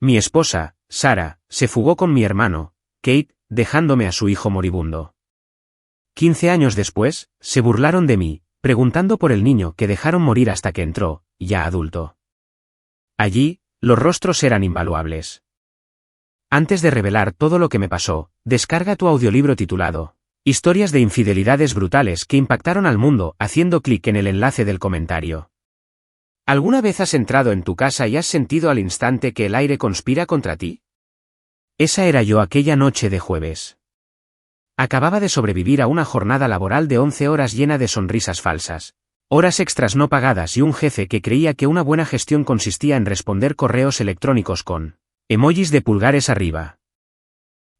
Mi esposa, Sarah, se fugó con mi hermano, Kate, dejándome a su hijo moribundo. 15 años después, se burlaron de mí, preguntando por el niño que dejaron morir hasta que entró, ya adulto. Allí, los rostros eran invaluables. Antes de revelar todo lo que me pasó, descarga tu audiolibro titulado Historias de infidelidades brutales que impactaron al mundo, haciendo clic en el enlace del comentario. ¿Alguna vez has entrado en tu casa y has sentido al instante que el aire conspira contra ti? Esa era yo aquella noche de jueves. Acababa de sobrevivir a una jornada laboral de 11 horas llena de sonrisas falsas, horas extras no pagadas y un jefe que creía que una buena gestión consistía en responder correos electrónicos con emojis de pulgares arriba.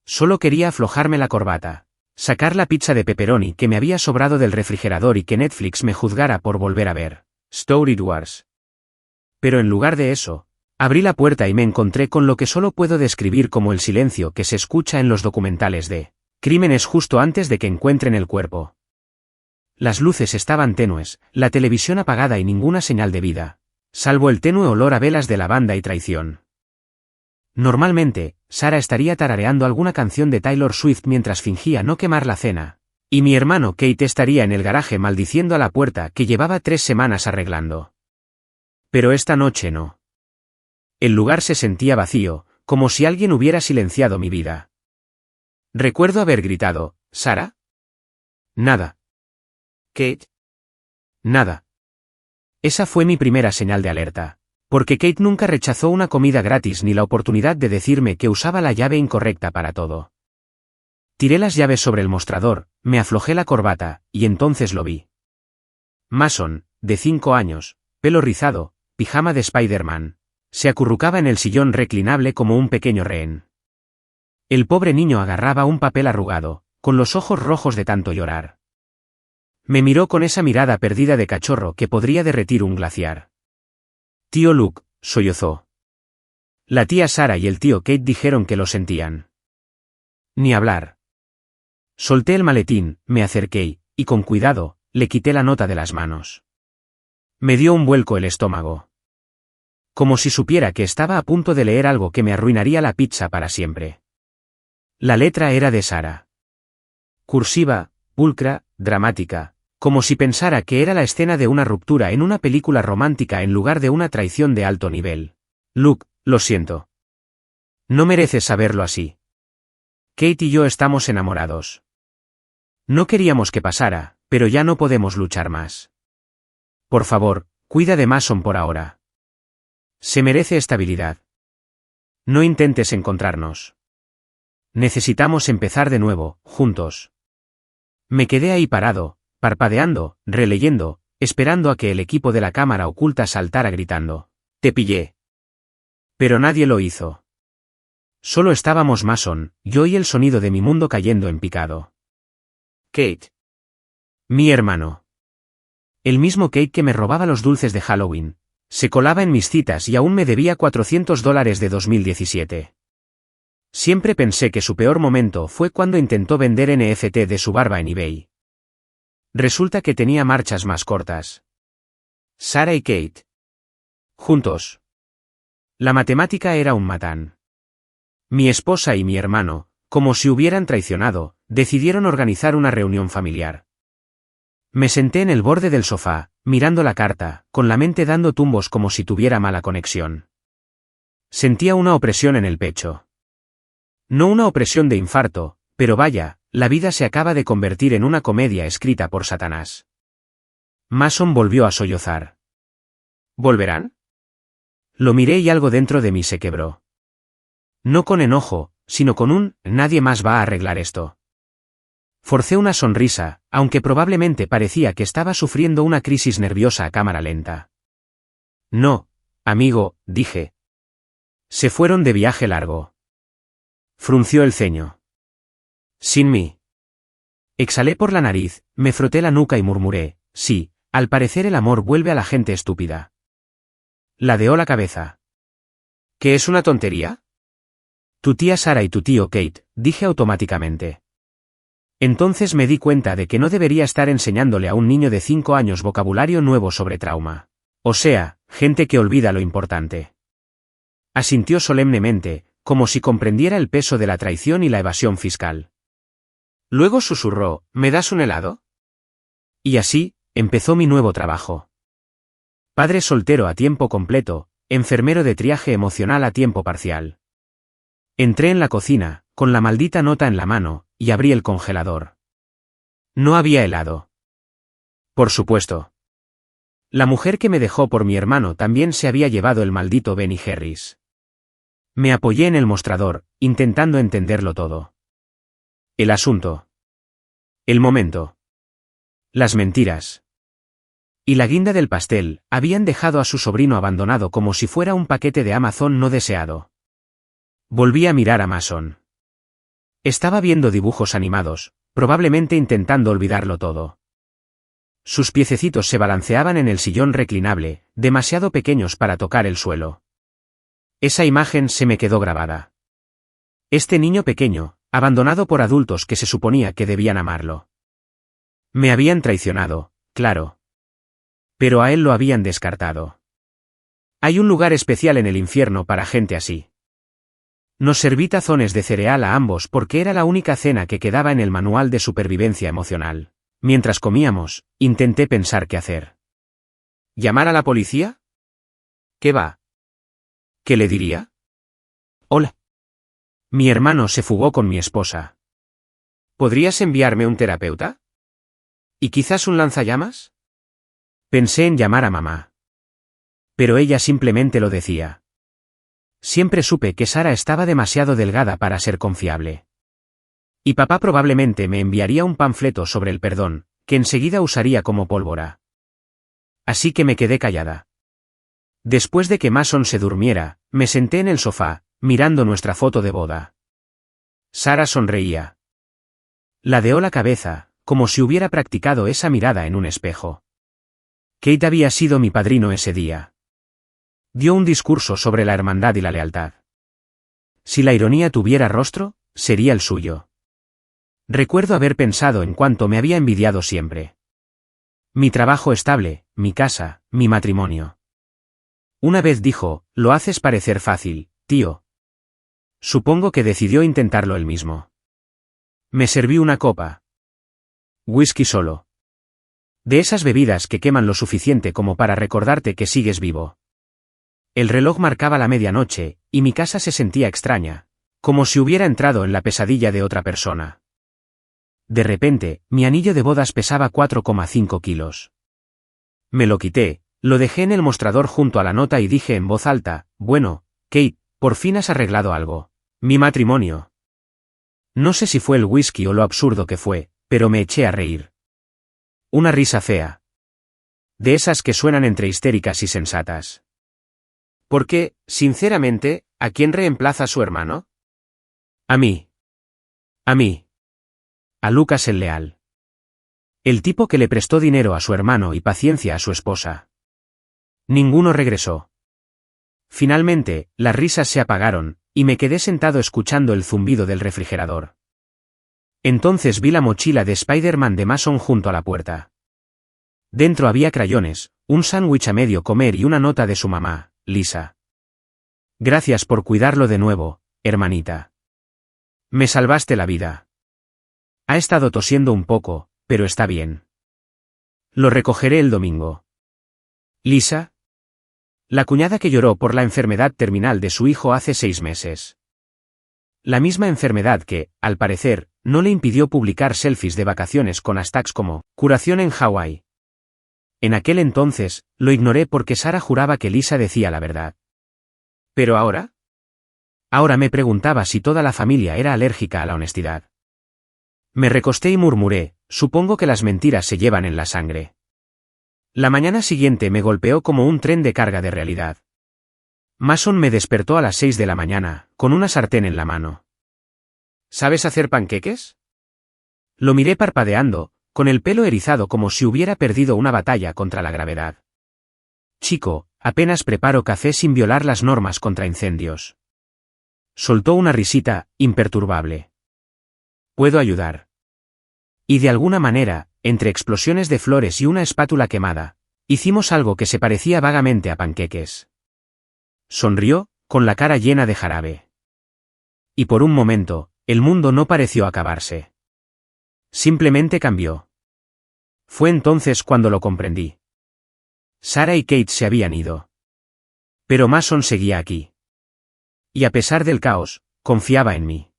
Solo quería aflojarme la corbata, sacar la pizza de pepperoni que me había sobrado del refrigerador y que Netflix me juzgara por volver a ver Story Wars. Pero en lugar de eso, abrí la puerta y me encontré con lo que solo puedo describir como el silencio que se escucha en los documentales de crímenes justo antes de que encuentren el cuerpo. Las luces estaban tenues, la televisión apagada y ninguna señal de vida, salvo el tenue olor a velas de lavanda y traición. Normalmente, Sarah estaría tarareando alguna canción de Taylor Swift mientras fingía no quemar la cena, y mi hermano Kate estaría en el garaje maldiciendo a la puerta que llevaba 3 semanas arreglando. Pero esta noche no. El lugar se sentía vacío, como si alguien hubiera silenciado mi vida. Recuerdo haber gritado, ¿Sarah? Nada. ¿Kate? Nada. Esa fue mi primera señal de alerta, porque Kate nunca rechazó una comida gratis ni la oportunidad de decirme que usaba la llave incorrecta para todo. Tiré las llaves sobre el mostrador, me aflojé la corbata, y entonces lo vi. Mason, de 5 años, pelo rizado, pijama de Spider-Man, se acurrucaba en el sillón reclinable como un pequeño rehén. El pobre niño agarraba un papel arrugado, con los ojos rojos de tanto llorar. Me miró con esa mirada perdida de cachorro que podría derretir un glaciar. Tío Luke, sollozó. La tía Sarah y el tío Kate dijeron que lo sentían. Ni hablar. Solté el maletín, me acerqué, y con cuidado, le quité la nota de las manos. Me dio un vuelco el estómago. Como si supiera que estaba a punto de leer algo que me arruinaría la pizza para siempre. La letra era de Sarah. Cursiva, pulcra, dramática, como si pensara que era la escena de una ruptura en una película romántica en lugar de una traición de alto nivel. Luke, lo siento. No mereces saberlo así. Kate y yo estamos enamorados. No queríamos que pasara, pero ya no podemos luchar más. Por favor, cuida de Mason por ahora. Se merece estabilidad. No intentes encontrarnos. Necesitamos empezar de nuevo, juntos. Me quedé ahí parado, parpadeando, releyendo, esperando a que el equipo de la cámara oculta saltara gritando, «¡Te pillé!». Pero nadie lo hizo. Solo estábamos Mason, yo y el sonido de mi mundo cayendo en picado. Kate. Mi hermano. El mismo Kate que me robaba los dulces de Halloween. Se colaba en mis citas y aún me debía $400 de 2017. Siempre pensé que su peor momento fue cuando intentó vender NFT de su barba en eBay. Resulta que tenía marchas más cortas. Sarah y Kate. Juntos. La matemática era un matán. Mi esposa y mi hermano, como si hubieran traicionado, decidieron organizar una reunión familiar. Me senté en el borde del sofá, mirando la carta, con la mente dando tumbos como si tuviera mala conexión. Sentía una opresión en el pecho. No una opresión de infarto, pero vaya, la vida se acaba de convertir en una comedia escrita por Satanás. Mason volvió a sollozar. ¿Volverán? Lo miré y algo dentro de mí se quebró. No con enojo, sino con un «nadie más va a arreglar esto». Forcé una sonrisa, aunque probablemente parecía que estaba sufriendo una crisis nerviosa a cámara lenta. No, amigo, dije. Se fueron de viaje largo. Frunció el ceño. Sin mí. Exhalé por la nariz, me froté la nuca y murmuré, sí, al parecer el amor vuelve a la gente estúpida. Ladeó la cabeza. ¿Qué es una tontería? Tu tía Sarah y tu tío Kate, dije automáticamente. Entonces me di cuenta de que no debería estar enseñándole a un niño de 5 años vocabulario nuevo sobre trauma. O sea, gente que olvida lo importante. Asintió solemnemente, como si comprendiera el peso de la traición y la evasión fiscal. Luego susurró, ¿me das un helado? Y así, empezó mi nuevo trabajo. Padre soltero a tiempo completo, enfermero de triaje emocional a tiempo parcial. Entré en la cocina, con la maldita nota en la mano, y abrí el congelador. No había helado. Por supuesto. La mujer que me dejó por mi hermano también se había llevado el maldito Ben y Jerry's. Me apoyé en el mostrador, intentando entenderlo todo. El asunto. El momento. Las mentiras. Y la guinda del pastel, habían dejado a su sobrino abandonado como si fuera un paquete de Amazon no deseado. Volví a mirar a Mason. Estaba viendo dibujos animados, probablemente intentando olvidarlo todo. Sus piececitos se balanceaban en el sillón reclinable, demasiado pequeños para tocar el suelo. Esa imagen se me quedó grabada. Este niño pequeño, abandonado por adultos que se suponía que debían amarlo. Me habían traicionado, claro. Pero a él lo habían descartado. Hay un lugar especial en el infierno para gente así. Nos serví tazones de cereal a ambos porque era la única cena que quedaba en el manual de supervivencia emocional. Mientras comíamos, intenté pensar qué hacer. ¿Llamar a la policía? ¿Qué va? ¿Qué le diría? Hola. Mi hermano se fugó con mi esposa. ¿Podrías enviarme un terapeuta? ¿Y quizás un lanzallamas? Pensé en llamar a mamá. Pero ella simplemente lo decía. Siempre supe que Sara estaba demasiado delgada para ser confiable. Y papá probablemente me enviaría un panfleto sobre el perdón, que enseguida usaría como pólvora. Así que me quedé callada. Después de que Mason se durmiera, me senté en el sofá, mirando nuestra foto de boda. Sara sonreía. Ladeó la cabeza, como si hubiera practicado esa mirada en un espejo. Kate había sido mi padrino ese día. Dio un discurso sobre la hermandad y la lealtad. Si la ironía tuviera rostro, sería el suyo. Recuerdo haber pensado en cuánto me había envidiado siempre. Mi trabajo estable, mi casa, mi matrimonio. Una vez dijo, lo haces parecer fácil, tío. Supongo que decidió intentarlo él mismo. Me serví una copa. Whisky solo. De esas bebidas que queman lo suficiente como para recordarte que sigues vivo. El reloj marcaba la medianoche, y mi casa se sentía extraña, como si hubiera entrado en la pesadilla de otra persona. De repente, mi anillo de bodas pesaba 4,5 kilos. Me lo quité, lo dejé en el mostrador junto a la nota y dije en voz alta, bueno, Kate, por fin has arreglado algo. Mi matrimonio. No sé si fue el whisky o lo absurdo que fue, pero me eché a reír. Una risa fea. De esas que suenan entre histéricas y sensatas. Porque, sinceramente, ¿a quién reemplaza su hermano? A mí. A mí. A Lucas el leal. El tipo que le prestó dinero a su hermano y paciencia a su esposa. Ninguno regresó. Finalmente, las risas se apagaron, y me quedé sentado escuchando el zumbido del refrigerador. Entonces vi la mochila de Spider-Man de Mason junto a la puerta. Dentro había crayones, un sándwich a medio comer y una nota de su mamá, Lisa. Gracias por cuidarlo de nuevo, hermanita. Me salvaste la vida. Ha estado tosiendo un poco, pero está bien. Lo recogeré el domingo. Lisa. La cuñada que lloró por la enfermedad terminal de su hijo hace 6 meses. La misma enfermedad que, al parecer, no le impidió publicar selfies de vacaciones con hashtags como curación en Hawái. En aquel entonces, lo ignoré porque Sara juraba que Lisa decía la verdad. ¿Pero ahora? Ahora me preguntaba si toda la familia era alérgica a la honestidad. Me recosté y murmuré, supongo que las mentiras se llevan en la sangre. La mañana siguiente me golpeó como un tren de carga de realidad. Mason me despertó a las 6 de la mañana, con una sartén en la mano. ¿Sabes hacer panqueques? Lo miré parpadeando, con el pelo erizado como si hubiera perdido una batalla contra la gravedad. Chico, apenas preparo café sin violar las normas contra incendios. Soltó una risita, imperturbable. Puedo ayudar. Y de alguna manera, entre explosiones de flores y una espátula quemada, hicimos algo que se parecía vagamente a panqueques. Sonrió, con la cara llena de jarabe. Y por un momento, el mundo no pareció acabarse. Simplemente cambió. Fue entonces cuando lo comprendí. Sarah y Kate se habían ido. Pero Mason seguía aquí. Y a pesar del caos, confiaba en mí.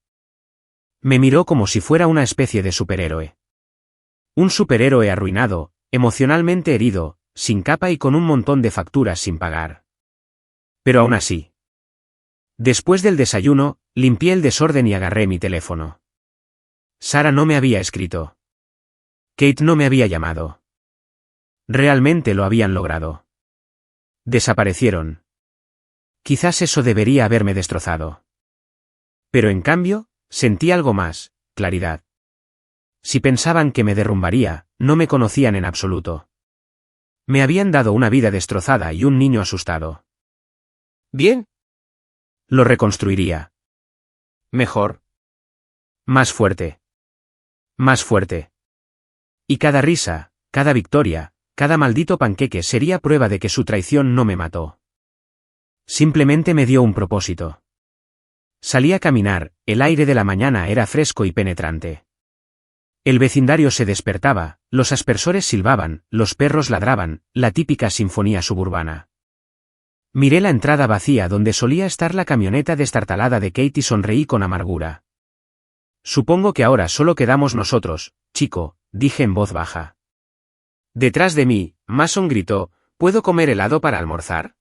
Me miró como si fuera una especie de superhéroe. Un superhéroe arruinado, emocionalmente herido, sin capa y con un montón de facturas sin pagar. Pero aún así. Después del desayuno, limpié el desorden y agarré mi teléfono. Sarah no me había escrito. Kate no me había llamado. Realmente lo habían logrado. Desaparecieron. Quizás eso debería haberme destrozado. Pero en cambio, sentí algo más, claridad. Si pensaban que me derrumbaría, no me conocían en absoluto. Me habían dado una vida destrozada y un niño asustado. Bien. Lo reconstruiría. Mejor. Más fuerte. Más fuerte. Y cada risa, cada victoria, cada maldito panqueque sería prueba de que su traición no me mató. Simplemente me dio un propósito. Salí a caminar, el aire de la mañana era fresco y penetrante. El vecindario se despertaba, los aspersores silbaban, los perros ladraban, la típica sinfonía suburbana. Miré la entrada vacía donde solía estar la camioneta destartalada de Kate y sonreí con amargura. Supongo que ahora solo quedamos nosotros, chico, dije en voz baja. Detrás de mí, Mason gritó, ¿puedo comer helado para almorzar?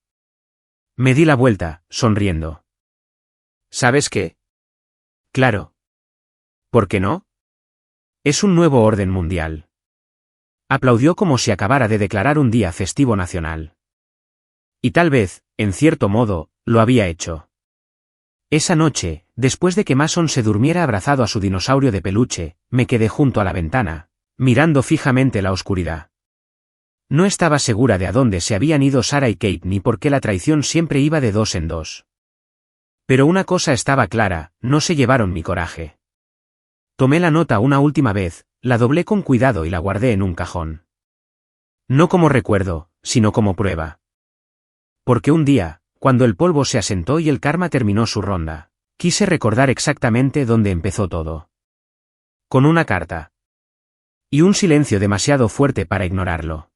Me di la vuelta, sonriendo. ¿Sabes qué? Claro. ¿Por qué no? Es un nuevo orden mundial. Aplaudió como si acabara de declarar un día festivo nacional. Y tal vez, en cierto modo, lo había hecho. Esa noche, después de que Mason se durmiera abrazado a su dinosaurio de peluche, me quedé junto a la ventana, mirando fijamente la oscuridad. No estaba segura de a dónde se habían ido Sarah y Kate ni por qué la traición siempre iba de dos en dos. Pero una cosa estaba clara, no se llevaron mi coraje. Tomé la nota una última vez, la doblé con cuidado y la guardé en un cajón. No como recuerdo, sino como prueba. Porque un día, cuando el polvo se asentó y el karma terminó su ronda, quise recordar exactamente dónde empezó todo. Con una carta. Y un silencio demasiado fuerte para ignorarlo.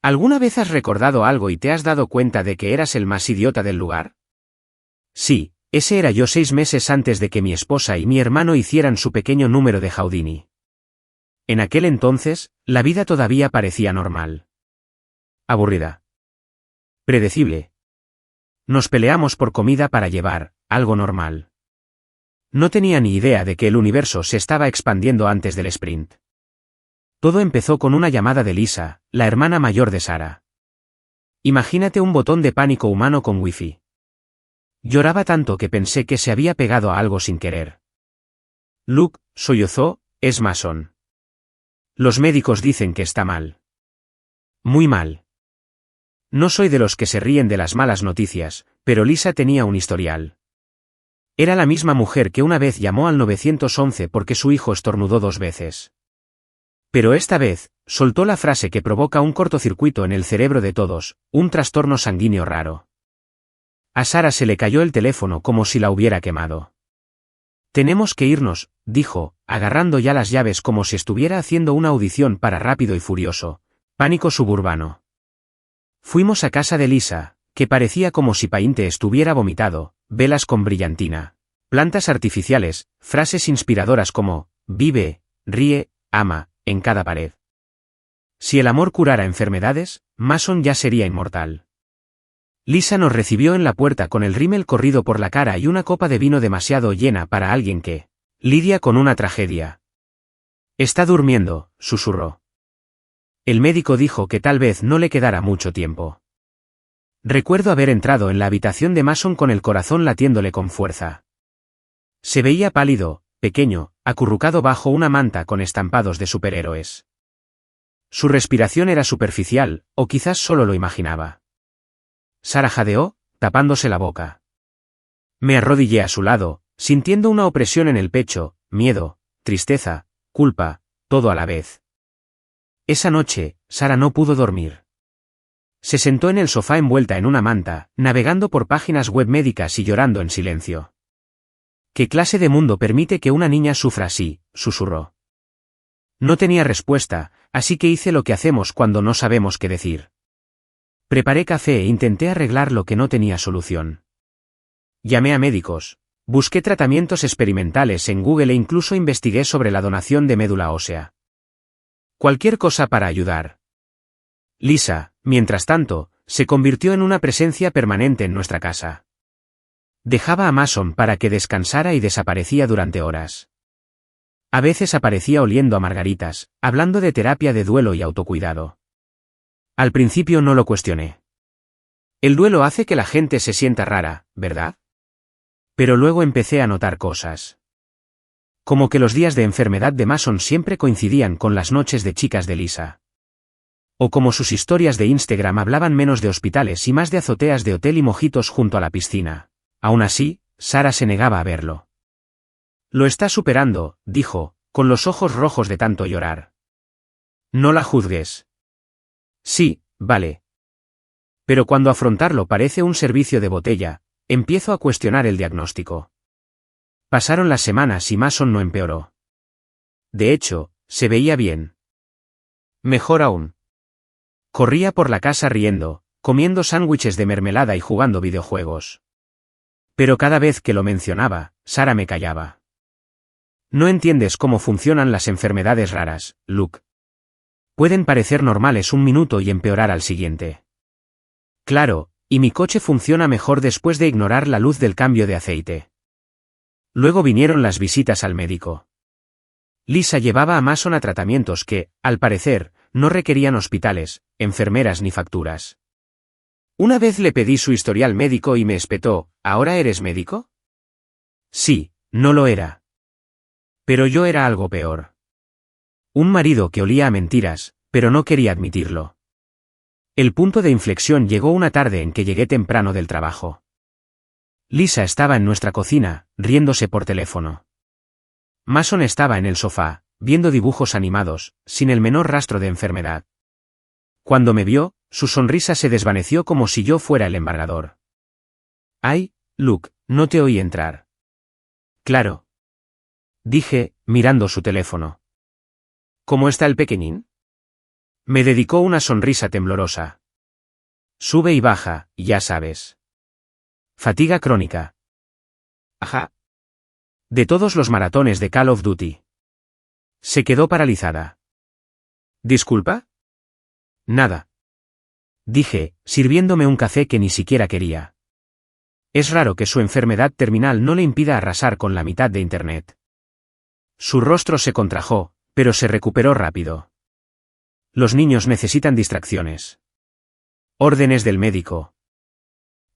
¿Alguna vez has recordado algo y te has dado cuenta de que eras el más idiota del lugar? Sí, ese era yo 6 meses antes de que mi esposa y mi hermano hicieran su pequeño número de Houdini. En aquel entonces, la vida todavía parecía normal. Aburrida. Predecible. Nos peleamos por comida para llevar, algo normal. No tenía ni idea de que el universo se estaba expandiendo antes del sprint. Todo empezó con una llamada de Lisa, la hermana mayor de Sarah. Imagínate un botón de pánico humano con wifi. Lloraba tanto que pensé que se había pegado a algo sin querer. Luke, sollozó, es Mason. Los médicos dicen que está mal. Muy mal. No soy de los que se ríen de las malas noticias, pero Lisa tenía un historial. Era la misma mujer que una vez llamó al 911 porque su hijo estornudó 2 veces. Pero esta vez, soltó la frase que provoca un cortocircuito en el cerebro de todos, un trastorno sanguíneo raro. A Sarah se le cayó el teléfono como si la hubiera quemado. Tenemos que irnos, dijo, agarrando ya las llaves como si estuviera haciendo una audición para Rápido y Furioso. Pánico suburbano. Fuimos a casa de Lisa, que parecía como si Painte estuviera vomitado, velas con brillantina, plantas artificiales, frases inspiradoras como, vive, ríe, ama, en cada pared. Si el amor curara enfermedades, Mason ya sería inmortal. Lisa nos recibió en la puerta con el rímel corrido por la cara y una copa de vino demasiado llena para alguien que lidia con una tragedia. Está durmiendo, susurró. El médico dijo que tal vez no le quedara mucho tiempo. Recuerdo haber entrado en la habitación de Mason con el corazón latiéndole con fuerza. Se veía pálido, pequeño, acurrucado bajo una manta con estampados de superhéroes. Su respiración era superficial, o quizás solo lo imaginaba. Sarah jadeó, tapándose la boca. Me arrodillé a su lado, sintiendo una opresión en el pecho, miedo, tristeza, culpa, todo a la vez. Esa noche, Sarah no pudo dormir. Se sentó en el sofá envuelta en una manta, navegando por páginas web médicas y llorando en silencio. ¿Qué clase de mundo permite que una niña sufra así?, susurró. No tenía respuesta, así que hice lo que hacemos cuando no sabemos qué decir. Preparé café e intenté arreglar lo que no tenía solución. Llamé a médicos, busqué tratamientos experimentales en Google e incluso investigué sobre la donación de médula ósea. Cualquier cosa para ayudar. Lisa, mientras tanto, se convirtió en una presencia permanente en nuestra casa. Dejaba a Mason para que descansara y desaparecía durante horas. A veces aparecía oliendo a margaritas, hablando de terapia de duelo y autocuidado. Al principio no lo cuestioné. El duelo hace que la gente se sienta rara, ¿verdad? Pero luego empecé a notar cosas. Como que los días de enfermedad de Mason siempre coincidían con las noches de chicas de Lisa. O como sus historias de Instagram hablaban menos de hospitales y más de azoteas de hotel y mojitos junto a la piscina. Aún así, Sara se negaba a verlo. Lo está superando, dijo, con los ojos rojos de tanto llorar. No la juzgues. Sí, vale. Pero cuando afrontarlo parece un servicio de botella, empiezo a cuestionar el diagnóstico. Pasaron las semanas y Mason no empeoró. De hecho, se veía bien. Mejor aún. Corría por la casa riendo, comiendo sándwiches de mermelada y jugando videojuegos. Pero cada vez que lo mencionaba, Sara me callaba. No entiendes cómo funcionan las enfermedades raras, Luke. Pueden parecer normales un minuto y empeorar al siguiente. Claro, y mi coche funciona mejor después de ignorar la luz del cambio de aceite. Luego vinieron las visitas al médico. Lisa llevaba a Mason a tratamientos que, al parecer, no requerían hospitales, enfermeras ni facturas. Una vez le pedí su historial médico y me espetó, ¿ahora eres médico? Sí, no lo era. Pero yo era algo peor. Un marido que olía a mentiras, pero no quería admitirlo. El punto de inflexión llegó una tarde en que llegué temprano del trabajo. Lisa estaba en nuestra cocina, riéndose por teléfono. Mason estaba en el sofá, viendo dibujos animados, sin el menor rastro de enfermedad. Cuando me vio, su sonrisa se desvaneció como si yo fuera el embargador. «Ay, Luke, no te oí entrar». «Claro», dije, mirando su teléfono. «¿Cómo está el pequeñín?». Me dedicó una sonrisa temblorosa. «Sube y baja, ya sabes. Fatiga crónica». «Ajá». «De todos los maratones de Call of Duty». Se quedó paralizada. «¿Disculpa?». «Nada», dije, sirviéndome un café que ni siquiera quería. Es raro que su enfermedad terminal no le impida arrasar con la mitad de Internet. Su rostro se contrajo, pero se recuperó rápido. Los niños necesitan distracciones. Órdenes del médico.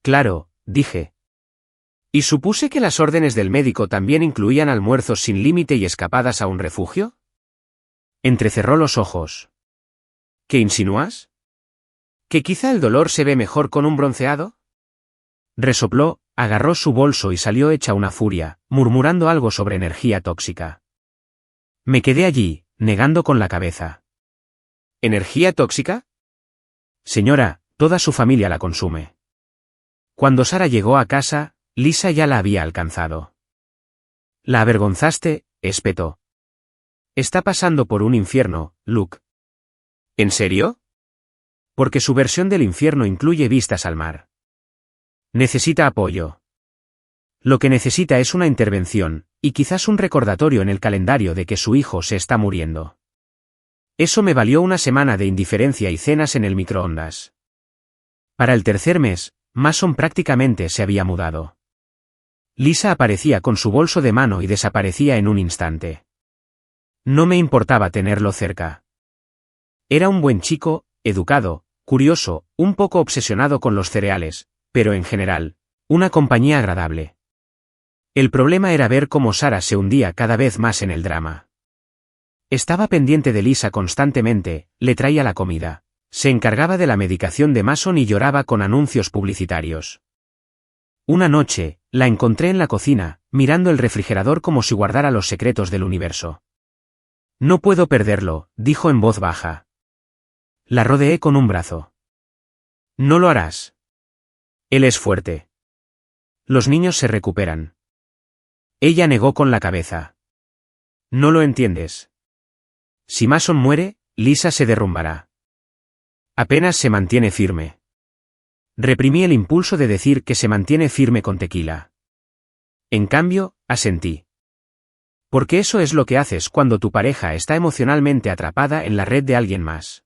Claro, dije. ¿Y supuse que las órdenes del médico también incluían almuerzos sin límite y escapadas a un refugio? Entrecerró los ojos. ¿Qué insinúas? ¿Que quizá el dolor se ve mejor con un bronceado? Resopló, agarró su bolso y salió hecha una furia, murmurando algo sobre energía tóxica. Me quedé allí, negando con la cabeza. ¿Energía tóxica? Señora, toda su familia la consume. Cuando Sara llegó a casa, Lisa ya la había alcanzado. La avergonzaste, espetó. Está pasando por un infierno, Luke. ¿En serio? Porque su versión del infierno incluye vistas al mar. Necesita apoyo. Lo que necesita es una intervención, y quizás un recordatorio en el calendario de que su hijo se está muriendo. Eso me valió una semana de indiferencia y cenas en el microondas. Para el tercer mes, Mason prácticamente se había mudado. Lisa aparecía con su bolso de mano y desaparecía en un instante. No me importaba tenerlo cerca. Era un buen chico, educado, curioso, un poco obsesionado con los cereales, pero en general, una compañía agradable. El problema era ver cómo Sara se hundía cada vez más en el drama. Estaba pendiente de Lisa constantemente, le traía la comida, se encargaba de la medicación de Mason y lloraba con anuncios publicitarios. Una noche, la encontré en la cocina, mirando el refrigerador como si guardara los secretos del universo. No puedo perderlo, dijo en voz baja. La rodeé con un brazo. No lo harás. Él es fuerte. Los niños se recuperan. Ella negó con la cabeza. No lo entiendes. Si Mason muere, Lisa se derrumbará. Apenas se mantiene firme. Reprimí el impulso de decir que se mantiene firme con Tequila. En cambio, asentí. Porque eso es lo que haces cuando tu pareja está emocionalmente atrapada en la red de alguien más.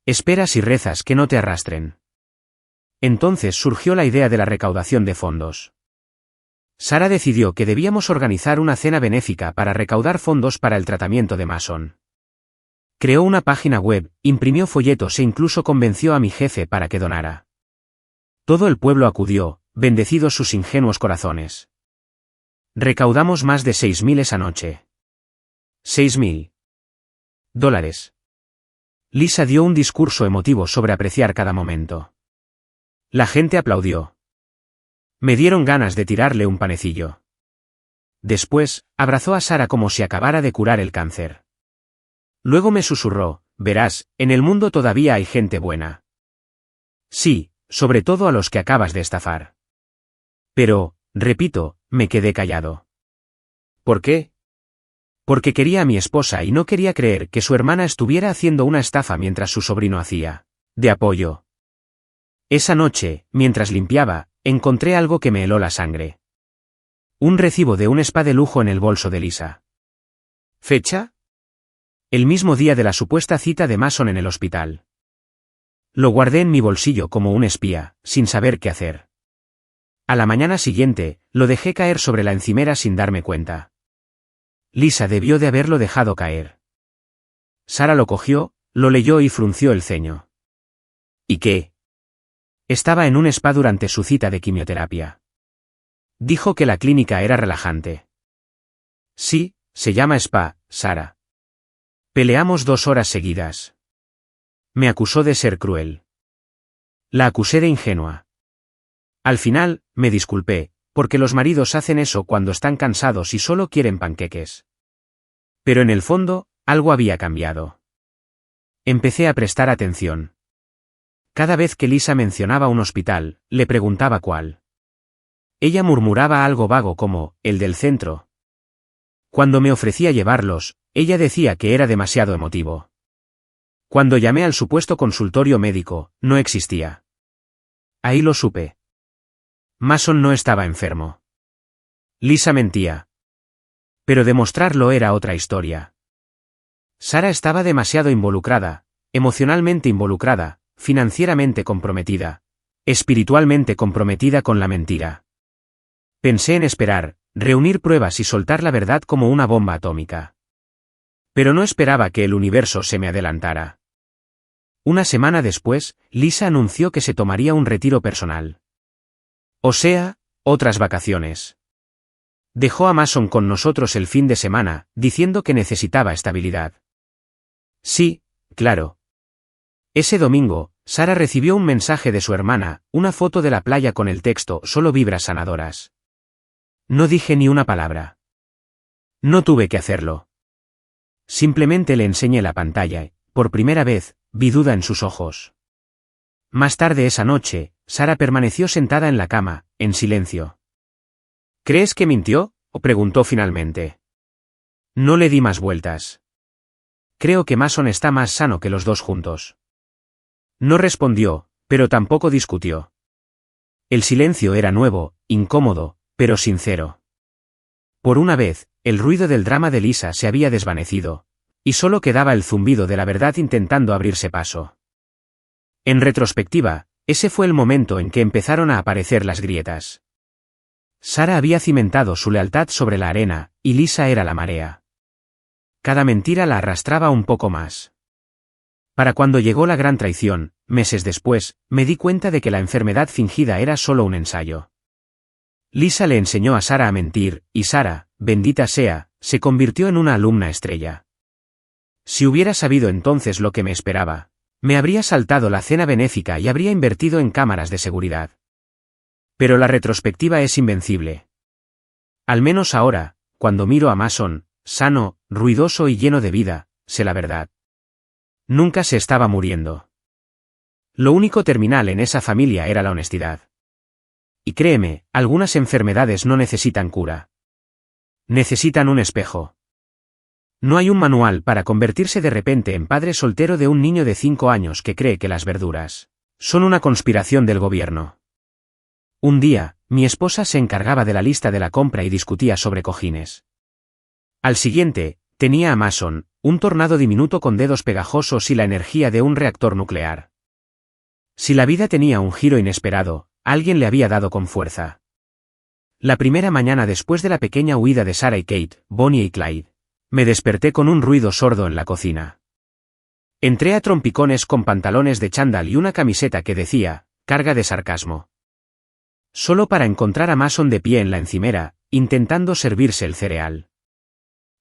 Esperas y rezas que no te arrastren. Entonces surgió la idea de la recaudación de fondos. Sara decidió que debíamos organizar una cena benéfica para recaudar fondos para el tratamiento de Mason. Creó una página web, imprimió folletos e incluso convenció a mi jefe para que donara. Todo el pueblo acudió, bendecidos sus ingenuos corazones. Recaudamos más de 6.000 esa noche. $6.000. Lisa dio un discurso emotivo sobre apreciar cada momento. La gente aplaudió. Me dieron ganas de tirarle un panecillo. Después, abrazó a Sara como si acabara de curar el cáncer. Luego me susurró, verás, en el mundo todavía hay gente buena. Sí, sobre todo a los que acabas de estafar. Pero, repito, me quedé callado. ¿Por qué? Porque quería a mi esposa y no quería creer que su hermana estuviera haciendo una estafa mientras su sobrino hacía de apoyo. Esa noche, mientras limpiaba, encontré algo que me heló la sangre. Un recibo de un spa de lujo en el bolso de Lisa. ¿Fecha? El mismo día de la supuesta cita de Mason en el hospital. Lo guardé en mi bolsillo como un espía, sin saber qué hacer. A la mañana siguiente, lo dejé caer sobre la encimera sin darme cuenta. Lisa debió de haberlo dejado caer. Sara lo cogió, lo leyó y frunció el ceño. ¿Y qué? Estaba en un spa durante su cita de quimioterapia. Dijo que la clínica era relajante. Sí, se llama spa, Sara. Peleamos 2 horas seguidas. Me acusó de ser cruel. La acusé de ingenua. Al final, me disculpé, porque los maridos hacen eso cuando están cansados y solo quieren panqueques. Pero en el fondo, algo había cambiado. Empecé a prestar atención. Cada vez que Lisa mencionaba un hospital, le preguntaba cuál. Ella murmuraba algo vago como, el del centro. Cuando me ofrecía llevarlos, ella decía que era demasiado emotivo. Cuando llamé al supuesto consultorio médico, no existía. Ahí lo supe. Mason no estaba enfermo. Lisa mentía. Pero demostrarlo era otra historia. Sara estaba demasiado involucrada, emocionalmente involucrada, financieramente comprometida, espiritualmente comprometida con la mentira. Pensé en esperar, reunir pruebas y soltar la verdad como una bomba atómica. Pero no esperaba que el universo se me adelantara. Una semana después, Lisa anunció que se tomaría un retiro personal. O sea, otras vacaciones. Dejó a Mason con nosotros el fin de semana, diciendo que necesitaba estabilidad. Sí, claro. Ese domingo, Sara recibió un mensaje de su hermana, una foto de la playa con el texto «Solo vibras sanadoras». No dije ni una palabra. No tuve que hacerlo. Simplemente le enseñé la pantalla y, por primera vez, vi duda en sus ojos. Más tarde esa noche, Sara permaneció sentada en la cama, en silencio. ¿Crees que mintió?, o preguntó finalmente. No le di más vueltas. Creo que Mason está más sano que los dos juntos. No respondió, pero tampoco discutió. El silencio era nuevo, incómodo, pero sincero. Por una vez, el ruido del drama de Lisa se había desvanecido, y solo quedaba el zumbido de la verdad intentando abrirse paso. En retrospectiva, ese fue el momento en que empezaron a aparecer las grietas. Sara había cimentado su lealtad sobre la arena, y Lisa era la marea. Cada mentira la arrastraba un poco más. Para cuando llegó la gran traición, meses después, me di cuenta de que la enfermedad fingida era solo un ensayo. Lisa le enseñó a Sara a mentir, y Sara, bendita sea, se convirtió en una alumna estrella. Si hubiera sabido entonces lo que me esperaba, me habría saltado la cena benéfica y habría invertido en cámaras de seguridad. Pero la retrospectiva es invencible. Al menos ahora, cuando miro a Mason, sano, ruidoso y lleno de vida, sé la verdad. Nunca se estaba muriendo. Lo único terminal en esa familia era la honestidad. Y créeme, algunas enfermedades no necesitan cura. Necesitan un espejo. No hay un manual para convertirse de repente en padre soltero de un niño de 5 años que cree que las verduras son una conspiración del gobierno. Un día, mi esposa se encargaba de la lista de la compra y discutía sobre cojines. Al siguiente, tenía a Mason, un tornado diminuto con dedos pegajosos y la energía de un reactor nuclear. Si la vida tenía un giro inesperado, alguien le había dado con fuerza. La primera mañana después de la pequeña huida de Sarah y Kate, Bonnie y Clyde, me desperté con un ruido sordo en la cocina. Entré a trompicones con pantalones de chándal y una camiseta que decía, carga de sarcasmo. Solo para encontrar a Mason de pie en la encimera, intentando servirse el cereal.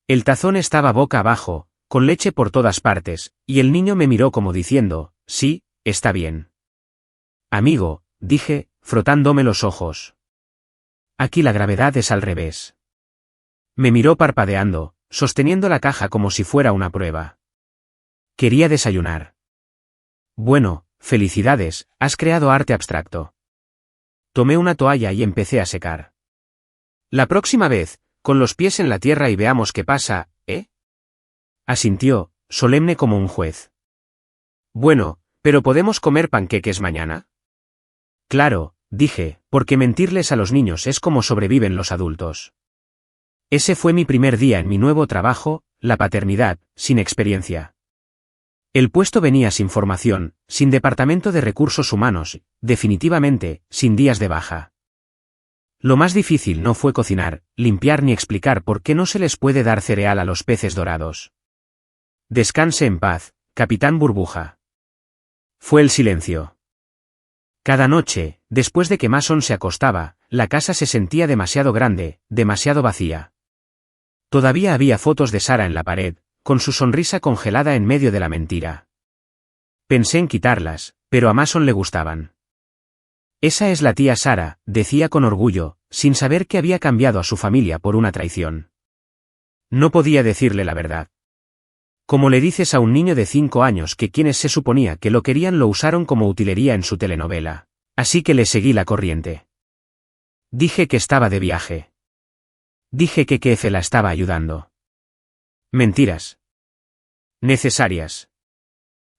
El tazón estaba boca abajo, con leche por todas partes, y el niño me miró como diciendo, sí, está bien. Amigo, dije, frotándome los ojos. Aquí la gravedad es al revés. Me miró parpadeando, sosteniendo la caja como si fuera una prueba. Quería desayunar. Bueno, felicidades, has creado arte abstracto. Tomé una toalla y empecé a secar. La próxima vez, con los pies en la tierra y veamos qué pasa, ¿eh? Asintió, solemne como un juez. Bueno, ¿pero podemos comer panqueques mañana? Claro, dije, porque mentirles a los niños es como sobreviven los adultos. Ese fue mi primer día en mi nuevo trabajo, la paternidad, sin experiencia. El puesto venía sin formación, sin departamento de recursos humanos, definitivamente, sin días de baja. Lo más difícil no fue cocinar, limpiar ni explicar por qué no se les puede dar cereal a los peces dorados. Descanse en paz, Capitán Burbuja. Fue el silencio. Cada noche, después de que Mason se acostaba, la casa se sentía demasiado grande, demasiado vacía. Todavía había fotos de Sarah en la pared, con su sonrisa congelada en medio de la mentira. Pensé en quitarlas, pero a Mason le gustaban. Esa es la tía Sarah, decía con orgullo, sin saber que había cambiado a su familia por una traición. No podía decirle la verdad. Como le dices a un niño de 5 años que quienes se suponía que lo querían lo usaron como utilería en su telenovela. Así que le seguí la corriente. Dije que estaba de viaje. Dije que Keith la estaba ayudando. Mentiras. Necesarias.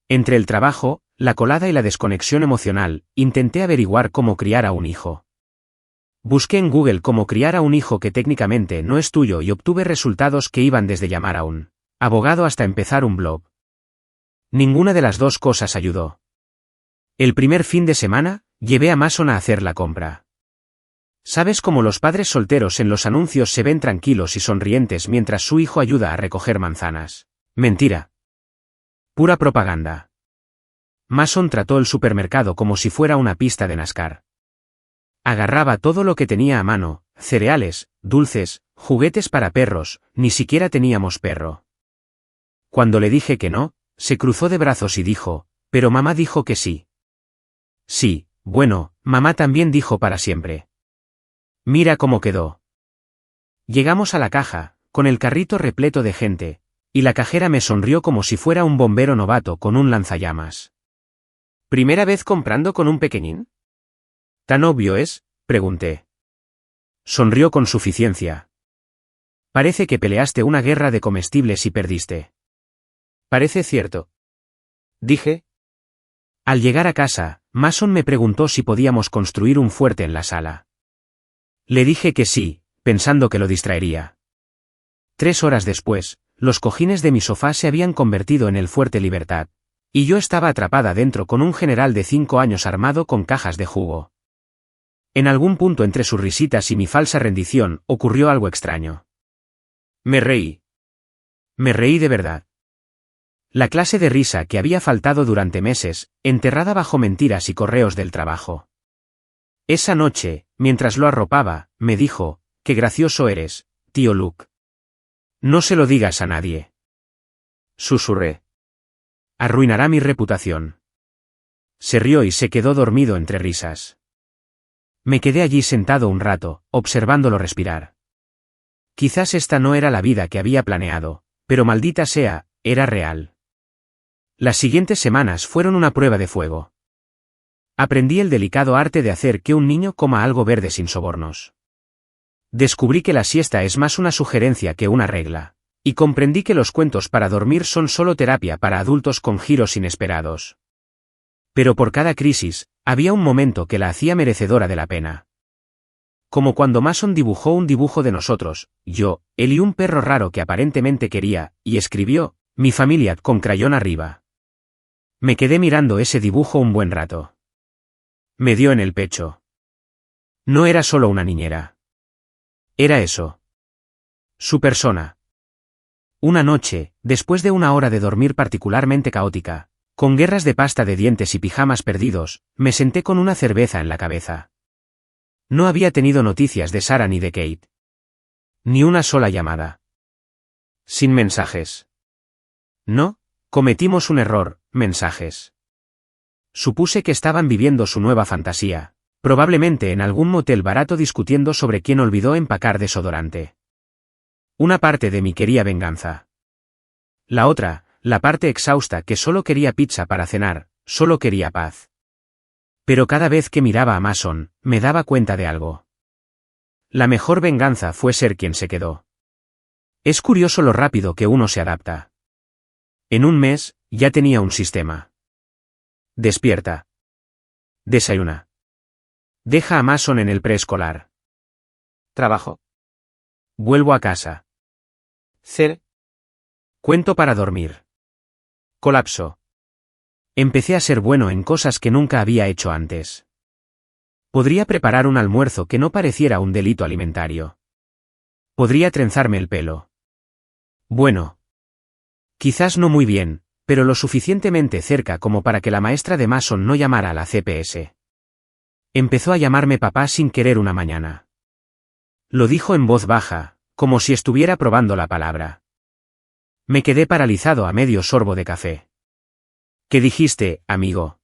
Entre el trabajo, la colada y la desconexión emocional, intenté averiguar cómo criar a un hijo. Busqué en Google cómo criar a un hijo que técnicamente no es tuyo y obtuve resultados que iban desde llamar a un abogado hasta empezar un blog. Ninguna de las dos cosas ayudó. El primer fin de semana, llevé a Mason a hacer la compra. ¿Sabes cómo los padres solteros en los anuncios se ven tranquilos y sonrientes mientras su hijo ayuda a recoger manzanas? Mentira. Pura propaganda. Mason trató el supermercado como si fuera una pista de NASCAR. Agarraba todo lo que tenía a mano, cereales, dulces, juguetes para perros, ni siquiera teníamos perro. Cuando le dije que no, se cruzó de brazos y dijo, pero mamá dijo que sí. Sí, bueno, mamá también dijo para siempre. Mira cómo quedó. Llegamos a la caja, con el carrito repleto de gente, y la cajera me sonrió como si fuera un bombero novato con un lanzallamas. ¿Primera vez comprando con un pequeñín? ¿Tan obvio es?, pregunté. Sonrió con suficiencia. Parece que peleaste una guerra de comestibles y perdiste. Parece cierto. Dije. Al llegar a casa, Mason me preguntó si podíamos construir un fuerte en la sala. Le dije que sí, pensando que lo distraería. 3 horas después, los cojines de mi sofá se habían convertido en el Fuerte Libertad, y yo estaba atrapada dentro con un general de 5 años armado con cajas de jugo. En algún punto entre sus risitas y mi falsa rendición, ocurrió algo extraño. Me reí. Me reí de verdad. La clase de risa que había faltado durante meses, enterrada bajo mentiras y correos del trabajo. Esa noche, mientras lo arropaba, me dijo, «Qué gracioso eres, tío Luke. No se lo digas a nadie». Susurré. Arruinará mi reputación. Se rió y se quedó dormido entre risas. Me quedé allí sentado un rato, observándolo respirar. Quizás esta no era la vida que había planeado, pero maldita sea, era real. Las siguientes semanas fueron una prueba de fuego. Aprendí el delicado arte de hacer que un niño coma algo verde sin sobornos. Descubrí que la siesta es más una sugerencia que una regla. Y comprendí que los cuentos para dormir son solo terapia para adultos con giros inesperados. Pero por cada crisis, había un momento que la hacía merecedora de la pena. Como cuando Mason dibujó un dibujo de nosotros, yo, él y un perro raro que aparentemente quería, y escribió, mi familia con crayón arriba. Me quedé mirando ese dibujo un buen rato. Me dio en el pecho. No era solo una niñera. Era eso. Su persona. Una noche, después de una hora de dormir particularmente caótica, con guerras de pasta de dientes y pijamas perdidos, me senté con una cerveza en la cabeza. No había tenido noticias de Sarah ni de Kate. Ni una sola llamada. Sin mensajes. No, cometimos un error, mensajes. Supuse que estaban viviendo su nueva fantasía, probablemente en algún motel barato discutiendo sobre quién olvidó empacar desodorante. Una parte de mí quería venganza. La otra, la parte exhausta que solo quería pizza para cenar, solo quería paz. Pero cada vez que miraba a Mason, me daba cuenta de algo. La mejor venganza fue ser quien se quedó. Es curioso lo rápido que uno se adapta. En un mes, ya tenía un sistema. Despierta. Desayuna. Deja a Mason en el preescolar. Trabajo. Vuelvo a casa. Cuento para dormir. Colapso. Empecé a ser bueno en cosas que nunca había hecho antes. Podría preparar un almuerzo que no pareciera un delito alimentario. Podría trenzarme el pelo. Bueno. Quizás no muy bien, pero lo suficientemente cerca como para que la maestra de Mason no llamara a la CPS. Empezó a llamarme papá sin querer una mañana. Lo dijo en voz baja, como si estuviera probando la palabra. Me quedé paralizado a medio sorbo de café. ¿Qué dijiste, amigo?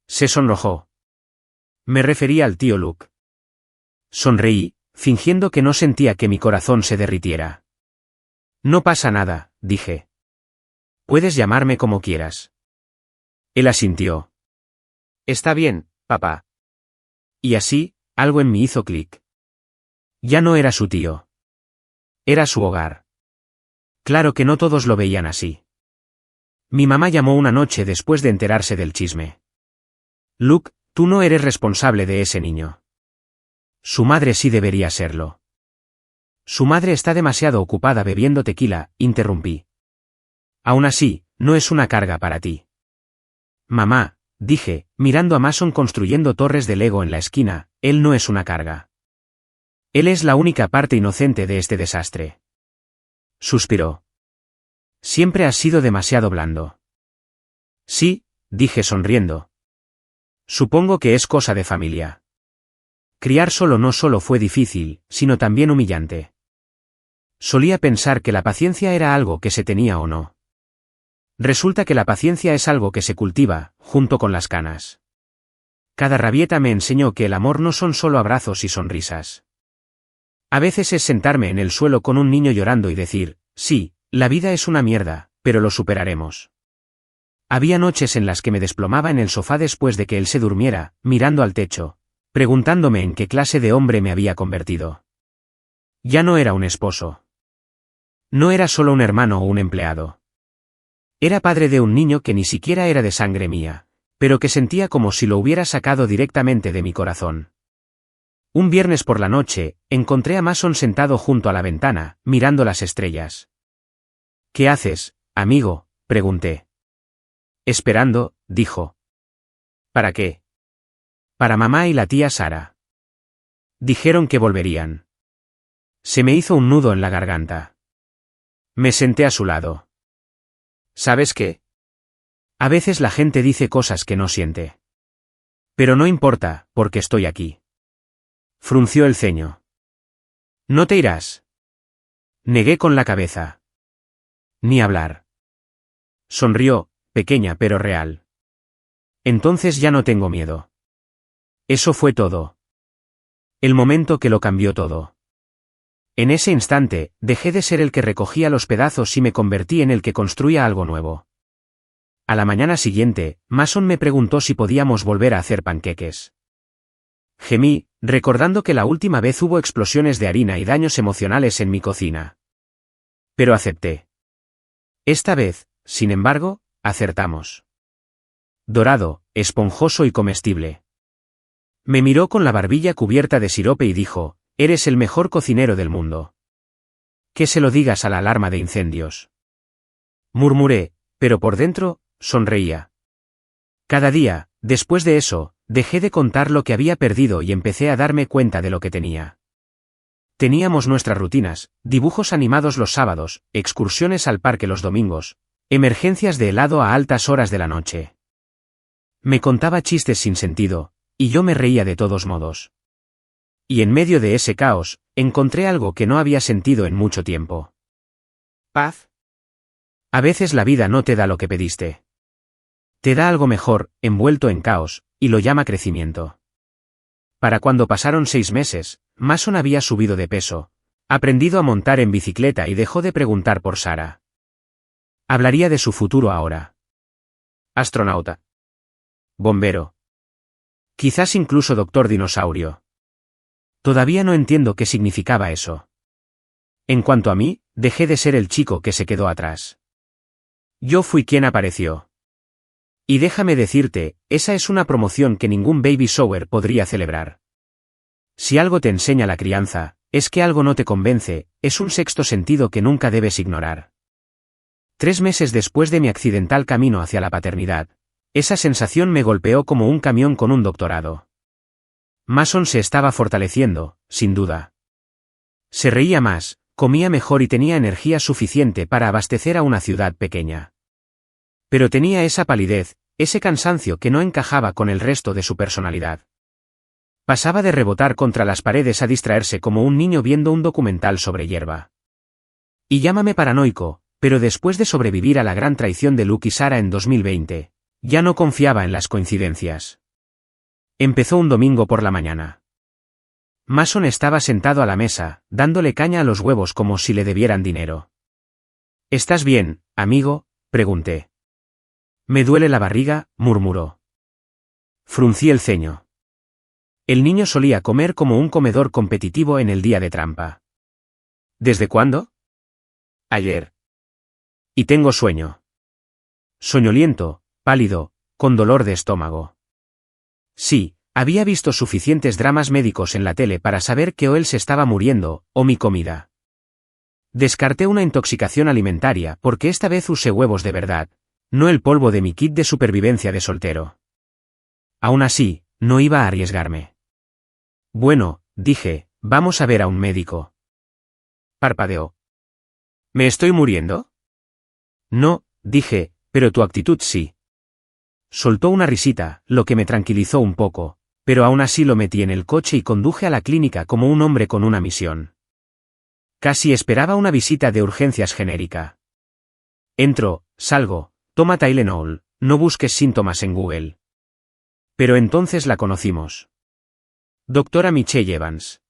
Se sonrojó. Me refería al tío Luke. Sonreí, fingiendo que no sentía que mi corazón se derritiera. No pasa nada, dije. Puedes llamarme como quieras. Él asintió. Está bien, papá. Y así, algo en mí hizo clic. Ya no era su tío. Era su hogar. Claro que no todos lo veían así. Mi mamá llamó una noche después de enterarse del chisme. Luke, tú no eres responsable de ese niño. Su madre sí debería serlo. Su madre está demasiado ocupada bebiendo tequila, interrumpí. Aún así, no es una carga para ti. Mamá, dije, mirando a Mason construyendo torres de Lego en la esquina, él no es una carga. Él es la única parte inocente de este desastre. Suspiró. Siempre has sido demasiado blando. Sí, dije sonriendo. Supongo que es cosa de familia. Criar solo no solo fue difícil, sino también humillante. Solía pensar que la paciencia era algo que se tenía o no. Resulta que la paciencia es algo que se cultiva, junto con las canas. Cada rabieta me enseñó que el amor no son solo abrazos y sonrisas. A veces es sentarme en el suelo con un niño llorando y decir, sí, la vida es una mierda, pero lo superaremos. Había noches en las que me desplomaba en el sofá después de que él se durmiera, mirando al techo, preguntándome en qué clase de hombre me había convertido. Ya no era un esposo. No era solo un hermano o un empleado. Era padre de un niño que ni siquiera era de sangre mía, pero que sentía como si lo hubiera sacado directamente de mi corazón. Un viernes por la noche, encontré a Mason sentado junto a la ventana, mirando las estrellas. ¿Qué haces, amigo?, pregunté. Esperando, dijo. ¿Para qué? Para mamá y la tía Sara. Dijeron que volverían. Se me hizo un nudo en la garganta. Me senté a su lado. ¿Sabes qué? A veces la gente dice cosas que no siente. Pero no importa, porque estoy aquí. Frunció el ceño. ¿No te irás? Negué con la cabeza. Ni hablar. Sonrió, pequeña pero real. Entonces ya no tengo miedo. Eso fue todo. El momento que lo cambió todo. En ese instante, dejé de ser el que recogía los pedazos y me convertí en el que construía algo nuevo. A la mañana siguiente, Mason me preguntó si podíamos volver a hacer panqueques. Gemí, recordando que la última vez hubo explosiones de harina y daños emocionales en mi cocina. Pero acepté. Esta vez, sin embargo, acertamos. Dorado, esponjoso y comestible. Me miró con la barbilla cubierta de sirope y dijo, «Eres el mejor cocinero del mundo». «Que se lo digas a la alarma de incendios». Murmuré, pero por dentro, sonreía. Cada día, después de eso, dejé de contar lo que había perdido y empecé a darme cuenta de lo que tenía. Teníamos nuestras rutinas, dibujos animados los sábados, excursiones al parque los domingos, emergencias de helado a altas horas de la noche. Me contaba chistes sin sentido, y yo me reía de todos modos. Y en medio de ese caos, encontré algo que no había sentido en mucho tiempo. Paz. A veces la vida no te da lo que pediste. Te da algo mejor, envuelto en caos, y lo llama crecimiento. Para cuando pasaron 6 meses, Mason había subido de peso, aprendido a montar en bicicleta y dejó de preguntar por Sara. Hablaría de su futuro ahora. Astronauta. Bombero. Quizás incluso doctor dinosaurio. Todavía no entiendo qué significaba eso. En cuanto a mí, dejé de ser el chico que se quedó atrás. Yo fui quien apareció. Y déjame decirte, esa es una promoción que ningún baby shower podría celebrar. Si algo te enseña la crianza, es que algo no te convence, es un sexto sentido que nunca debes ignorar. 3 meses después de mi accidental camino hacia la paternidad, esa sensación me golpeó como un camión con un doctorado. Mason se estaba fortaleciendo, sin duda. Se reía más, comía mejor y tenía energía suficiente para abastecer a una ciudad pequeña. Pero tenía esa palidez, ese cansancio que no encajaba con el resto de su personalidad. Pasaba de rebotar contra las paredes a distraerse como un niño viendo un documental sobre hierba. Y llámame paranoico, pero después de sobrevivir a la gran traición de Luke y Sara en 2020, ya no confiaba en las coincidencias. Empezó un domingo por la mañana. Mason estaba sentado a la mesa, dándole caña a los huevos como si le debieran dinero. ¿Estás bien, amigo?, pregunté. Me duele la barriga, murmuró. Fruncí el ceño. El niño solía comer como un comedor competitivo en el día de trampa. ¿Desde cuándo? Ayer. Y tengo sueño. Soñoliento, pálido, con dolor de estómago. Sí, había visto suficientes dramas médicos en la tele para saber que o él se estaba muriendo, o mi comida. Descarté una intoxicación alimentaria porque esta vez usé huevos de verdad, no el polvo de mi kit de supervivencia de soltero. Aún así, no iba a arriesgarme. Bueno, dije, vamos a ver a un médico. Parpadeó. ¿Me estoy muriendo? No, dije, pero tu actitud sí. Soltó una risita, lo que me tranquilizó un poco, pero aún así lo metí en el coche y conduje a la clínica como un hombre con una misión. Casi esperaba una visita de urgencias genérica. Entro, salgo, toma Tylenol, no busques síntomas en Google. Pero entonces la conocimos. Doctora Michelle Evans.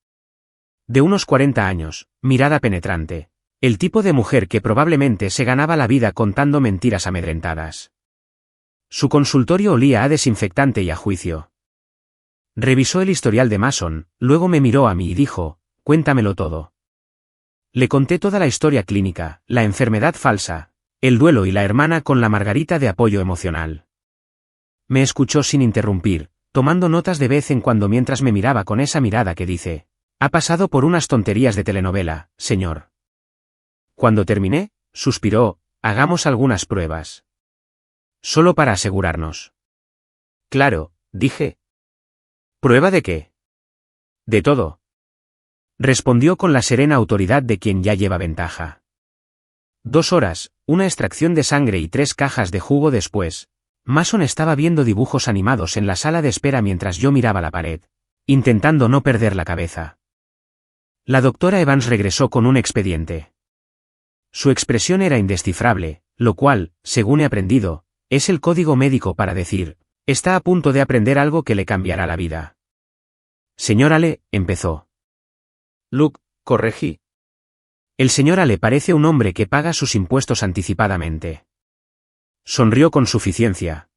De unos 40 años, mirada penetrante. El tipo de mujer que probablemente se ganaba la vida contando mentiras amedrentadas. Su consultorio olía a desinfectante y a juicio. Revisó el historial de Mason, luego me miró a mí y dijo, cuéntamelo todo. Le conté toda la historia clínica, la enfermedad falsa, el duelo y la hermana con la margarita de apoyo emocional. Me escuchó sin interrumpir, tomando notas de vez en cuando mientras me miraba con esa mirada que dice, ha pasado por unas tonterías de telenovela, señor. Cuando terminé, suspiró, hagamos algunas pruebas. Solo para asegurarnos. Claro, dije. ¿Prueba de qué? De todo. Respondió con la serena autoridad de quien ya lleva ventaja. 2 horas, una extracción de sangre y 3 cajas de jugo después. Mason estaba viendo dibujos animados en la sala de espera mientras yo miraba la pared, intentando no perder la cabeza. La doctora Evans regresó con un expediente. Su expresión era indescifrable, lo cual, según he aprendido, es el código médico para decir, está a punto de aprender algo que le cambiará la vida. Señor Ale, empezó. Luke, corregí. El señor Ale parece un hombre que paga sus impuestos anticipadamente. Sonrió con suficiencia.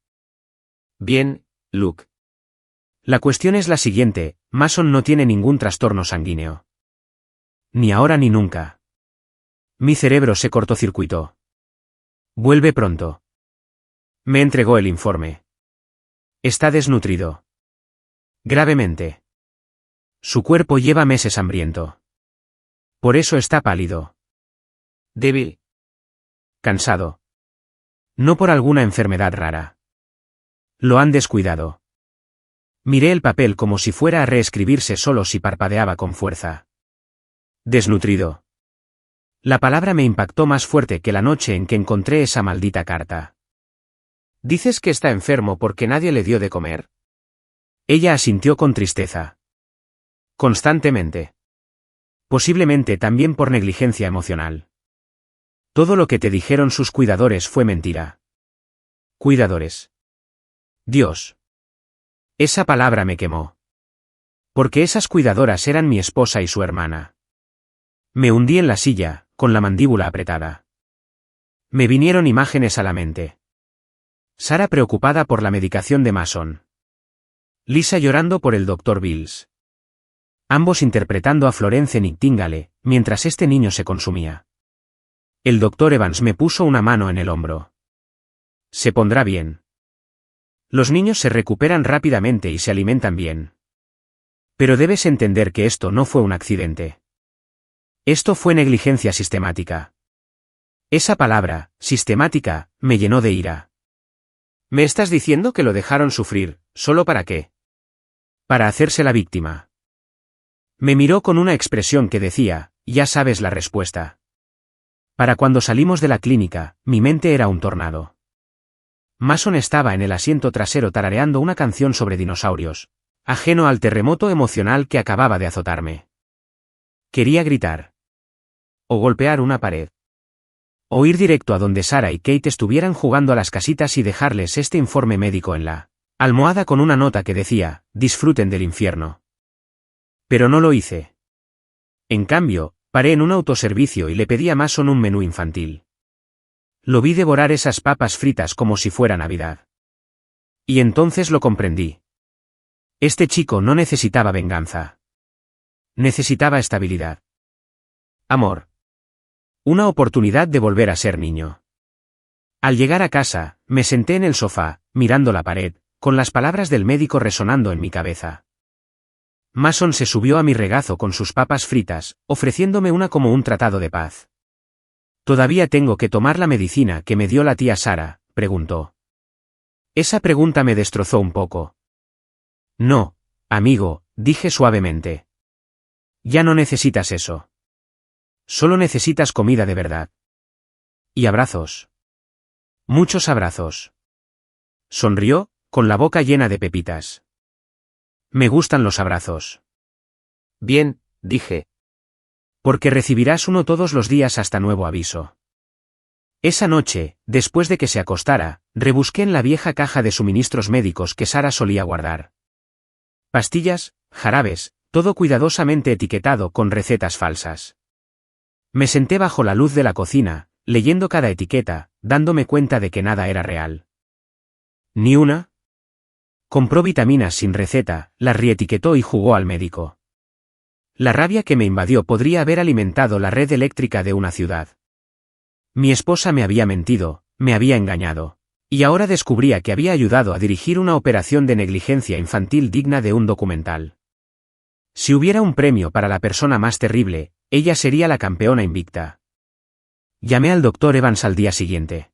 Bien, Luke. La cuestión es la siguiente, Mason no tiene ningún trastorno sanguíneo. Ni ahora ni nunca. Mi cerebro se cortocircuitó. Vuelve pronto. Me entregó el informe. Está desnutrido. Gravemente. Su cuerpo lleva meses hambriento. Por eso está pálido. Débil. Cansado. No por alguna enfermedad rara. Lo han descuidado. Miré el papel como si fuera a reescribirse solo si parpadeaba con fuerza. Desnutrido. La palabra me impactó más fuerte que la noche en que encontré esa maldita carta. ¿Dices que está enfermo porque nadie le dio de comer? Ella asintió con tristeza. Constantemente. Posiblemente también por negligencia emocional. Todo lo que te dijeron sus cuidadores fue mentira. Cuidadores. Dios. Esa palabra me quemó. Porque esas cuidadoras eran mi esposa y su hermana. Me hundí en la silla, con la mandíbula apretada. Me vinieron imágenes a la mente. Sara preocupada por la medicación de Mason. Lisa llorando por el Dr. Bills. Ambos interpretando a Florence Nightingale, mientras este niño se consumía. El Dr. Evans me puso una mano en el hombro. Se pondrá bien. Los niños se recuperan rápidamente y se alimentan bien. Pero debes entender que esto no fue un accidente. Esto fue negligencia sistemática. Esa palabra, sistemática, me llenó de ira. ¿Me estás diciendo que lo dejaron sufrir, solo para qué? Para hacerse la víctima. Me miró con una expresión que decía, ya sabes la respuesta. Para cuando salimos de la clínica, mi mente era un tornado. Mason estaba en el asiento trasero tarareando una canción sobre dinosaurios, ajeno al terremoto emocional que acababa de azotarme. Quería gritar. O golpear una pared. O ir directo a donde Sara y Kate estuvieran jugando a las casitas y dejarles este informe médico en la almohada con una nota que decía, disfruten del infierno. Pero no lo hice. En cambio, paré en un autoservicio y le pedí a Mason un menú infantil. Lo vi devorar esas papas fritas como si fuera Navidad. Y entonces lo comprendí. Este chico no necesitaba venganza. Necesitaba estabilidad. Amor. Una oportunidad de volver a ser niño. Al llegar a casa, me senté en el sofá, mirando la pared, con las palabras del médico resonando en mi cabeza. Mason se subió a mi regazo con sus papas fritas, ofreciéndome una como un tratado de paz. ¿Todavía tengo que tomar la medicina que me dio la tía Sara?, preguntó. Esa pregunta me destrozó un poco. No, amigo, dije suavemente. Ya no necesitas eso. Solo necesitas comida de verdad. Y abrazos. Muchos abrazos. Sonrió, con la boca llena de pepitas. Me gustan los abrazos. Bien, dije. Porque recibirás uno todos los días hasta nuevo aviso. Esa noche, después de que se acostara, rebusqué en la vieja caja de suministros médicos que Sara solía guardar. Pastillas, jarabes, todo cuidadosamente etiquetado con recetas falsas. Me senté bajo la luz de la cocina, leyendo cada etiqueta, dándome cuenta de que nada era real. ¿Ni una? Compró vitaminas sin receta, las reetiquetó y jugó al médico. La rabia que me invadió podría haber alimentado la red eléctrica de una ciudad. Mi esposa me había mentido, me había engañado. Y ahora descubría que había ayudado a dirigir una operación de negligencia infantil digna de un documental. Si hubiera un premio para la persona más terrible, ella sería la campeona invicta. Llamé al Dr. Evans al día siguiente.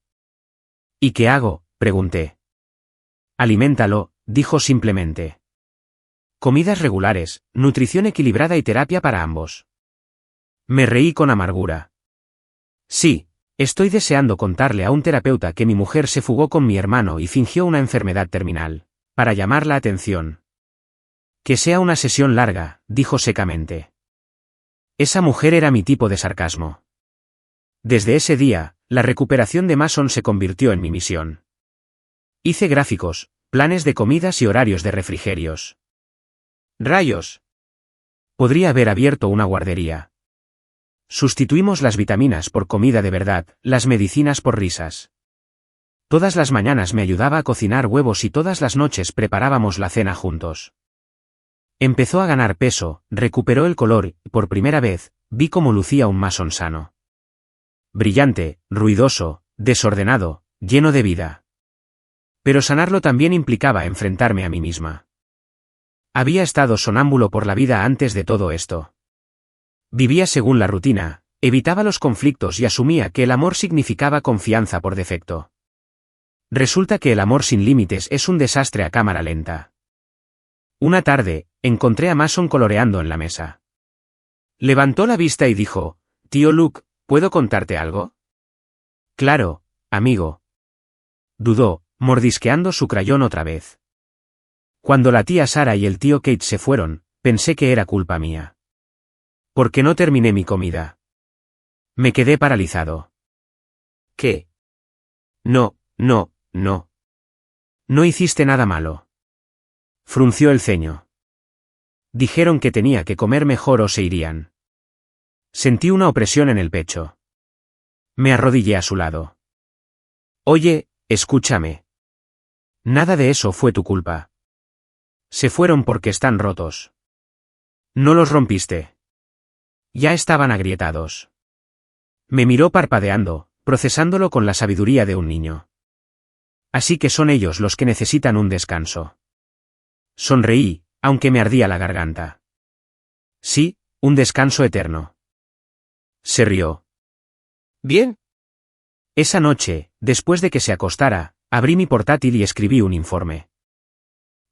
¿Y qué hago?, pregunté. Aliméntalo, dijo simplemente. Comidas regulares, nutrición equilibrada y terapia para ambos. Me reí con amargura. Sí, estoy deseando contarle a un terapeuta que mi mujer se fugó con mi hermano y fingió una enfermedad terminal, para llamar la atención. Que sea una sesión larga, dijo secamente. Esa mujer era mi tipo de sarcasmo. Desde ese día, la recuperación de Mason se convirtió en mi misión. Hice gráficos, planes de comidas y horarios de refrigerios. ¡Rayos! Podría haber abierto una guardería. Sustituimos las vitaminas por comida de verdad, las medicinas por risas. Todas las mañanas me ayudaba a cocinar huevos y todas las noches preparábamos la cena juntos. Empezó a ganar peso, recuperó el color y, por primera vez, vi cómo lucía un Mason sano. Brillante, ruidoso, desordenado, lleno de vida. Pero sanarlo también implicaba enfrentarme a mí misma. Había estado sonámbulo por la vida antes de todo esto. Vivía según la rutina, evitaba los conflictos y asumía que el amor significaba confianza por defecto. Resulta que el amor sin límites es un desastre a cámara lenta. Una tarde, encontré a Mason coloreando en la mesa. Levantó la vista y dijo: «Tío Luke, ¿puedo contarte algo?» «Claro, amigo». Dudó, mordisqueando su crayón otra vez. Cuando la tía Sara y el tío Kate se fueron, pensé que era culpa mía. ¿Por qué no terminé mi comida? Me quedé paralizado. ¿Qué? No. No hiciste nada malo. Frunció el ceño. Dijeron que tenía que comer mejor o se irían. Sentí una opresión en el pecho. Me arrodillé a su lado. Oye, escúchame. Nada de eso fue tu culpa. Se fueron porque están rotos. No los rompiste. Ya estaban agrietados. Me miró parpadeando, procesándolo con la sabiduría de un niño. Así que son ellos los que necesitan un descanso. Sonreí, aunque me ardía la garganta. Sí, un descanso eterno. Se rió. Bien. Esa noche, después de que se acostara, abrí mi portátil y escribí un informe.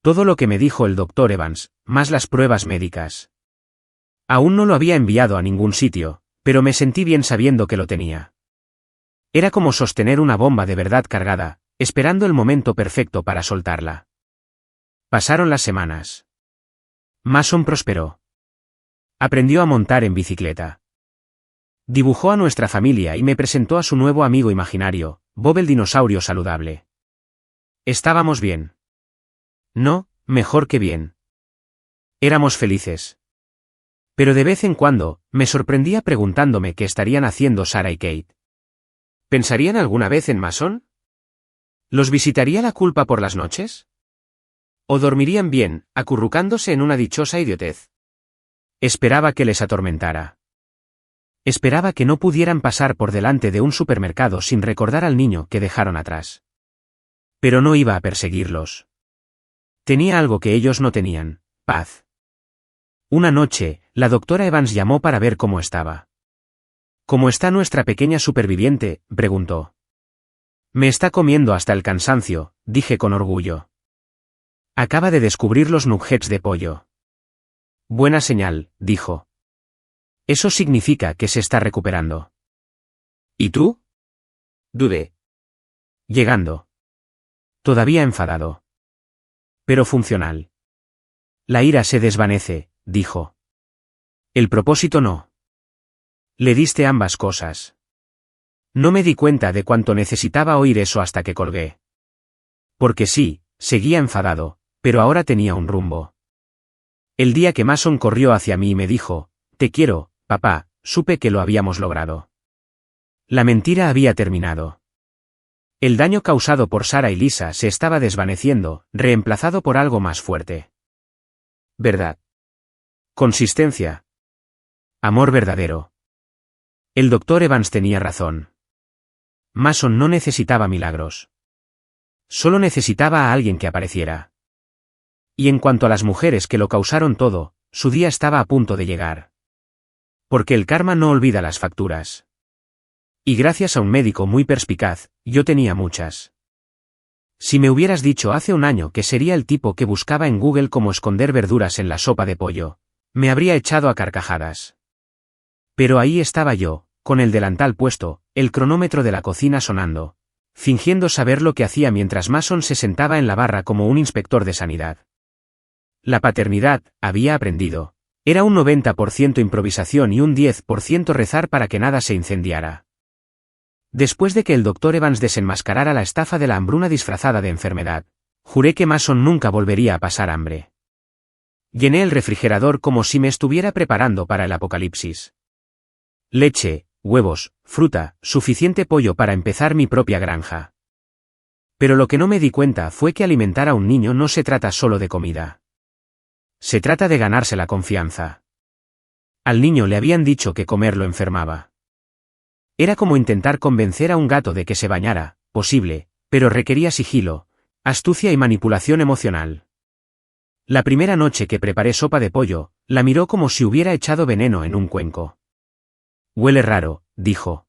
Todo lo que me dijo el doctor Evans, más las pruebas médicas. Aún no lo había enviado a ningún sitio, pero me sentí bien sabiendo que lo tenía. Era como sostener una bomba de verdad cargada, esperando el momento perfecto para soltarla. Pasaron las semanas. Mason prosperó. Aprendió a montar en bicicleta. Dibujó a nuestra familia y me presentó a su nuevo amigo imaginario, Bob el dinosaurio saludable. Estábamos bien. No, mejor que bien. Éramos felices. Pero de vez en cuando, me sorprendía preguntándome qué estarían haciendo Sara y Kate. ¿Pensarían alguna vez en Mason? ¿Los visitaría la culpa por las noches? ¿O dormirían bien, acurrucándose en una dichosa idiotez? Esperaba que les atormentara. Esperaba que no pudieran pasar por delante de un supermercado sin recordar al niño que dejaron atrás. Pero no iba a perseguirlos. Tenía algo que ellos no tenían: paz. Una noche, la doctora Evans llamó para ver cómo estaba. ¿Cómo está nuestra pequeña superviviente?, preguntó. Me está comiendo hasta el cansancio, dije con orgullo. Acaba de descubrir los nuggets de pollo. Buena señal, dijo. Eso significa que se está recuperando. ¿Y tú? Dudé. Llegando. Todavía enfadado. Pero funcional. La ira se desvanece, dijo. El propósito no. Le diste ambas cosas. No me di cuenta de cuánto necesitaba oír eso hasta que colgué. Porque sí, seguía enfadado, pero ahora tenía un rumbo. El día que Mason corrió hacia mí y me dijo: «Te quiero, papá», supe que lo habíamos logrado. La mentira había terminado. El daño causado por Sara y Lisa se estaba desvaneciendo, reemplazado por algo más fuerte. Verdad. Consistencia. Amor verdadero. El doctor Evans tenía razón. Mason no necesitaba milagros. Solo necesitaba a alguien que apareciera. Y en cuanto a las mujeres que lo causaron todo, su día estaba a punto de llegar. Porque el karma no olvida las facturas. Y gracias a un médico muy perspicaz, yo tenía muchas. Si me hubieras dicho hace un año que sería el tipo que buscaba en Google cómo esconder verduras en la sopa de pollo, me habría echado a carcajadas. Pero ahí estaba yo, con el delantal puesto, el cronómetro de la cocina sonando, fingiendo saber lo que hacía mientras Mason se sentaba en la barra como un inspector de sanidad. La paternidad, había aprendido, era un 90% improvisación y un 10% rezar para que nada se incendiara. Después de que el doctor Evans desenmascarara la estafa de la hambruna disfrazada de enfermedad, juré que Mason nunca volvería a pasar hambre. Llené el refrigerador como si me estuviera preparando para el apocalipsis. Leche, huevos, fruta, suficiente pollo para empezar mi propia granja. Pero lo que no me di cuenta fue que alimentar a un niño no se trata solo de comida. Se trata de ganarse la confianza. Al niño le habían dicho que comer lo enfermaba. Era como intentar convencer a un gato de que se bañara, posible, pero requería sigilo, astucia y manipulación emocional. La primera noche que preparé sopa de pollo, la miró como si hubiera echado veneno en un cuenco. Huele raro, dijo.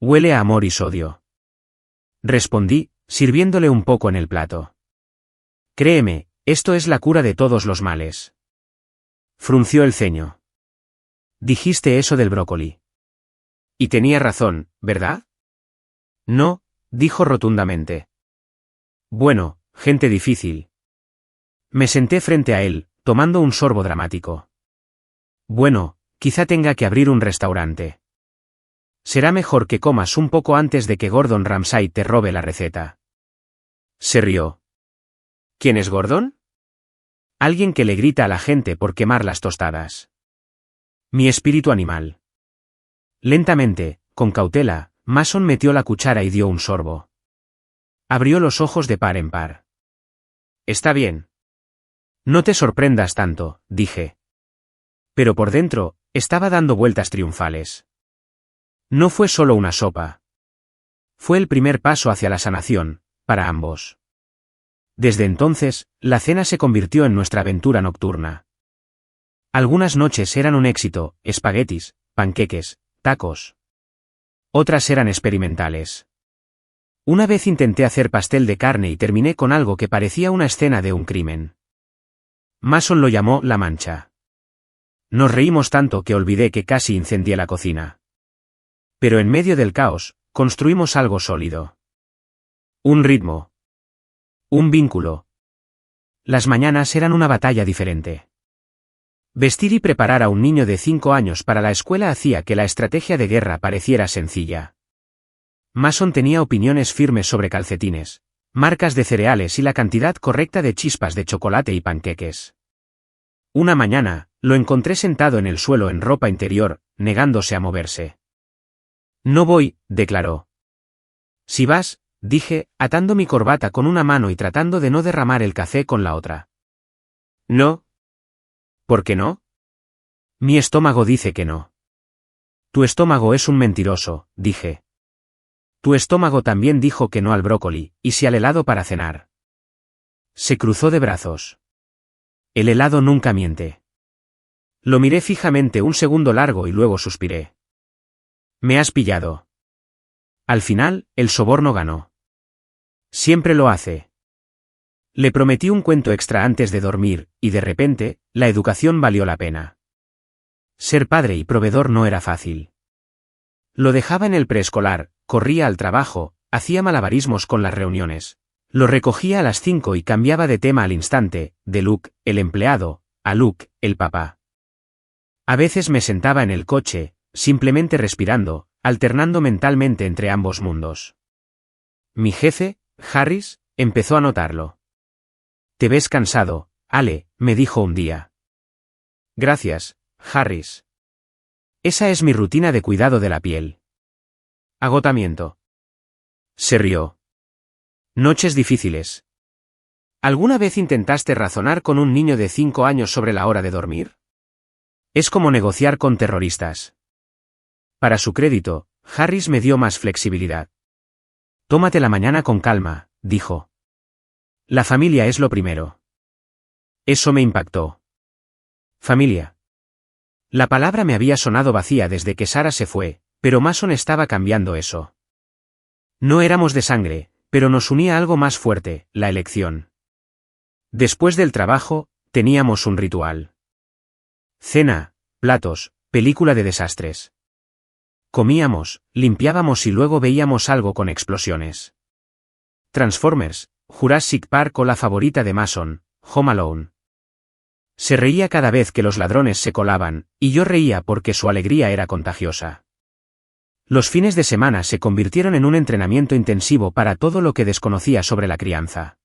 Huele a amor y sodio. Respondí, sirviéndole un poco en el plato. Créeme, esto es la cura de todos los males. Frunció el ceño. Dijiste eso del brócoli. Y tenía razón, ¿verdad? No, dijo rotundamente. Bueno, gente difícil. Me senté frente a él, tomando un sorbo dramático. Bueno, quizá tenga que abrir un restaurante. Será mejor que comas un poco antes de que Gordon Ramsay te robe la receta. Se rió. ¿Quién es Gordon? Alguien que le grita a la gente por quemar las tostadas. Mi espíritu animal. Lentamente, con cautela, Mason metió la cuchara y dio un sorbo. Abrió los ojos de par en par. Está bien. No te sorprendas tanto, dije. Pero por dentro, estaba dando vueltas triunfales. No fue solo una sopa. Fue el primer paso hacia la sanación, para ambos. Desde entonces, la cena se convirtió en nuestra aventura nocturna. Algunas noches eran un éxito, espaguetis, panqueques, tacos. Otras eran experimentales. Una vez intenté hacer pastel de carne y terminé con algo que parecía una escena de un crimen. Mason lo llamó La Mancha. Nos reímos tanto que olvidé que casi incendié la cocina. Pero en medio del caos, construimos algo sólido. Un ritmo. Un vínculo. Las mañanas eran una batalla diferente. Vestir y preparar a un niño de 5 años para la escuela hacía que la estrategia de guerra pareciera sencilla. Mason tenía opiniones firmes sobre calcetines, marcas de cereales y la cantidad correcta de chispas de chocolate y panqueques. Una mañana, lo encontré sentado en el suelo en ropa interior, negándose a moverse. No voy, declaró. Si vas, dije, atando mi corbata con una mano y tratando de no derramar el café con la otra. No. ¿Por qué no? Mi estómago dice que no. Tu estómago es un mentiroso, dije. Tu estómago también dijo que no al brócoli, y sí al helado para cenar. Se cruzó de brazos. El helado nunca miente. Lo miré fijamente un segundo largo y luego suspiré. Me has pillado. Al final, el soborno ganó. Siempre lo hace. Le prometí un cuento extra antes de dormir, y de repente, la educación valió la pena. Ser padre y proveedor no era fácil. Lo dejaba en el preescolar, corría al trabajo, hacía malabarismos con las reuniones. Lo recogía a las 5 y cambiaba de tema al instante, de Luke, el empleado, a Luke, el papá. A veces me sentaba en el coche, simplemente respirando, alternando mentalmente entre ambos mundos. Mi jefe, Harris, empezó a notarlo. Te ves cansado, Ale, me dijo un día. Gracias, Harris. Esa es mi rutina de cuidado de la piel. Agotamiento. Se rió. Noches difíciles. ¿Alguna vez intentaste razonar con un niño de 5 años sobre la hora de dormir? Es como negociar con terroristas. Para su crédito, Harris me dio más flexibilidad. Tómate la mañana con calma, dijo. La familia es lo primero. Eso me impactó. Familia. La palabra me había sonado vacía desde que Sara se fue, pero Mason estaba cambiando eso. No éramos de sangre, pero nos unía algo más fuerte, la elección. Después del trabajo, teníamos un ritual. Cena, platos, película de desastres. Comíamos, limpiábamos y luego veíamos algo con explosiones. Transformers, Jurassic Park o la favorita de Mason, Home Alone. Se reía cada vez que los ladrones se colaban, y yo reía porque su alegría era contagiosa. Los fines de semana se convirtieron en un entrenamiento intensivo para todo lo que desconocía sobre la crianza.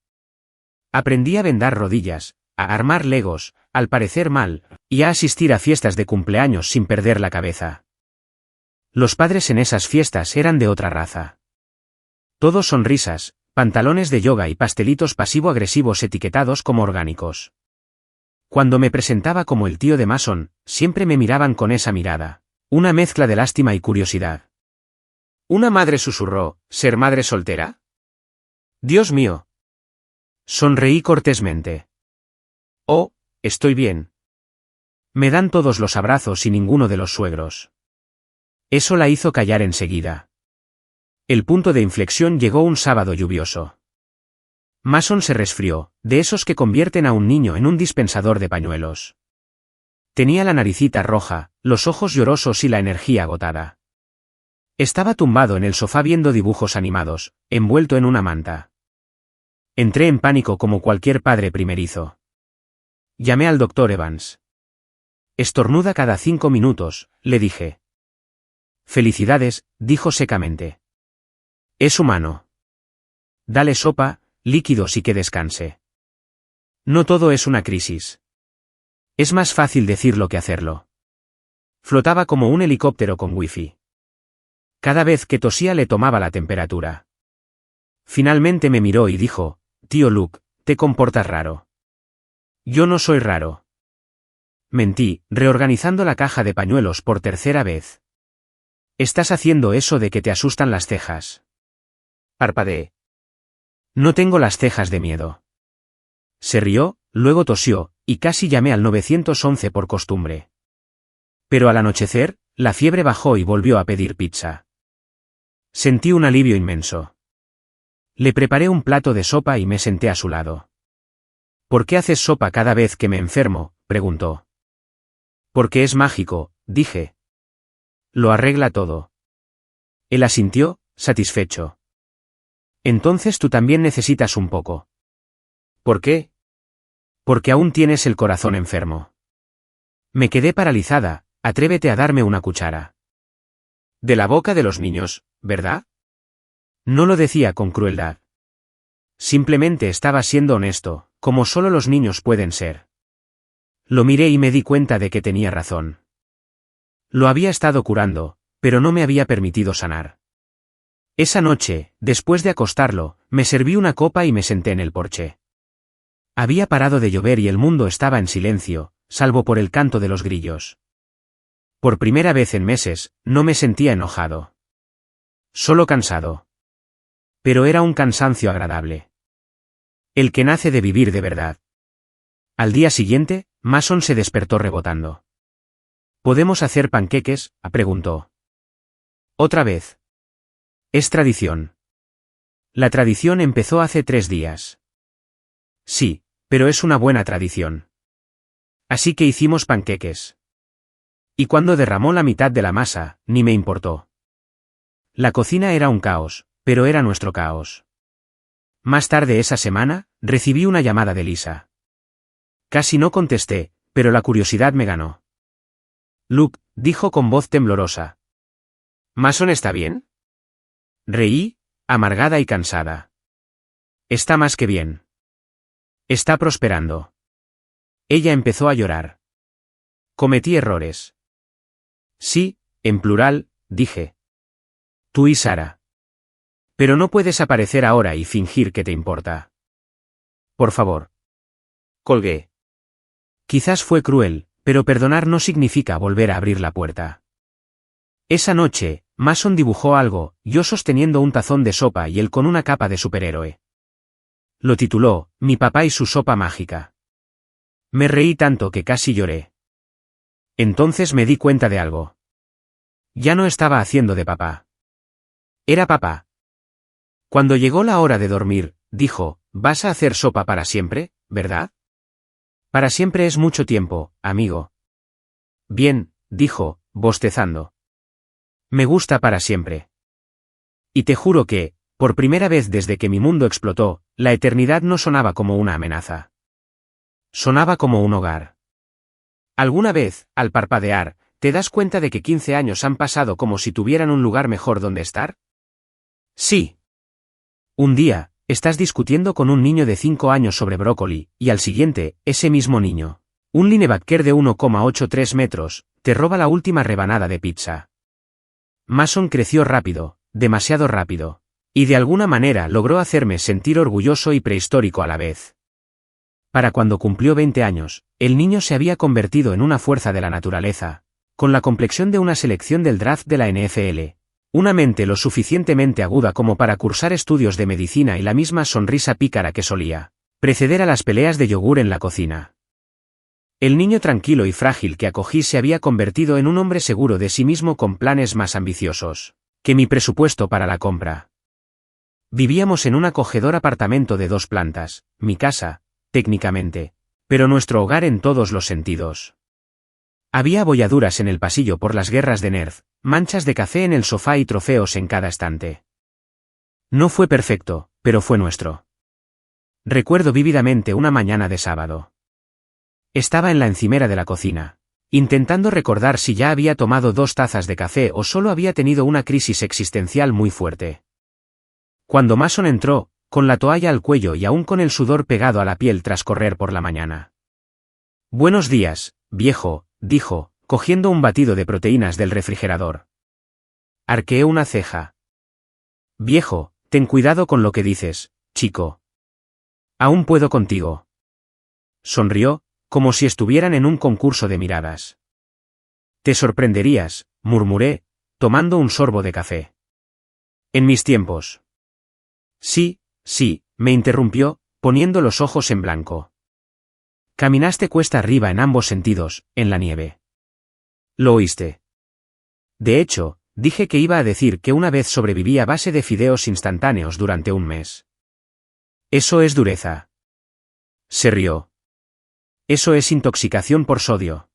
Aprendí a vendar rodillas, a armar legos, al parecer mal, y a asistir a fiestas de cumpleaños sin perder la cabeza. Los padres en esas fiestas eran de otra raza. Todos sonrisas, pantalones de yoga y pastelitos pasivo-agresivos etiquetados como orgánicos. Cuando me presentaba como el tío de Mason, siempre me miraban con esa mirada, una mezcla de lástima y curiosidad. Una madre susurró, ¿ser madre soltera? Dios mío. Sonreí cortésmente. Oh, estoy bien. Me dan todos los abrazos y ninguno de los suegros. Eso la hizo callar enseguida. El punto de inflexión llegó un sábado lluvioso. Mason se resfrió, de esos que convierten a un niño en un dispensador de pañuelos. Tenía la naricita roja, los ojos llorosos y la energía agotada. Estaba tumbado en el sofá viendo dibujos animados, envuelto en una manta. Entré en pánico como cualquier padre primerizo. Llamé al doctor Evans. Estornuda cada 5 minutos, le dije. Felicidades, dijo secamente. Es humano. Dale sopa, líquidos y que descanse. No todo es una crisis. Es más fácil decirlo que hacerlo. Flotaba como un helicóptero con wifi. Cada vez que tosía le tomaba la temperatura. Finalmente me miró y dijo, tío Luke, te comportas raro. Yo no soy raro. Mentí, reorganizando la caja de pañuelos por tercera vez. Estás haciendo eso de que te asustan las cejas. Parpadeé. No tengo las cejas de miedo. Se rió, luego tosió, y casi llamé al 911 por costumbre. Pero al anochecer, la fiebre bajó y volvió a pedir pizza. Sentí un alivio inmenso. Le preparé un plato de sopa y me senté a su lado. ¿Por qué haces sopa cada vez que me enfermo?, preguntó. Porque es mágico, dije. Lo arregla todo. Él asintió, satisfecho. Entonces tú también necesitas un poco. ¿Por qué? Porque aún tienes el corazón enfermo. Me quedé paralizada, atrévete a darme una cuchara. De la boca de los niños, ¿verdad? No lo decía con crueldad. Simplemente estaba siendo honesto, como solo los niños pueden ser. Lo miré y me di cuenta de que tenía razón. Lo había estado curando, pero no me había permitido sanar. Esa noche, después de acostarlo, me serví una copa y me senté en el porche. Había parado de llover y el mundo estaba en silencio, salvo por el canto de los grillos. Por primera vez en meses, no me sentía enojado. Solo cansado. Pero era un cansancio agradable. El que nace de vivir de verdad. Al día siguiente, Mason se despertó rebotando. ¿Podemos hacer panqueques?, preguntó. Otra vez. Es tradición. La tradición empezó hace 3 días. Sí, pero es una buena tradición. Así que hicimos panqueques. Y cuando derramó la mitad de la masa, ni me importó. La cocina era un caos, pero era nuestro caos. Más tarde esa semana, recibí una llamada de Lisa. Casi no contesté, pero la curiosidad me ganó. Luke, dijo con voz temblorosa. ¿Mason está bien? Reí, amargada y cansada. Está más que bien. Está prosperando. Ella empezó a llorar. Cometí errores. Sí, en plural, dije. Tú y Sara. Pero no puedes aparecer ahora y fingir que te importa. Por favor. Colgué. Quizás fue cruel, pero perdonar no significa volver a abrir la puerta. Esa noche, Mason dibujó algo, yo sosteniendo un tazón de sopa y él con una capa de superhéroe. Lo tituló, Mi papá y su sopa mágica. Me reí tanto que casi lloré. Entonces me di cuenta de algo. Ya no estaba haciendo de papá. Era papá. Cuando llegó la hora de dormir, dijo, ¿vas a hacer sopa para siempre, verdad? Para siempre es mucho tiempo, amigo. Bien, dijo, bostezando. Me gusta para siempre. Y te juro que, por primera vez desde que mi mundo explotó, la eternidad no sonaba como una amenaza. Sonaba como un hogar. ¿Alguna vez, al parpadear, te das cuenta de que 15 años han pasado como si tuvieran un lugar mejor donde estar? Sí. Un día, estás discutiendo con un niño de 5 años sobre brócoli, y al siguiente, ese mismo niño, un linebacker de 1,83 metros, te roba la última rebanada de pizza. Mason creció rápido, demasiado rápido. Y de alguna manera logró hacerme sentir orgulloso y prehistórico a la vez. Para cuando cumplió 20 años, el niño se había convertido en una fuerza de la naturaleza, con la complexión de una selección del draft de la NFL, una mente lo suficientemente aguda como para cursar estudios de medicina y la misma sonrisa pícara que solía preceder a las peleas de yogur en la cocina. El niño tranquilo y frágil que acogí se había convertido en un hombre seguro de sí mismo con planes más ambiciosos que mi presupuesto para la compra. Vivíamos en un acogedor apartamento de 2 plantas, mi casa, técnicamente, pero nuestro hogar en todos los sentidos. Había abolladuras en el pasillo por las guerras de Nerf, manchas de café en el sofá y trofeos en cada estante. No fue perfecto, pero fue nuestro. Recuerdo vívidamente una mañana de sábado. Estaba en la encimera de la cocina, intentando recordar si ya había tomado 2 tazas de café o solo había tenido una crisis existencial muy fuerte. Cuando Mason entró, con la toalla al cuello y aún con el sudor pegado a la piel tras correr por la mañana. «Buenos días, viejo», dijo, cogiendo un batido de proteínas del refrigerador. Arqueé una ceja. «Viejo, ten cuidado con lo que dices, chico. Aún puedo contigo». Sonrió, como si estuvieran en un concurso de miradas. «Te sorprenderías», murmuré, tomando un sorbo de café. «En mis tiempos». Sí, me interrumpió, poniendo los ojos en blanco. «Caminaste cuesta arriba en ambos sentidos, en la nieve». «¿Lo oíste?» De hecho, dije que iba a decir que una vez sobreviví a base de fideos instantáneos durante un mes. «Eso es dureza». Se rió. «Eso es intoxicación por sodio».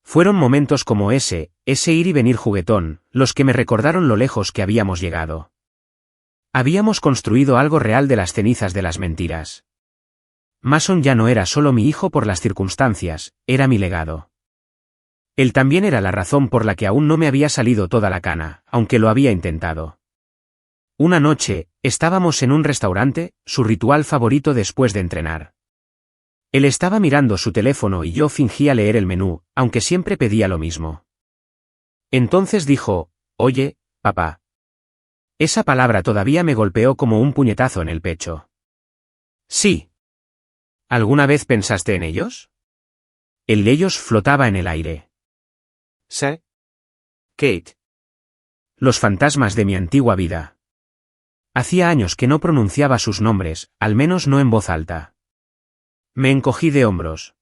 Fueron momentos como ese ir y venir juguetón, los que me recordaron lo lejos que habíamos llegado. Habíamos construido algo real de las cenizas de las mentiras. Mason ya no era solo mi hijo por las circunstancias, era mi legado. Él también era la razón por la que aún no me había salido toda la cana, aunque lo había intentado. Una noche, estábamos en un restaurante, su ritual favorito después de entrenar. Él estaba mirando su teléfono y yo fingía leer el menú, aunque siempre pedía lo mismo. Entonces dijo, «Oye, papá». Esa palabra todavía me golpeó como un puñetazo en el pecho. «Sí». ¿Alguna vez pensaste en ellos? El de ellos flotaba en el aire. «Sí. Kate». Los fantasmas de mi antigua vida. Hacía años que no pronunciaba sus nombres, al menos no en voz alta. Me encogí de hombros.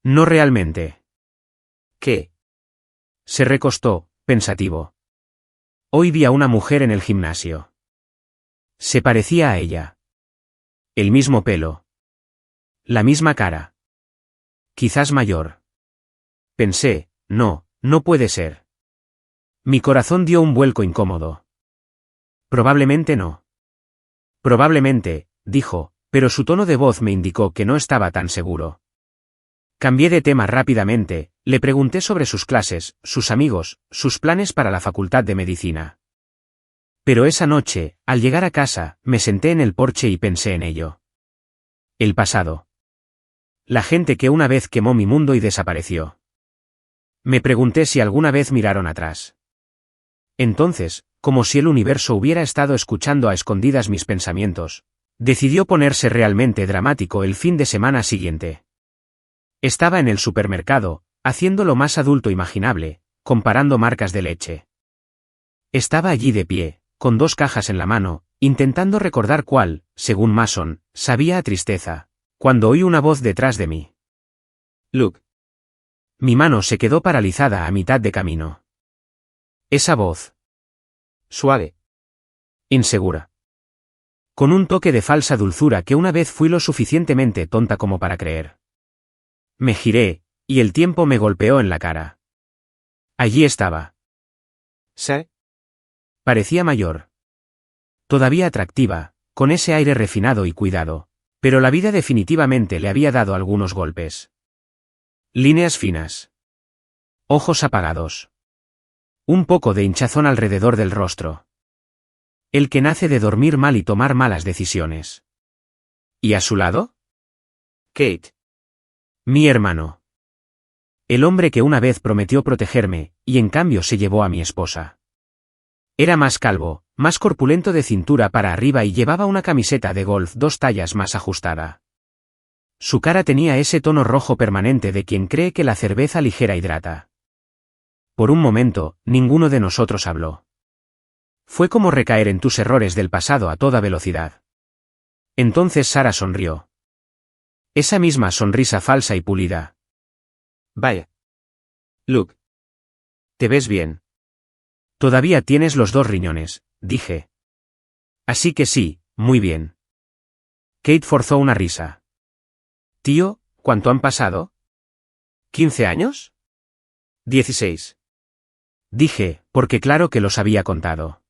«No realmente». «¿Qué?» Se recostó, pensativo. Hoy vi a una mujer en el gimnasio. Se parecía a ella. El mismo pelo. La misma cara. Quizás mayor. Pensé, no puede ser. Mi corazón dio un vuelco incómodo. Probablemente no. Probablemente, dijo, pero su tono de voz me indicó que no estaba tan seguro. Cambié de tema rápidamente, le pregunté sobre sus clases, sus amigos, sus planes para la facultad de medicina. Pero esa noche, al llegar a casa, me senté en el porche y pensé en ello. El pasado. La gente que una vez quemó mi mundo y desapareció. Me pregunté si alguna vez miraron atrás. Entonces, como si el universo hubiera estado escuchando a escondidas mis pensamientos, decidió ponerse realmente dramático el fin de semana siguiente. Estaba en el supermercado, haciendo lo más adulto imaginable, comparando marcas de leche. Estaba allí de pie, con 2 cajas en la mano, intentando recordar cuál, según Mason, sabía a tristeza, cuando oí una voz detrás de mí. «Luke». Mi mano se quedó paralizada a mitad de camino. Esa voz. Suave. Insegura. Con un toque de falsa dulzura que una vez fui lo suficientemente tonta como para creer. Me giré, y el tiempo me golpeó en la cara. Allí estaba. «Sí». Parecía mayor. Todavía atractiva, con ese aire refinado y cuidado, pero la vida definitivamente le había dado algunos golpes. Líneas finas. Ojos apagados. Un poco de hinchazón alrededor del rostro. El que nace de dormir mal y tomar malas decisiones. ¿Y a su lado? Kate. Mi hermano. El hombre que una vez prometió protegerme, y en cambio se llevó a mi esposa. Era más calvo, más corpulento de cintura para arriba y llevaba una camiseta de golf 2 tallas más ajustada. Su cara tenía ese tono rojo permanente de quien cree que la cerveza ligera hidrata. Por un momento, ninguno de nosotros habló. Fue como recaer en tus errores del pasado a toda velocidad. Entonces Sara sonrió. Esa misma sonrisa falsa y pulida. Vaya. Luke. ¿Te ves bien? Todavía tienes los 2 riñones, dije. Así que sí, muy bien. Kate forzó una risa. Tío, ¿cuánto han pasado? ¿15 años? 16. Dije, porque claro que los había contado.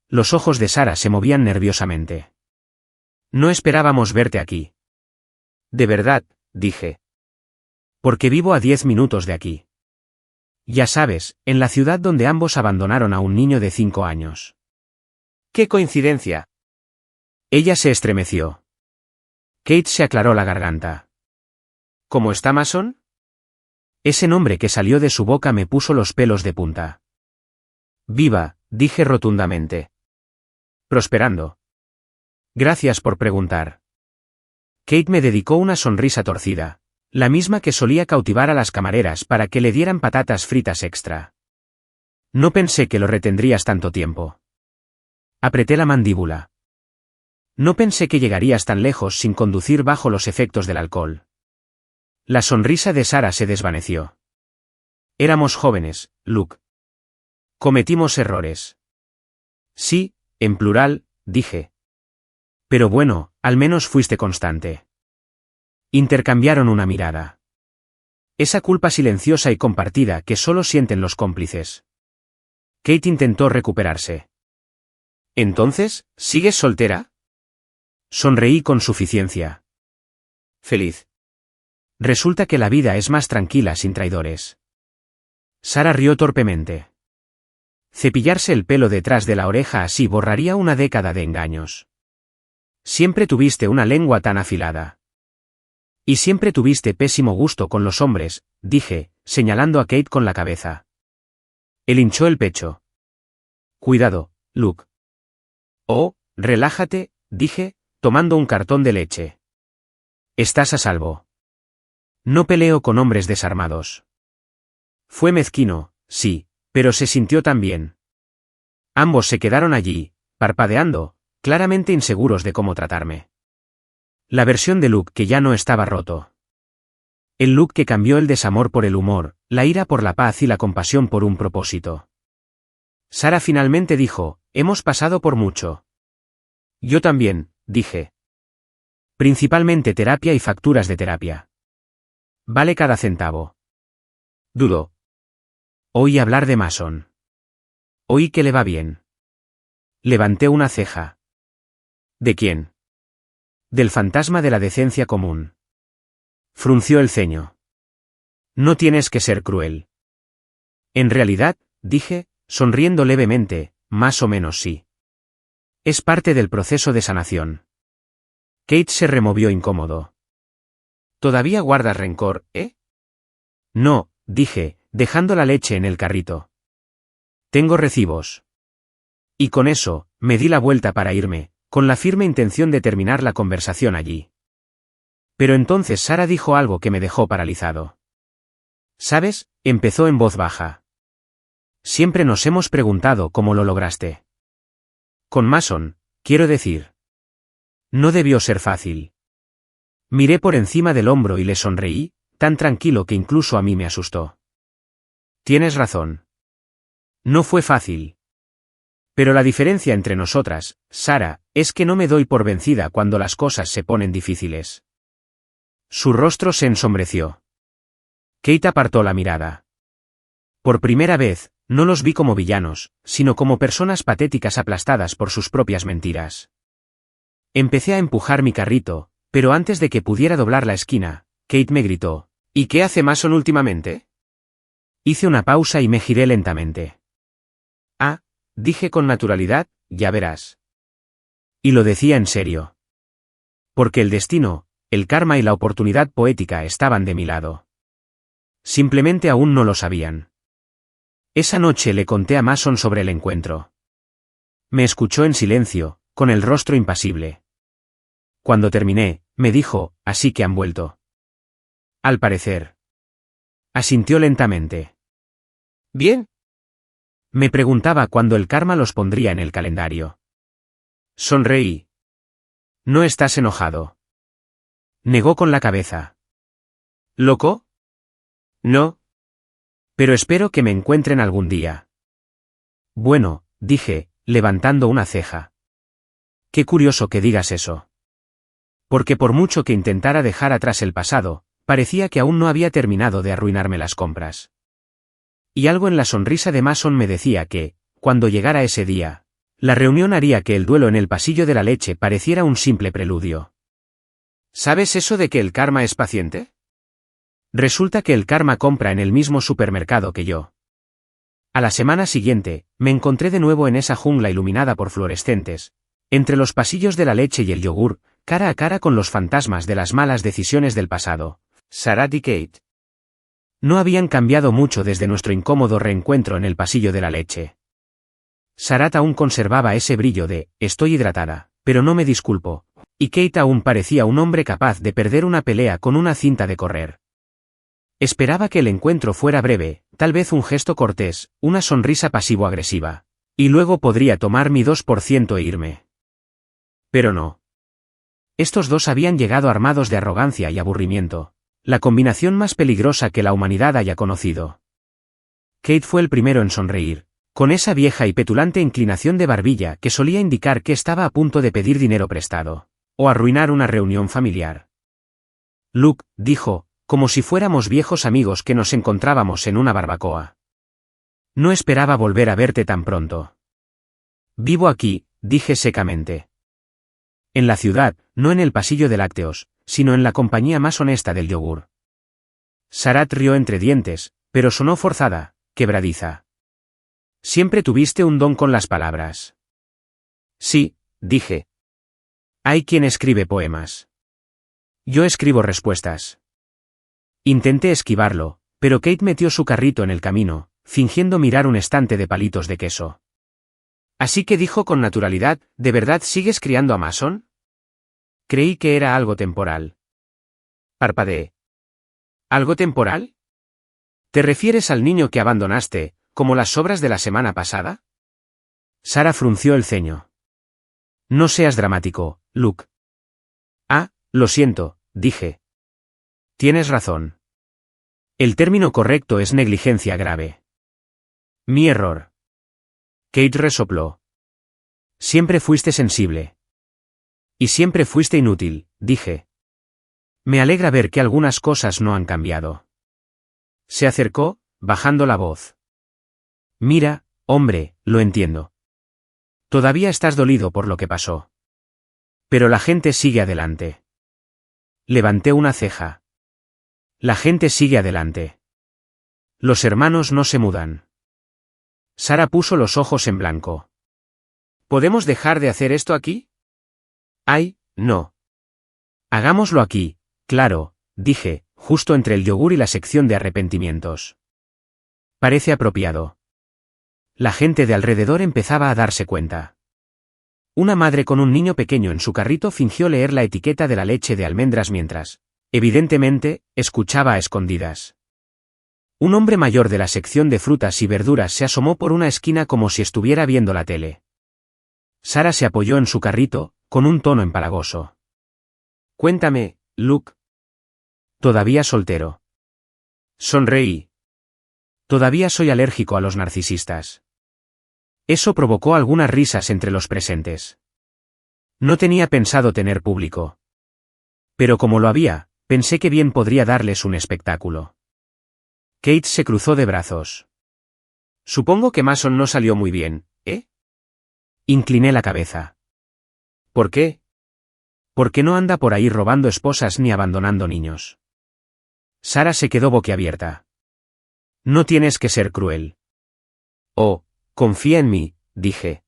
Los ojos de Sara se movían nerviosamente. No esperábamos verte aquí. De verdad, dije. Porque vivo a 10 minutos de aquí. Ya sabes, en la ciudad donde ambos abandonaron a un niño de 5 años. ¡Qué coincidencia! Ella se estremeció. Kate se aclaró la garganta. ¿Cómo está Mason? Ese nombre que salió de su boca me puso los pelos de punta. Viva, dije rotundamente. Prosperando. Gracias por preguntar. Kate me dedicó una sonrisa torcida, la misma que solía cautivar a las camareras para que le dieran patatas fritas extra. No pensé que lo retendrías tanto tiempo. Apreté la mandíbula. No pensé que llegarías tan lejos sin conducir bajo los efectos del alcohol. La sonrisa de Sara se desvaneció. Éramos jóvenes, Luke. Cometimos errores. Sí, en plural, dije. Pero bueno, al menos fuiste constante. Intercambiaron una mirada. Esa culpa silenciosa y compartida que solo sienten los cómplices. Kate intentó recuperarse. ¿Entonces, sigues soltera? Sonreí con suficiencia. Feliz. Resulta que la vida es más tranquila sin traidores. Sara rió torpemente. Cepillarse el pelo detrás de la oreja así borraría una década de engaños. Siempre tuviste una lengua tan afilada. Y siempre tuviste pésimo gusto con los hombres, dije, señalando a Kate con la cabeza. Él hinchó el pecho. Cuidado, Luke. Oh, relájate, dije, tomando un cartón de leche. Estás a salvo. No peleo con hombres desarmados. Fue mezquino, sí, pero se sintió tan bien. Ambos se quedaron allí, parpadeando, claramente inseguros de cómo tratarme. La versión de Luke que ya no estaba roto. El Luke que cambió el desamor por el humor, la ira por la paz y la compasión por un propósito. Sara finalmente dijo, hemos pasado por mucho. Yo también, dije. Principalmente terapia y facturas de terapia. Vale cada centavo. Dudó. Oí hablar de Mason. Oí que le va bien. Levanté una ceja. ¿De quién? Del fantasma de la decencia común. Frunció el ceño. No tienes que ser cruel. En realidad, dije, sonriendo levemente, más o menos sí. Es parte del proceso de sanación. Kate se removió incómodo. ¿Todavía guardas rencor, eh? No, dije, dejando la leche en el carrito. Tengo recibos. Y con eso, me di la vuelta para irme, con la firme intención de terminar la conversación allí. Pero entonces Sara dijo algo que me dejó paralizado. ¿Sabes? Empezó en voz baja. Siempre nos hemos preguntado cómo lo lograste. Con Mason, quiero decir. No debió ser fácil. Miré por encima del hombro y le sonreí, tan tranquilo que incluso a mí me asustó. Tienes razón. No fue fácil. Pero la diferencia entre nosotras, Sara, es que no me doy por vencida cuando las cosas se ponen difíciles. Su rostro se ensombreció. Kate apartó la mirada. Por primera vez, no los vi como villanos, sino como personas patéticas aplastadas por sus propias mentiras. Empecé a empujar mi carrito, pero antes de que pudiera doblar la esquina, Kate me gritó, ¿y qué hace Mason últimamente? Hice una pausa y me giré lentamente. Ah, dije con naturalidad, ya verás. Y lo decía en serio. Porque el destino, el karma y la oportunidad poética estaban de mi lado. Simplemente aún no lo sabían. Esa noche le conté a Mason sobre el encuentro. Me escuchó en silencio, con el rostro impasible. Cuando terminé, me dijo, así que han vuelto. Al parecer. Asintió lentamente. Bien. Me preguntaba cuándo el karma los pondría en el calendario. Sonreí. ¿No estás enojado? Negó con la cabeza. ¿Loco? No. Pero espero que me encuentren algún día. Bueno, dije, levantando una ceja. Qué curioso que digas eso. Porque por mucho que intentara dejar atrás el pasado, parecía que aún no había terminado de arruinarme las compras. Y algo en la sonrisa de Mason me decía que, cuando llegara ese día, la reunión haría que el duelo en el pasillo de la leche pareciera un simple preludio. ¿Sabes eso de que el karma es paciente? Resulta que el karma compra en el mismo supermercado que yo. A la semana siguiente, me encontré de nuevo en esa jungla iluminada por fluorescentes, entre los pasillos de la leche y el yogur, cara a cara con los fantasmas de las malas decisiones del pasado, Sarat y Kate. No habían cambiado mucho desde nuestro incómodo reencuentro en el pasillo de la leche. Sarat aún conservaba ese brillo de, estoy hidratada, pero no me disculpo, y Kate aún parecía un hombre capaz de perder una pelea con una cinta de correr. Esperaba que el encuentro fuera breve, tal vez un gesto cortés, una sonrisa pasivo-agresiva, y luego podría tomar mi 2% e irme. Pero no. Estos dos habían llegado armados de arrogancia y aburrimiento, la combinación más peligrosa que la humanidad haya conocido. Kate fue el primero en sonreír, con esa vieja y petulante inclinación de barbilla que solía indicar que estaba a punto de pedir dinero prestado, o arruinar una reunión familiar. Luke, dijo, como si fuéramos viejos amigos que nos encontrábamos en una barbacoa. No esperaba volver a verte tan pronto. Vivo aquí, dije secamente. En la ciudad, no en el pasillo de lácteos, sino en la compañía más honesta del yogur. Sarat rió entre dientes, pero sonó forzada, quebradiza. Siempre tuviste un don con las palabras. Sí, dije. Hay quien escribe poemas. Yo escribo respuestas. Intenté esquivarlo, pero Kate metió su carrito en el camino, fingiendo mirar un estante de palitos de queso. Así que dijo con naturalidad, ¿de verdad sigues criando a Mason? Creí que era algo temporal. Parpadeé. ¿Algo temporal? ¿Te refieres al niño que abandonaste, como las sobras de la semana pasada? Sara frunció el ceño. No seas dramático, Luke. Ah, lo siento, dije. Tienes razón. El término correcto es negligencia grave. Mi error. Kate resopló. Siempre fuiste sensible. Y siempre fuiste inútil, dije. Me alegra ver que algunas cosas no han cambiado. Se acercó, bajando la voz. Mira, hombre, lo entiendo. Todavía estás dolido por lo que pasó. Pero la gente sigue adelante. Levanté una ceja. La gente sigue adelante. Los hermanos no se mudan. Sara puso los ojos en blanco. ¿Podemos dejar de hacer esto aquí? Ay, no. Hagámoslo aquí, claro, dije, justo entre el yogur y la sección de arrepentimientos. Parece apropiado. La gente de alrededor empezaba a darse cuenta. Una madre con un niño pequeño en su carrito fingió leer la etiqueta de la leche de almendras mientras, evidentemente, escuchaba a escondidas. Un hombre mayor de la sección de frutas y verduras se asomó por una esquina como si estuviera viendo la tele. Sara se apoyó en su carrito, con un tono empalagoso. Cuéntame, Luke. Todavía soltero. Sonreí. Todavía soy alérgico a los narcisistas. Eso provocó algunas risas entre los presentes. No tenía pensado tener público. Pero como lo había, pensé que bien podría darles un espectáculo. Kate se cruzó de brazos. Supongo que Mason no salió muy bien, ¿eh? Incliné la cabeza. ¿Por qué? Porque no anda por ahí robando esposas ni abandonando niños. Sara se quedó boquiabierta. No tienes que ser cruel. Oh, confía en mí, dije.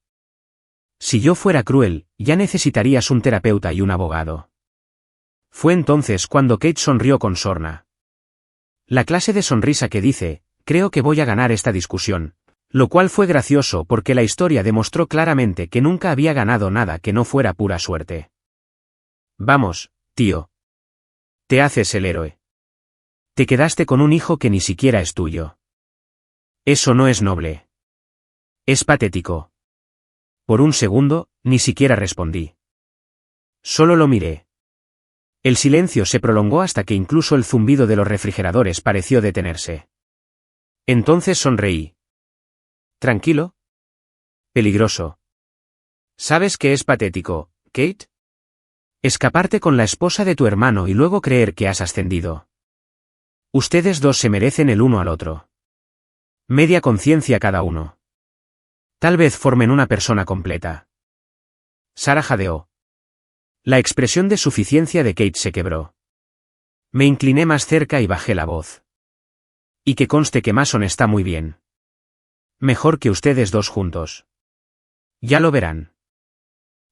Si yo fuera cruel, ya necesitarías un terapeuta y un abogado. Fue entonces cuando Kate sonrió con sorna. La clase de sonrisa que dice, creo que voy a ganar esta discusión. Lo cual fue gracioso porque la historia demostró claramente que nunca había ganado nada que no fuera pura suerte. Vamos, tío. Te haces el héroe. Te quedaste con un hijo que ni siquiera es tuyo. Eso no es noble. Es patético. Por un segundo, ni siquiera respondí. Solo lo miré. El silencio se prolongó hasta que incluso el zumbido de los refrigeradores pareció detenerse. Entonces sonreí. ¿Tranquilo? Peligroso. ¿Sabes qué es patético, Kate? Escaparte con la esposa de tu hermano y luego creer que has ascendido. Ustedes dos se merecen el uno al otro. Media conciencia cada uno. Tal vez formen una persona completa. Sara jadeó. La expresión de suficiencia de Kate se quebró. Me incliné más cerca y bajé la voz. Y que conste que Mason está muy bien. Mejor que ustedes dos juntos. Ya lo verán.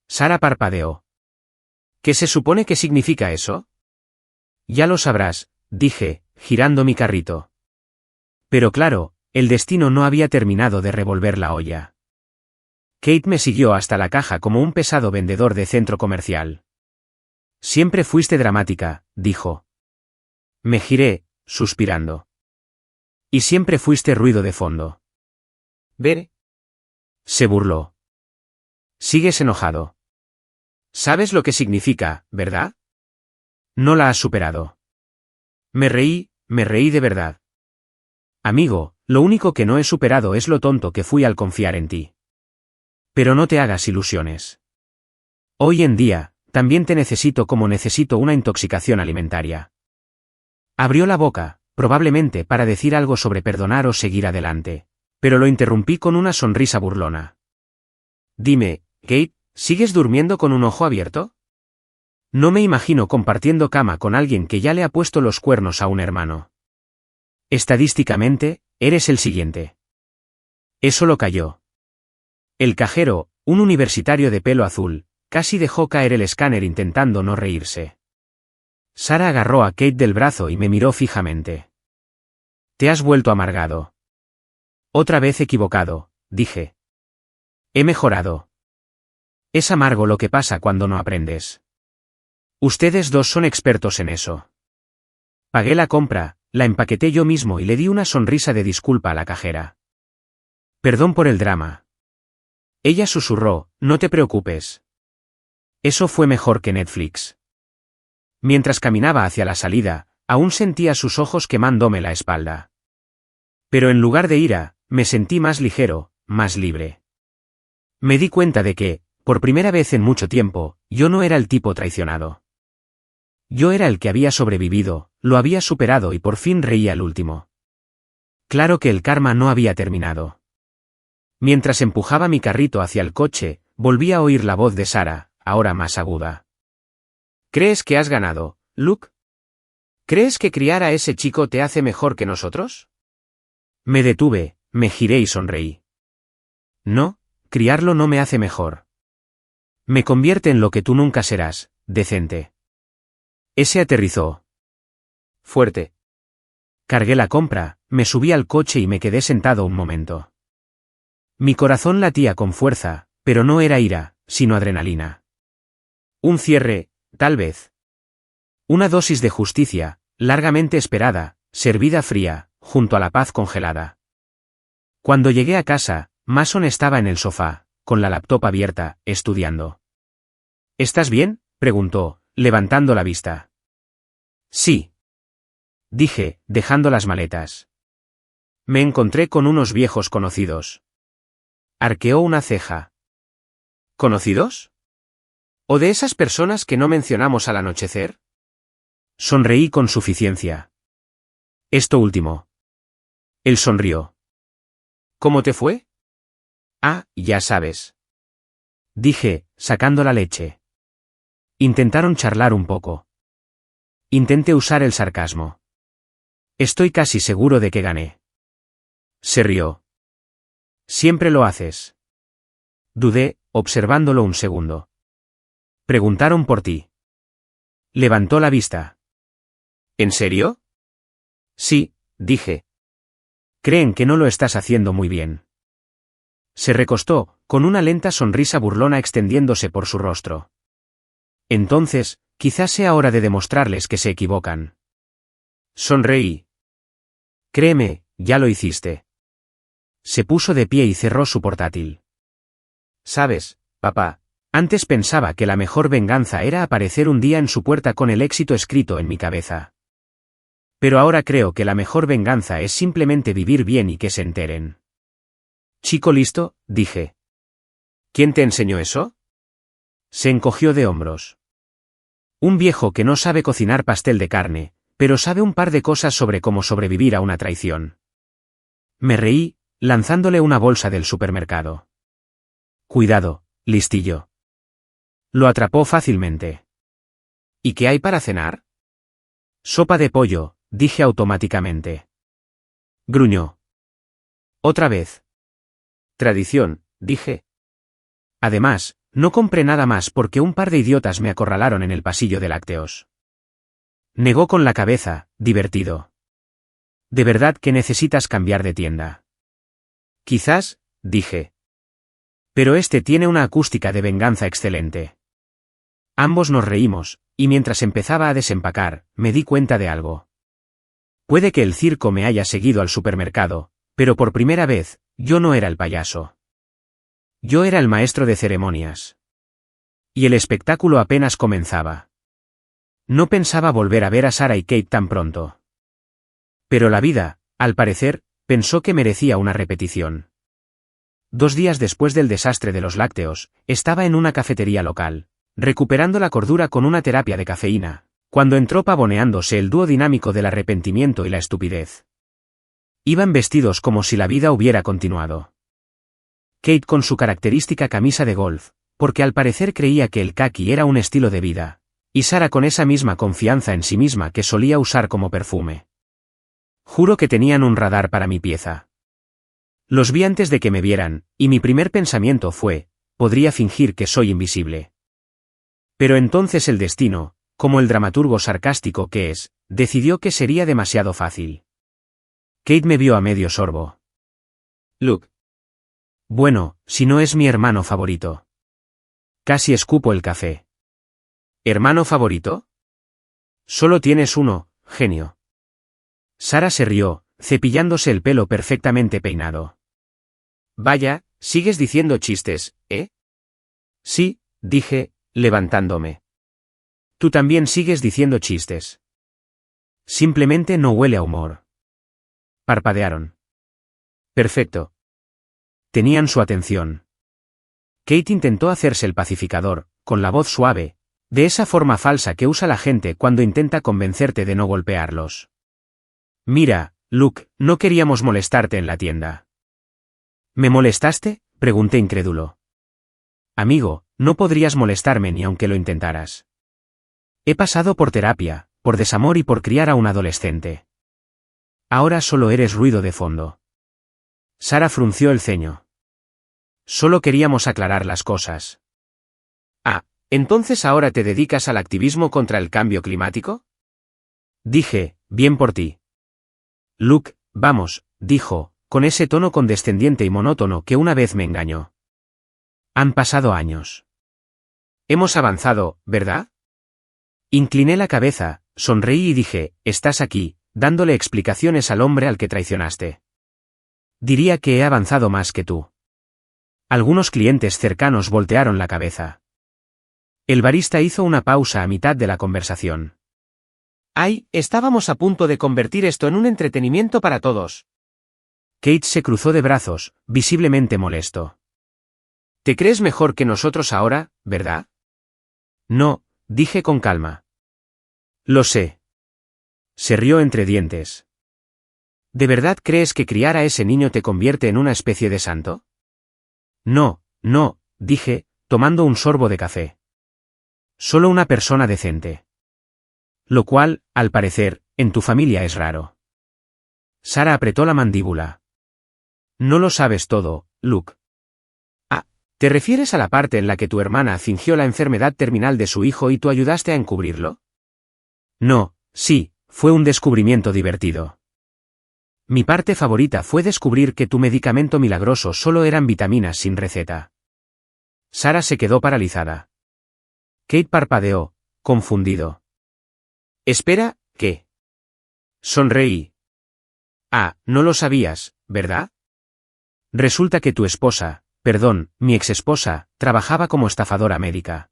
Sara parpadeó. ¿Qué se supone que significa eso? Ya lo sabrás, dije, girando mi carrito. Pero claro, el destino no había terminado de revolver la olla. Kate me siguió hasta la caja como un pesado vendedor de centro comercial. Siempre fuiste dramática, dijo. Me giré, suspirando. Y siempre fuiste ruido de fondo. ¿Ver? Se burló. Sigues enojado. ¿Sabes lo que significa, verdad? No la has superado. Me reí de verdad. Amigo, lo único que no he superado es lo tonto que fui al confiar en ti. Pero no te hagas ilusiones. Hoy en día, también te necesito como necesito una intoxicación alimentaria. Abrió la boca, probablemente para decir algo sobre perdonar o seguir adelante, pero lo interrumpí con una sonrisa burlona. Dime, Kate, ¿sigues durmiendo con un ojo abierto? No me imagino compartiendo cama con alguien que ya le ha puesto los cuernos a un hermano. Estadísticamente, eres el siguiente. Eso lo calló. El cajero, un universitario de pelo azul, casi dejó caer el escáner intentando no reírse. Sara agarró a Kate del brazo y me miró fijamente. Te has vuelto amargado. Otra vez equivocado, dije. He mejorado. Es amargo lo que pasa cuando no aprendes. Ustedes dos son expertos en eso. Pagué la compra, la empaqueté yo mismo y le di una sonrisa de disculpa a la cajera. Perdón por el drama. Ella susurró, no te preocupes. Eso fue mejor que Netflix. Mientras caminaba hacia la salida, aún sentía sus ojos quemándome la espalda. Pero en lugar de ira, me sentí más ligero, más libre. Me di cuenta de que, por primera vez en mucho tiempo, yo no era el tipo traicionado. Yo era el que había sobrevivido, lo había superado y por fin reía al último. Claro que el karma no había terminado. Mientras empujaba mi carrito hacia el coche, volví a oír la voz de Sara, ahora más aguda. ¿Crees que has ganado, Luke? ¿Crees que criar a ese chico te hace mejor que nosotros? Me detuve, me giré y sonreí. No, criarlo no me hace mejor. Me convierte en lo que tú nunca serás, decente. Ese aterrizó. Fuerte. Cargué la compra, me subí al coche y me quedé sentado un momento. Mi corazón latía con fuerza, pero no era ira, sino adrenalina. Un cierre, tal vez. Una dosis de justicia, largamente esperada, servida fría, junto a la paz congelada. Cuando llegué a casa, Mason estaba en el sofá, con la laptop abierta, estudiando. ¿Estás bien?, preguntó, levantando la vista. Sí. Dije, dejando las maletas. Me encontré con unos viejos conocidos. Arqueó una ceja. ¿Conocidos? ¿O de esas personas que no mencionamos al anochecer? Sonreí con suficiencia. Esto último. Él sonrió. ¿Cómo te fue? Ah, ya sabes. Dije, sacando la leche. Intentaron charlar un poco. Intenté usar el sarcasmo. Estoy casi seguro de que gané. Se rió. Siempre lo haces. Dudé, observándolo un segundo. Preguntaron por ti. Levantó la vista. ¿En serio? Sí, dije. creen que no lo estás haciendo muy bien. Se recostó, con una lenta sonrisa burlona extendiéndose por su rostro. Entonces, quizás sea hora de demostrarles que se equivocan. Sonreí. Créeme, ya lo hiciste. Se puso de pie y cerró su portátil. Sabes, papá, antes pensaba que la mejor venganza era aparecer un día en su puerta con el éxito escrito en mi cabeza. Pero ahora creo que la mejor venganza es simplemente vivir bien y que se enteren. Chico listo, dije. ¿Quién te enseñó eso? Se encogió de hombros. Un viejo que no sabe cocinar pastel de carne, pero sabe un par de cosas sobre cómo sobrevivir a una traición. Me reí, lanzándole una bolsa del supermercado. Cuidado, listillo. Lo atrapó fácilmente. ¿Y qué hay para cenar? Sopa de pollo, dije automáticamente. Gruñó. Otra vez. Tradición, dije. Además, no compré nada más porque un par de idiotas me acorralaron en el pasillo de lácteos. Negó con la cabeza, divertido. ¿De verdad que necesitas cambiar de tienda? Quizás, dije. Pero este tiene una acústica de venganza excelente. Ambos nos reímos, y mientras empezaba a desempacar, me di cuenta de algo. Puede que el circo me haya seguido al supermercado, pero por primera vez, yo no era el payaso. Yo era el maestro de ceremonias. Y el espectáculo apenas comenzaba. No pensaba volver a ver a Sarah y Kate tan pronto. Pero la vida, al parecer, pensó que merecía una repetición. 2 días después del desastre de los lácteos, estaba en una cafetería local, recuperando la cordura con una terapia de cafeína, cuando entró pavoneándose el dúo dinámico del arrepentimiento y la estupidez. Iban vestidos como si la vida hubiera continuado. Kate con su característica camisa de golf, porque al parecer creía que el khaki era un estilo de vida, y Sarah con esa misma confianza en sí misma que solía usar como perfume. Juro que tenían un radar para mi pieza. Los vi antes de que me vieran, y mi primer pensamiento fue, podría fingir que soy invisible. Pero entonces el destino, como el dramaturgo sarcástico que es, decidió que sería demasiado fácil. Kate me vio a medio sorbo. Luke. Bueno, si no es mi hermano favorito. Casi escupo el café. ¿Hermano favorito? Solo tienes uno, genio. Sarah se rió, cepillándose el pelo perfectamente peinado. Vaya, sigues diciendo chistes, ¿eh? Sí, dije, levantándome. Tú también sigues diciendo chistes. Simplemente no huele a humor. Parpadearon. Perfecto. Tenían su atención. Kate intentó hacerse el pacificador, con la voz suave, de esa forma falsa que usa la gente cuando intenta convencerte de no golpearlos. Mira, Luke, no queríamos molestarte en la tienda. ¿Me molestaste?, pregunté incrédulo. Amigo, no podrías molestarme ni aunque lo intentaras. He pasado por terapia, por desamor y por criar a un adolescente. Ahora solo eres ruido de fondo. Sarah frunció el ceño. Solo queríamos aclarar las cosas. Ah, ¿entonces ahora te dedicas al activismo contra el cambio climático? Dije, bien por ti. Luke, vamos, dijo, con ese tono condescendiente y monótono que una vez me engañó. Han pasado años. Hemos avanzado, ¿verdad? Incliné la cabeza, sonreí y dije, estás aquí, dándole explicaciones al hombre al que traicionaste. Diría que he avanzado más que tú. Algunos clientes cercanos voltearon la cabeza. El barista hizo una pausa a mitad de la conversación. ¡Ay! Estábamos a punto de convertir esto en un entretenimiento para todos. Kate se cruzó de brazos, visiblemente molesto. ¿Te crees mejor que nosotros ahora, verdad? No, dije con calma. Lo sé. Se rió entre dientes. ¿De verdad crees que criar a ese niño te convierte en una especie de santo? No, no, dije, tomando un sorbo de café. Solo una persona decente. Lo cual, al parecer, en tu familia es raro. Sarah apretó la mandíbula. No lo sabes todo, Luke. Ah, ¿te refieres a la parte en la que tu hermana fingió la enfermedad terminal de su hijo y tú ayudaste a encubrirlo? No, sí, fue un descubrimiento divertido. Mi parte favorita fue descubrir que tu medicamento milagroso solo eran vitaminas sin receta. Sara se quedó paralizada. Kate parpadeó, confundido. Espera, ¿qué? Sonreí. Ah, no lo sabías, ¿verdad? Resulta que tu esposa, perdón, mi exesposa, trabajaba como estafadora médica.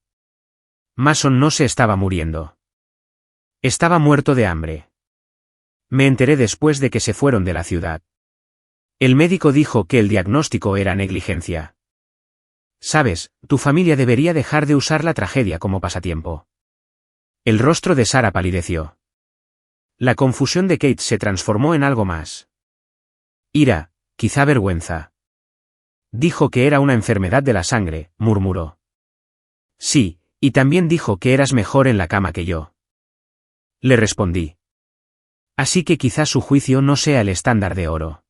Mason no se estaba muriendo. Estaba muerto de hambre. Me enteré después de que se fueron de la ciudad. El médico dijo que el diagnóstico era negligencia. Sabes, tu familia debería dejar de usar la tragedia como pasatiempo. El rostro de Sara palideció. La confusión de Kate se transformó en algo más. Ira, quizá vergüenza. Dijo que era una enfermedad de la sangre, murmuró. Sí, y también dijo que eras mejor en la cama que yo. Le respondí. Así que quizá su juicio no sea el estándar de oro.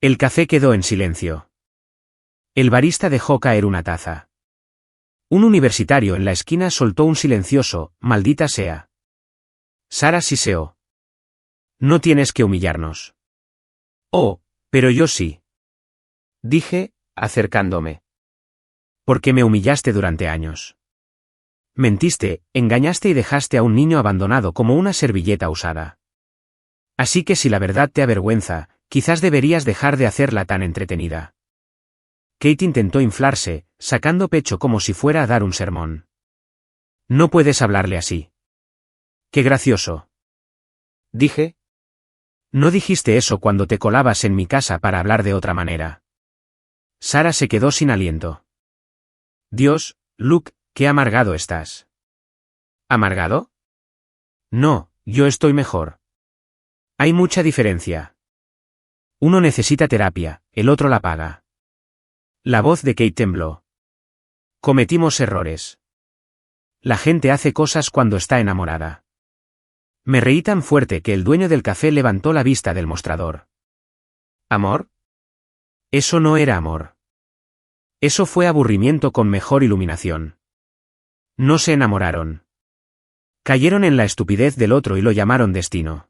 El café quedó en silencio. El barista dejó caer una taza. Un universitario en la esquina soltó un silencioso, maldita sea. Sara siseó. No tienes que humillarnos. Oh, pero yo sí. Dije, acercándome. Porque me humillaste durante años. Mentiste, engañaste y dejaste a un niño abandonado como una servilleta usada. Así que si la verdad te avergüenza, quizás deberías dejar de hacerla tan entretenida. Kate intentó inflarse, sacando pecho como si fuera a dar un sermón. No puedes hablarle así. Qué gracioso. Dije. No dijiste eso cuando te colabas en mi casa para hablar de otra manera. Sara se quedó sin aliento. Dios, Luke, qué amargado estás. ¿Amargado? No, yo estoy mejor. Hay mucha diferencia. Uno necesita terapia, el otro la paga. La voz de Kate tembló. Cometimos errores. La gente hace cosas cuando está enamorada. Me reí tan fuerte que el dueño del café levantó la vista del mostrador. ¿Amor? Eso no era amor. Eso fue aburrimiento con mejor iluminación. No se enamoraron. Cayeron en la estupidez del otro y lo llamaron destino.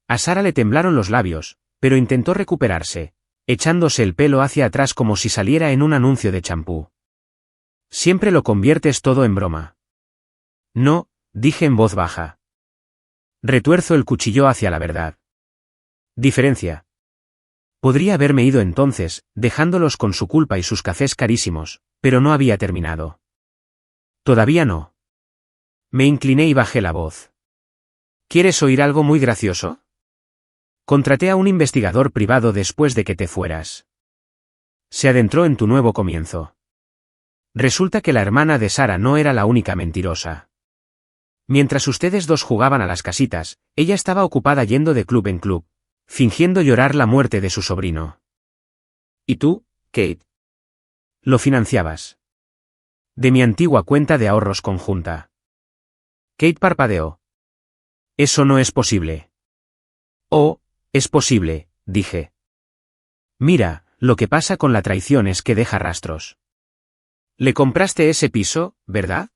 A Sara le temblaron los labios, pero intentó recuperarse, echándose el pelo hacia atrás como si saliera en un anuncio de champú. Siempre lo conviertes todo en broma. No, dije en voz baja. Retuerzo el cuchillo hacia la verdad. Diferencia. Podría haberme ido entonces, dejándolos con su culpa y sus cafés carísimos, pero no había terminado. Todavía no. Me incliné y bajé la voz. ¿Quieres oír algo muy gracioso? Contraté a un investigador privado después de que te fueras. Se adentró en tu nuevo comienzo. Resulta que la hermana de Sara no era la única mentirosa. Mientras ustedes dos jugaban a las casitas, ella estaba ocupada yendo de club en club, fingiendo llorar la muerte de su sobrino. ¿Y tú, Kate? Lo financiabas. De mi antigua cuenta de ahorros conjunta. Kate parpadeó. Eso no es posible. Oh, es posible, dije. Mira, lo que pasa con la traición es que deja rastros. Le compraste ese piso, ¿verdad?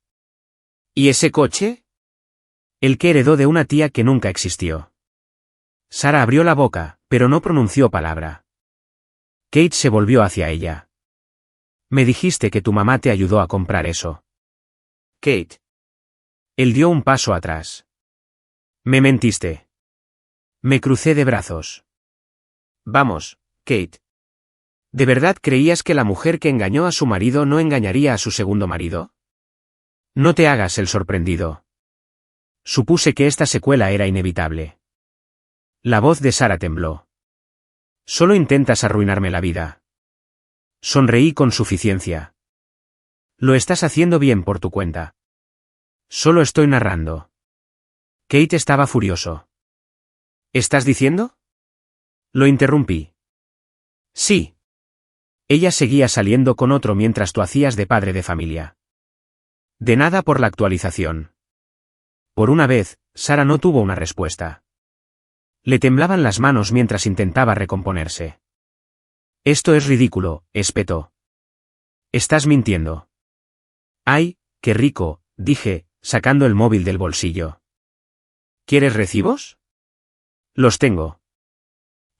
¿Y ese coche? El que heredó de una tía que nunca existió. Sara abrió la boca, pero no pronunció palabra. Kate se volvió hacia ella. Me dijiste que tu mamá te ayudó a comprar eso. Kate. Él dio un paso atrás. Me mentiste. Me crucé de brazos. Vamos, Kate. ¿De verdad creías que la mujer que engañó a su marido no engañaría a su segundo marido? No te hagas el sorprendido. Supuse que esta secuela era inevitable. La voz de Sara tembló. Solo intentas arruinarme la vida. Sonreí con suficiencia. Lo estás haciendo bien por tu cuenta. Solo estoy narrando. Kate estaba furioso. ¿Estás diciendo? Lo interrumpí. Sí. Ella seguía saliendo con otro mientras tú hacías de padre de familia. De nada por la actualización. Por una vez, Sara no tuvo una respuesta. Le temblaban las manos mientras intentaba recomponerse. Esto es ridículo, espetó. Estás mintiendo. Ay, qué rico, dije, sacando el móvil del bolsillo. ¿Quieres recibos? Los tengo.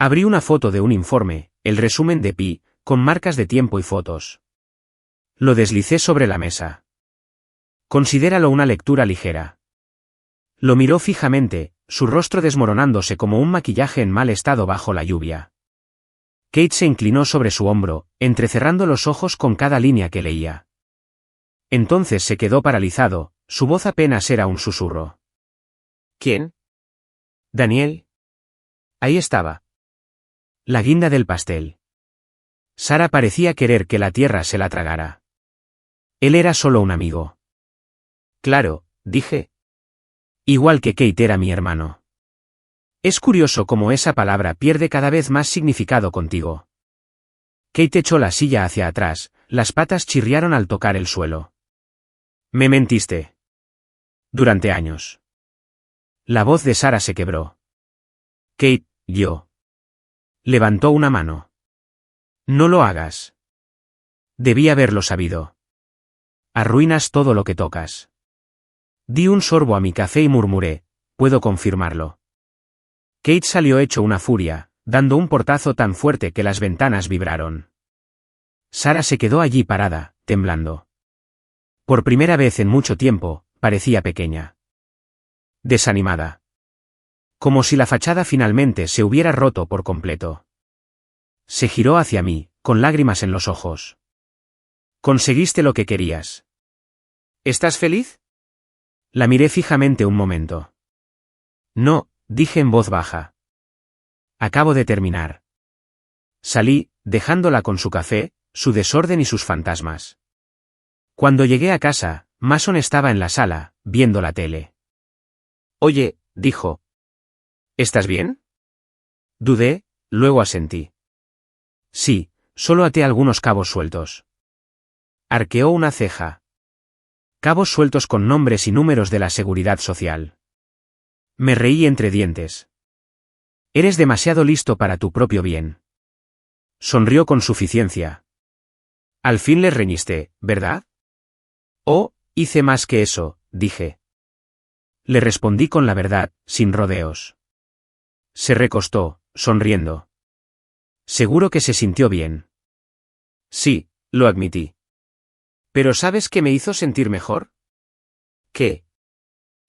Abrí una foto de un informe, el resumen de Pi, con marcas de tiempo y fotos. Lo deslicé sobre la mesa. Considéralo una lectura ligera. Lo miró fijamente, su rostro desmoronándose como un maquillaje en mal estado bajo la lluvia. Kate se inclinó sobre su hombro, entrecerrando los ojos con cada línea que leía. Entonces se quedó paralizado, su voz apenas era un susurro. ¿Quién? Daniel. Ahí estaba. La guinda del pastel. Sara parecía querer que la tierra se la tragara. Él era solo un amigo. Claro, dije. Igual que Kate era mi hermano. Es curioso cómo esa palabra pierde cada vez más significado contigo. Kate echó la silla hacia atrás, las patas chirriaron al tocar el suelo. Me mentiste. Durante años. La voz de Sara se quebró. Kate, yo. Levantó una mano. No lo hagas. Debí haberlo sabido. Arruinas todo lo que tocas. Di un sorbo a mi café y murmuré, puedo confirmarlo. Kate salió hecho una furia, dando un portazo tan fuerte que las ventanas vibraron. Sara se quedó allí parada, temblando. Por primera vez en mucho tiempo, parecía pequeña. Desanimada. Como si la fachada finalmente se hubiera roto por completo. Se giró hacia mí, con lágrimas en los ojos. Conseguiste lo que querías. ¿Estás feliz? La miré fijamente un momento. No, dije en voz baja. Acabo de terminar. Salí, dejándola con su café, su desorden y sus fantasmas. Cuando llegué a casa, Mason estaba en la sala, viendo la tele. Oye, dijo. ¿Estás bien? Dudé, luego asentí. Sí, solo até algunos cabos sueltos. Arqueó una ceja. Cabos sueltos con nombres y números de la seguridad social. Me reí entre dientes. Eres demasiado listo para tu propio bien. Sonrió con suficiencia. Al fin le reñiste, ¿verdad? Oh, hice más que eso, dije. Le respondí con la verdad, sin rodeos. Se recostó, sonriendo. Seguro que se sintió bien. Sí, lo admití. ¿Pero sabes qué me hizo sentir mejor? ¿Qué?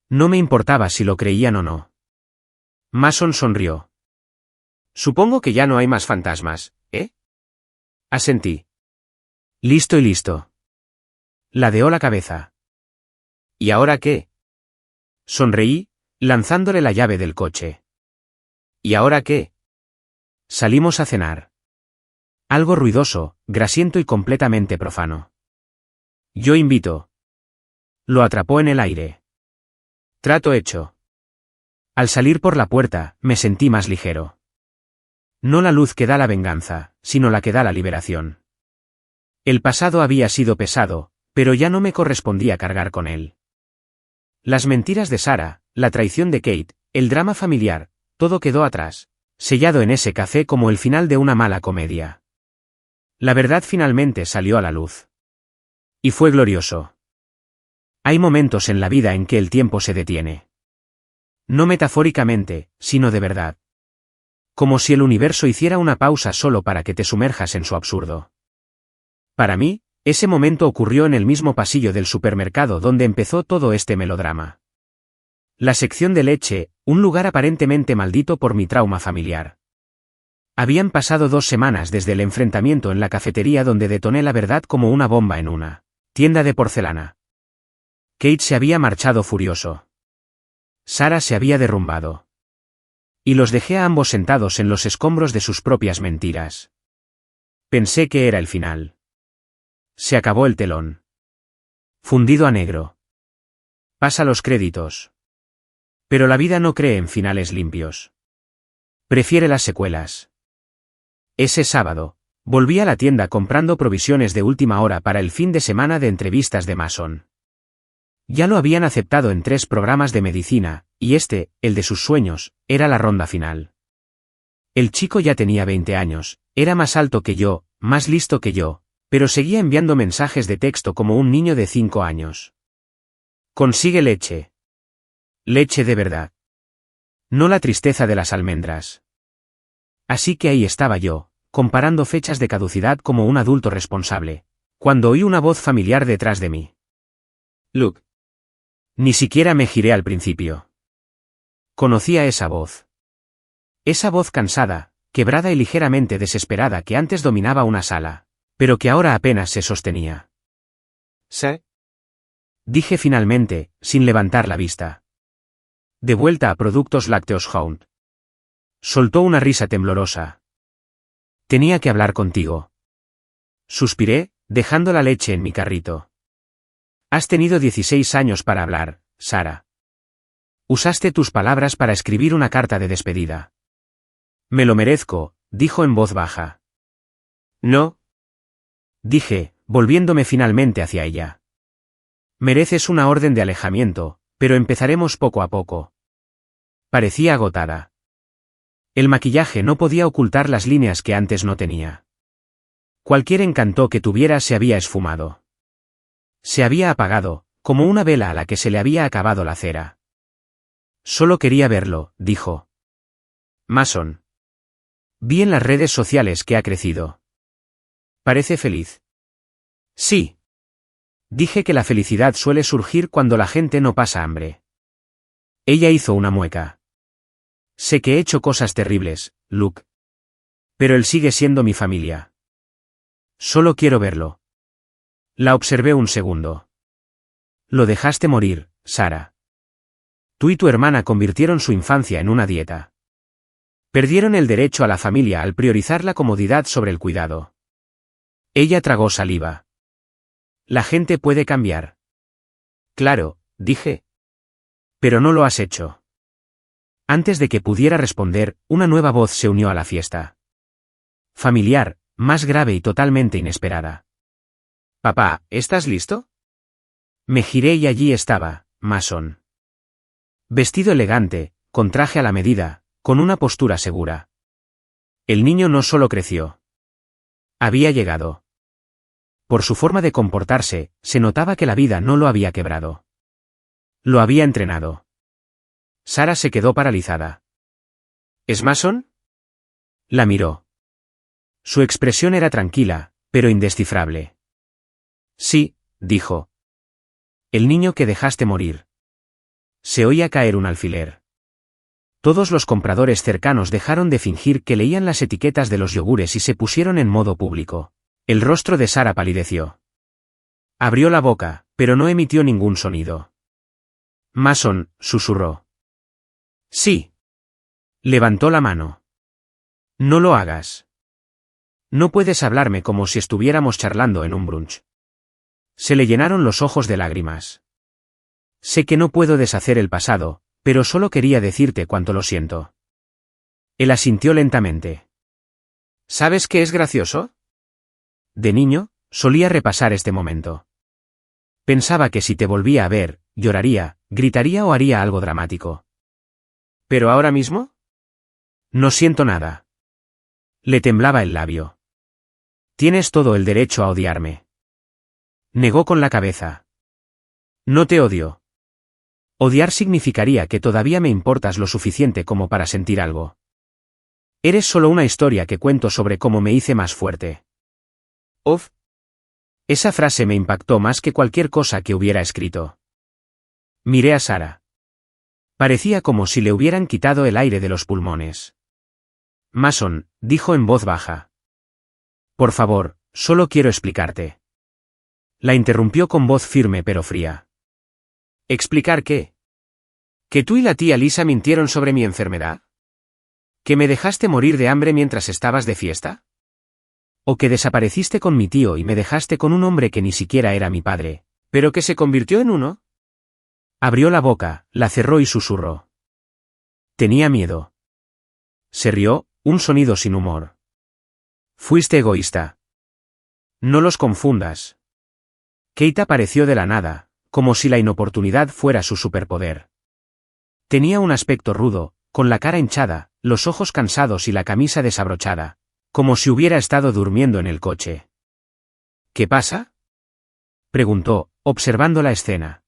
No me importaba si lo creían o no. Mason sonrió. Supongo que ya no hay más fantasmas, ¿eh? Asentí. Listo y listo. Ladeó la cabeza. ¿Y ahora qué? Sonreí, lanzándole la llave del coche. ¿Y ahora qué? Salimos a cenar. Algo ruidoso, grasiento y completamente profano. Yo invito. Lo atrapó en el aire. Trato hecho. Al salir por la puerta, me sentí más ligero. No la luz que da la venganza, sino la que da la liberación. El pasado había sido pesado, pero ya no me correspondía cargar con él. Las mentiras de Sara, la traición de Kate, el drama familiar, todo quedó atrás, sellado en ese café como el final de una mala comedia. La verdad finalmente salió a la luz. Y fue glorioso. Hay momentos en la vida en que el tiempo se detiene. No metafóricamente, sino de verdad. Como si el universo hiciera una pausa solo para que te sumerjas en su absurdo. Para mí, ese momento ocurrió en el mismo pasillo del supermercado donde empezó todo este melodrama. La sección de leche, un lugar aparentemente maldito por mi trauma familiar. Habían pasado 2 semanas desde el enfrentamiento en la cafetería donde detoné la verdad como una bomba en una tienda de porcelana. Kate se había marchado furioso. Sara se había derrumbado. Y los dejé a ambos sentados en los escombros de sus propias mentiras. Pensé que era el final. Se acabó el telón. Fundido a negro. Pasa los créditos. Pero la vida no cree en finales limpios. Prefiere las secuelas. Ese sábado, volví a la tienda comprando provisiones de última hora para el fin de semana de entrevistas de Mason. Ya lo habían aceptado en 3 programas de medicina, y este, el de sus sueños, era la ronda final. El chico ya tenía 20 años, era más alto que yo, más listo que yo, pero seguía enviando mensajes de texto como un niño de 5 años. Consigue leche. Leche de verdad. No la tristeza de las almendras. Así que ahí estaba yo, comparando fechas de caducidad como un adulto responsable, cuando oí una voz familiar detrás de mí. Luke. Ni siquiera me giré al principio. Conocía esa voz. Esa voz cansada, quebrada y ligeramente desesperada que antes dominaba una sala, pero que ahora apenas se sostenía. ¿Sí? Dije finalmente, sin levantar la vista. De vuelta a Productos Lácteos Hound. Soltó una risa temblorosa. Tenía que hablar contigo. Suspiré, dejando la leche en mi carrito. Has tenido 16 años para hablar, Sara. Usaste tus palabras para escribir una carta de despedida. Me lo merezco, dijo en voz baja. No. Dije, volviéndome finalmente hacia ella. Mereces una orden de alejamiento, pero empezaremos poco a poco. Parecía agotada. El maquillaje no podía ocultar las líneas que antes no tenía. Cualquier encanto que tuviera se había esfumado. Se había apagado, como una vela a la que se le había acabado la cera. Solo quería verlo, dijo. Mason. Vi en las redes sociales que ha crecido. Parece feliz. Sí. Dije que la felicidad suele surgir cuando la gente no pasa hambre. Ella hizo una mueca. Sé que he hecho cosas terribles, Luke. Pero él sigue siendo mi familia. Solo quiero verlo. La observé un segundo. Lo dejaste morir, Sara. Tú y tu hermana convirtieron su infancia en una dieta. Perdieron el derecho a la familia al priorizar la comodidad sobre el cuidado. Ella tragó saliva. La gente puede cambiar. Claro, dije. Pero no lo has hecho. Antes de que pudiera responder, una nueva voz se unió a la fiesta. Familiar, más grave y totalmente inesperada. Papá, ¿estás listo? Me giré y allí estaba, Mason. Vestido elegante, con traje a la medida, con una postura segura. El niño no solo creció. Había llegado. Por su forma de comportarse, se notaba que la vida no lo había quebrado. Lo había entrenado. Sara se quedó paralizada. ¿Es Mason? La miró. Su expresión era tranquila, pero indescifrable. Sí, dijo. El niño que dejaste morir. Se oía caer un alfiler. Todos los compradores cercanos dejaron de fingir que leían las etiquetas de los yogures y se pusieron en modo público. El rostro de Sara palideció. Abrió la boca, pero no emitió ningún sonido. Mason, susurró. Sí. Levantó la mano. No lo hagas. No puedes hablarme como si estuviéramos charlando en un brunch. Se le llenaron los ojos de lágrimas. Sé que no puedo deshacer el pasado, pero solo quería decirte cuánto lo siento. Él asintió lentamente. ¿Sabes qué es gracioso? De niño, solía repasar este momento. Pensaba que si te volvía a ver, lloraría, gritaría o haría algo dramático. ¿Pero ahora mismo? No siento nada. Le temblaba el labio. Tienes todo el derecho a odiarme. Negó con la cabeza. No te odio. Odiar significaría que todavía me importas lo suficiente como para sentir algo. Eres solo una historia que cuento sobre cómo me hice más fuerte. Uf. Esa frase me impactó más que cualquier cosa que hubiera escrito. Miré a Sara. Parecía como si le hubieran quitado el aire de los pulmones. Mason, dijo en voz baja. Por favor, solo quiero explicarte. La interrumpió con voz firme pero fría. ¿Explicar qué? ¿Que tú y la tía Lisa mintieron sobre mi enfermedad? ¿Que me dejaste morir de hambre mientras estabas de fiesta? ¿O que desapareciste con mi tío y me dejaste con un hombre que ni siquiera era mi padre, pero que se convirtió en uno? Abrió la boca, la cerró y susurró. Tenía miedo. Se rió, un sonido sin humor. Fuiste egoísta. No los confundas. Kate apareció de la nada, como si la inoportunidad fuera su superpoder. Tenía un aspecto rudo, con la cara hinchada, los ojos cansados y la camisa desabrochada, como si hubiera estado durmiendo en el coche. ¿Qué pasa?, preguntó, observando la escena.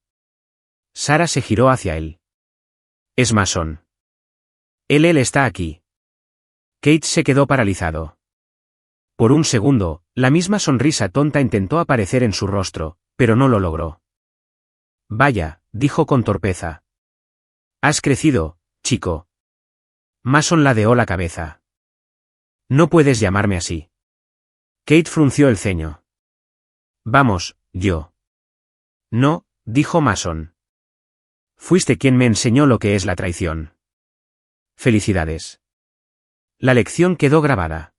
Sara se giró hacia él. Es Mason. Él está aquí. Kate se quedó paralizado. Por un segundo, la misma sonrisa tonta intentó aparecer en su rostro, pero no lo logró. Vaya, dijo con torpeza. Has crecido, chico. Mason ladeó la cabeza. No puedes llamarme así. Kate frunció el ceño. Vamos, yo. No, dijo Mason. Fuiste quien me enseñó lo que es la traición. Felicidades. La lección quedó grabada.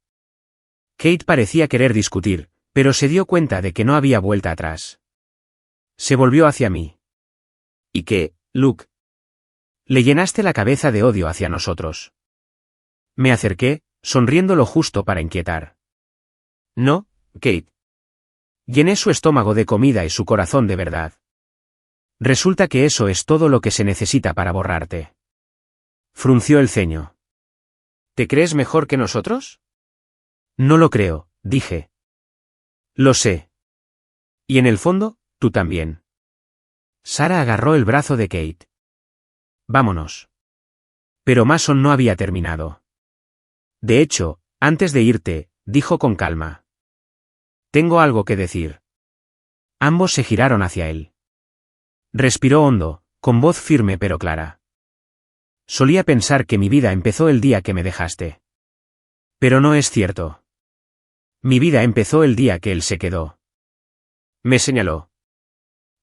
Kate parecía querer discutir, pero se dio cuenta de que no había vuelta atrás. Se volvió hacia mí. ¿Y qué, Luke? Le llenaste la cabeza de odio hacia nosotros. Me acerqué, sonriendo lo justo para inquietar. No, Kate. Llené su estómago de comida y su corazón de verdad. Resulta que eso es todo lo que se necesita para borrarte. Frunció el ceño. ¿Te crees mejor que nosotros? No lo creo, dije. Lo sé. Y en el fondo, tú también. Sara agarró el brazo de Kate. Vámonos. Pero Mason no había terminado. De hecho, antes de irte, dijo con calma. Tengo algo que decir. Ambos se giraron hacia él. Respiró hondo, con voz firme pero clara. Solía pensar que mi vida empezó el día que me dejaste. Pero no es cierto. Mi vida empezó el día que él se quedó. Me señaló.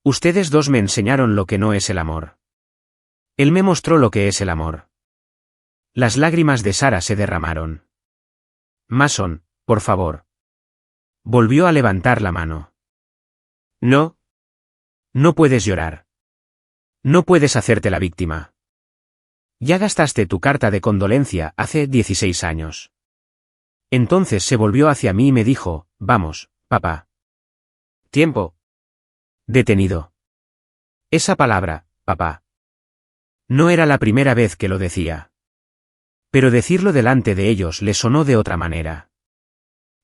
Ustedes dos me enseñaron lo que no es el amor. Él me mostró lo que es el amor. Las lágrimas de Sara se derramaron. Mason, por favor. Volvió a levantar la mano. No. No puedes llorar. No puedes hacerte la víctima. Ya gastaste tu carta de condolencia hace 16 años. Entonces se volvió hacia mí y me dijo, vamos, papá. Tiempo. Detenido. Esa palabra, papá. No era la primera vez que lo decía. Pero decirlo delante de ellos le sonó de otra manera.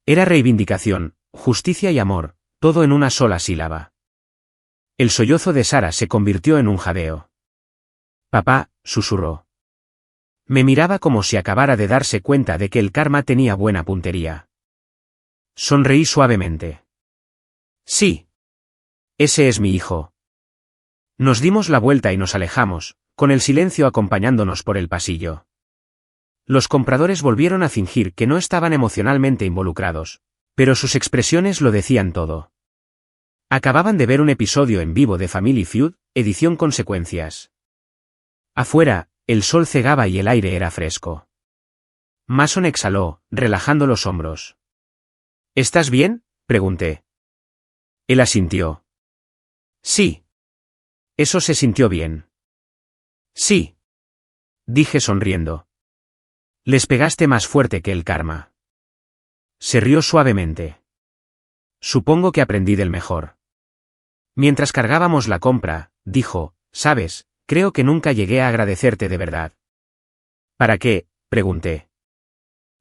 Era reivindicación, justicia y amor, todo en una sola sílaba. El sollozo de Sara se convirtió en un jadeo. Papá, susurró. Me miraba como si acabara de darse cuenta de que el karma tenía buena puntería. Sonreí suavemente. Sí. Ese es mi hijo. Nos dimos la vuelta y nos alejamos, con el silencio acompañándonos por el pasillo. Los compradores volvieron a fingir que no estaban emocionalmente involucrados, pero sus expresiones lo decían todo. Acababan de ver un episodio en vivo de Family Feud, edición Consecuencias. Afuera, el sol cegaba y el aire era fresco. Mason exhaló, relajando los hombros. ¿Estás bien?, pregunté. Él asintió. Sí. Eso se sintió bien. Sí. Dije sonriendo. Les pegaste más fuerte que el karma. Se rió suavemente. Supongo que aprendí del mejor. Mientras cargábamos la compra, dijo, ¿sabes? Creo que nunca llegué a agradecerte de verdad. ¿Para qué?, pregunté.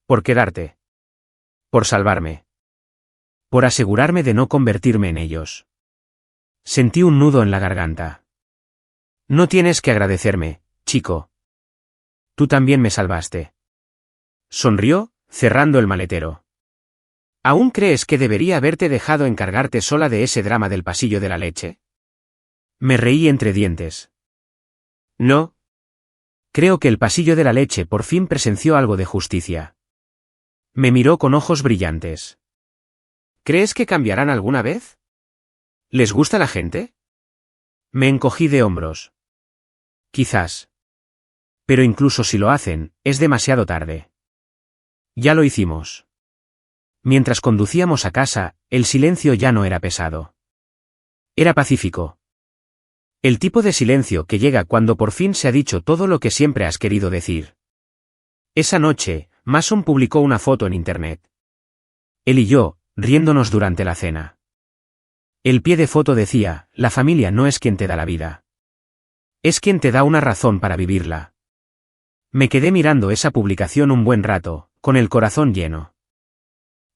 Por quedarte. Por salvarme. Por asegurarme de no convertirme en ellos. Sentí un nudo en la garganta. No tienes que agradecerme, chico. Tú también me salvaste. Sonrió, cerrando el maletero. ¿Aún crees que debería haberte dejado encargarte sola de ese drama del pasillo de la leche? Me reí entre dientes. No. Creo que el pasillo de la leche por fin presenció algo de justicia. Me miró con ojos brillantes. ¿Crees que cambiarán alguna vez? ¿Les gusta la gente? Me encogí de hombros. Quizás. Pero incluso si lo hacen, es demasiado tarde. Ya lo hicimos. Mientras conducíamos a casa, el silencio ya no era pesado. Era pacífico. El tipo de silencio que llega cuando por fin se ha dicho todo lo que siempre has querido decir. Esa noche, Mason publicó una foto en internet. Él y yo, riéndonos durante la cena. El pie de foto decía, la familia no es quien te da la vida. Es quien te da una razón para vivirla. Me quedé mirando esa publicación un buen rato, con el corazón lleno.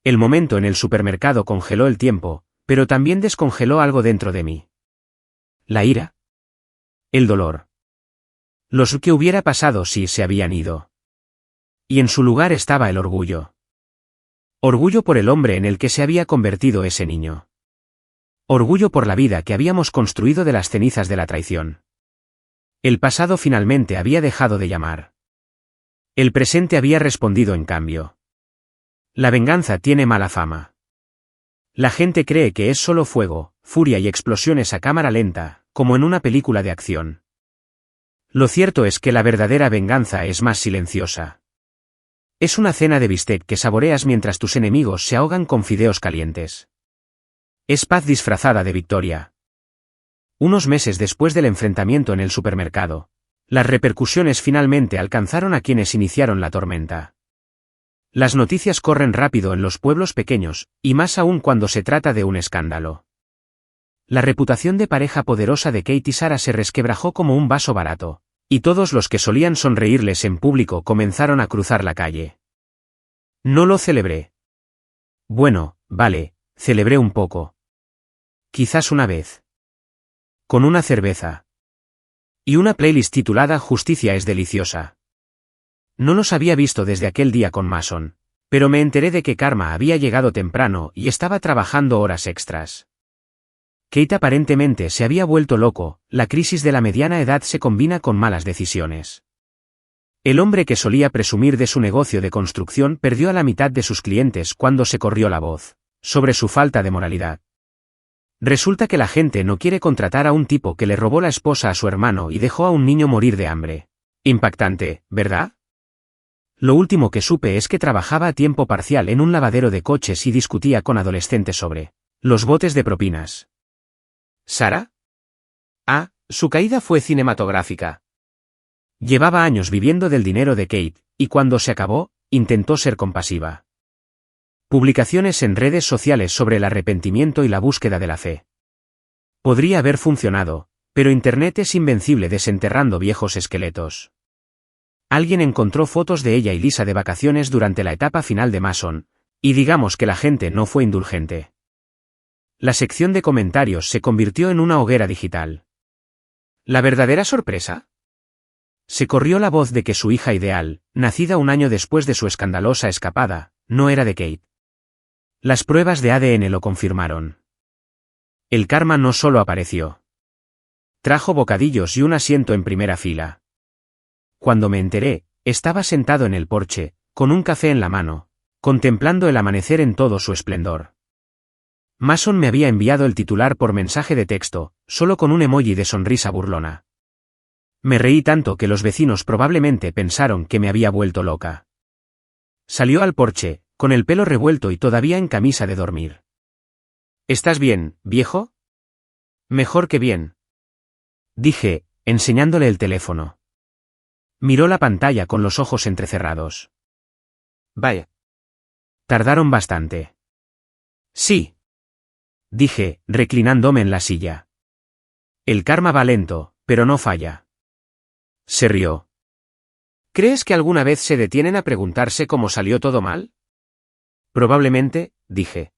El momento en el supermercado congeló el tiempo, pero también descongeló algo dentro de mí. La ira. El dolor. Lo que hubiera pasado si se habían ido. Y en su lugar estaba el orgullo. Orgullo por el hombre en el que se había convertido ese niño. Orgullo por la vida que habíamos construido de las cenizas de la traición. El pasado finalmente había dejado de llamar. El presente había respondido en cambio. La venganza tiene mala fama. La gente cree que es solo fuego, furia y explosiones a cámara lenta, como en una película de acción. Lo cierto es que la verdadera venganza es más silenciosa. Es una cena de bistec que saboreas mientras tus enemigos se ahogan con fideos calientes. Es paz disfrazada de victoria. Unos meses después del enfrentamiento en el supermercado, las repercusiones finalmente alcanzaron a quienes iniciaron la tormenta. Las noticias corren rápido en los pueblos pequeños, y más aún cuando se trata de un escándalo. La reputación de pareja poderosa de Kate y Sarah se resquebrajó como un vaso barato, y todos los que solían sonreírles en público comenzaron a cruzar la calle. No lo celebré. Bueno, vale, celebré un poco. Quizás una vez. Con una cerveza. Y una playlist titulada Justicia es deliciosa. No los había visto desde aquel día con Mason, pero me enteré de que Karma había llegado temprano y estaba trabajando horas extras. Kate aparentemente se había vuelto loco, la crisis de la mediana edad se combina con malas decisiones. El hombre que solía presumir de su negocio de construcción perdió a la mitad de sus clientes cuando se corrió la voz sobre su falta de moralidad. Resulta que la gente no quiere contratar a un tipo que le robó la esposa a su hermano y dejó a un niño morir de hambre. Impactante, ¿verdad? Lo último que supe es que trabajaba a tiempo parcial en un lavadero de coches y discutía con adolescentes sobre los botes de propinas. ¿Sarah? Ah, su caída fue cinematográfica. Llevaba años viviendo del dinero de Kate, y cuando se acabó, intentó ser compasiva. Publicaciones en redes sociales sobre el arrepentimiento y la búsqueda de la fe. Podría haber funcionado, pero Internet es invencible desenterrando viejos esqueletos. Alguien encontró fotos de ella y Lisa de vacaciones durante la etapa final de Mason, y digamos que la gente no fue indulgente. La sección de comentarios se convirtió en una hoguera digital. ¿La verdadera sorpresa? Se corrió la voz de que su hija ideal, nacida un año después de su escandalosa escapada, no era de Kate. Las pruebas de ADN lo confirmaron. El karma no solo apareció. Trajo bocadillos y un asiento en primera fila. Cuando me enteré, estaba sentado en el porche, con un café en la mano, contemplando el amanecer en todo su esplendor. Mason me había enviado el titular por mensaje de texto, solo con un emoji de sonrisa burlona. Me reí tanto que los vecinos probablemente pensaron que me había vuelto loca. Salió al porche, con el pelo revuelto y todavía en camisa de dormir. ¿Estás bien, viejo? Mejor que bien. Dije, enseñándole el teléfono. Miró la pantalla con los ojos entrecerrados. Vaya. Tardaron bastante. Sí. Dije, reclinándome en la silla. El karma va lento, pero no falla. Se rió. ¿Crees que alguna vez se detienen a preguntarse cómo salió todo mal? Probablemente, dije.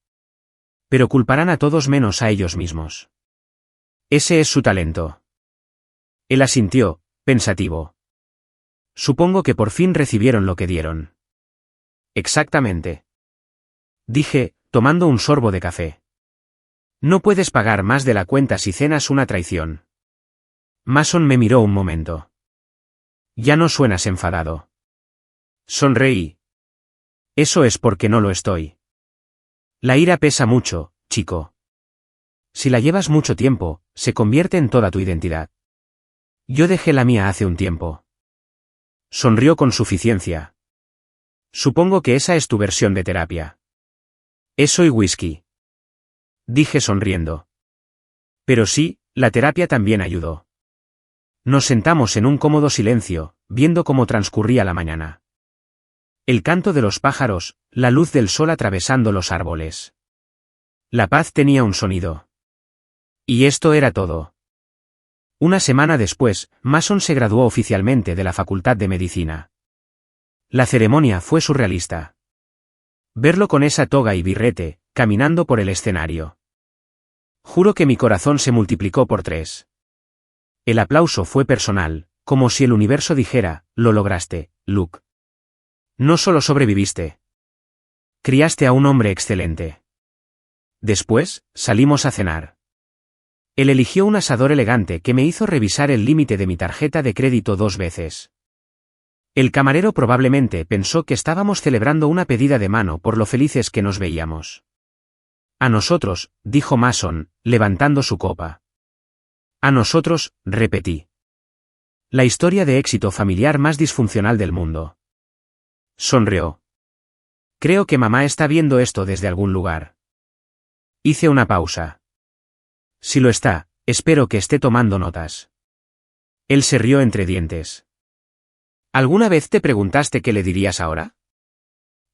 Pero culparán a todos menos a ellos mismos. Ese es su talento. Él asintió, pensativo. Supongo que por fin recibieron lo que dieron. Exactamente. Dije, tomando un sorbo de café. No puedes pagar más de la cuenta si cenas una traición. Mason me miró un momento. Ya no suenas enfadado. Sonreí. Eso es porque no lo estoy. La ira pesa mucho, chico. Si la llevas mucho tiempo, se convierte en toda tu identidad. Yo dejé la mía hace un tiempo. Sonrió con suficiencia. Supongo que esa es tu versión de terapia. Eso y whisky. Dije sonriendo. Pero sí, la terapia también ayudó. Nos sentamos en un cómodo silencio, viendo cómo transcurría la mañana. El canto de los pájaros, la luz del sol atravesando los árboles. La paz tenía un sonido. Y esto era todo. Una semana después, Mason se graduó oficialmente de la Facultad de Medicina. La ceremonia fue surrealista. Verlo con esa toga y birrete, caminando por el escenario. Juro que mi corazón se multiplicó por 3. El aplauso fue personal, como si el universo dijera, lo lograste, Luke. No solo sobreviviste. Criaste a un hombre excelente. Después, salimos a cenar. Él eligió un asador elegante que me hizo revisar el límite de mi tarjeta de crédito 2 veces. El camarero probablemente pensó que estábamos celebrando una pedida de mano por lo felices que nos veíamos. A nosotros, dijo Mason, levantando su copa. A nosotros, repetí. La historia de éxito familiar más disfuncional del mundo. Sonrió. Creo que mamá está viendo esto desde algún lugar. Hice una pausa. Si lo está, espero que esté tomando notas. Él se rió entre dientes. ¿Alguna vez te preguntaste qué le dirías ahora?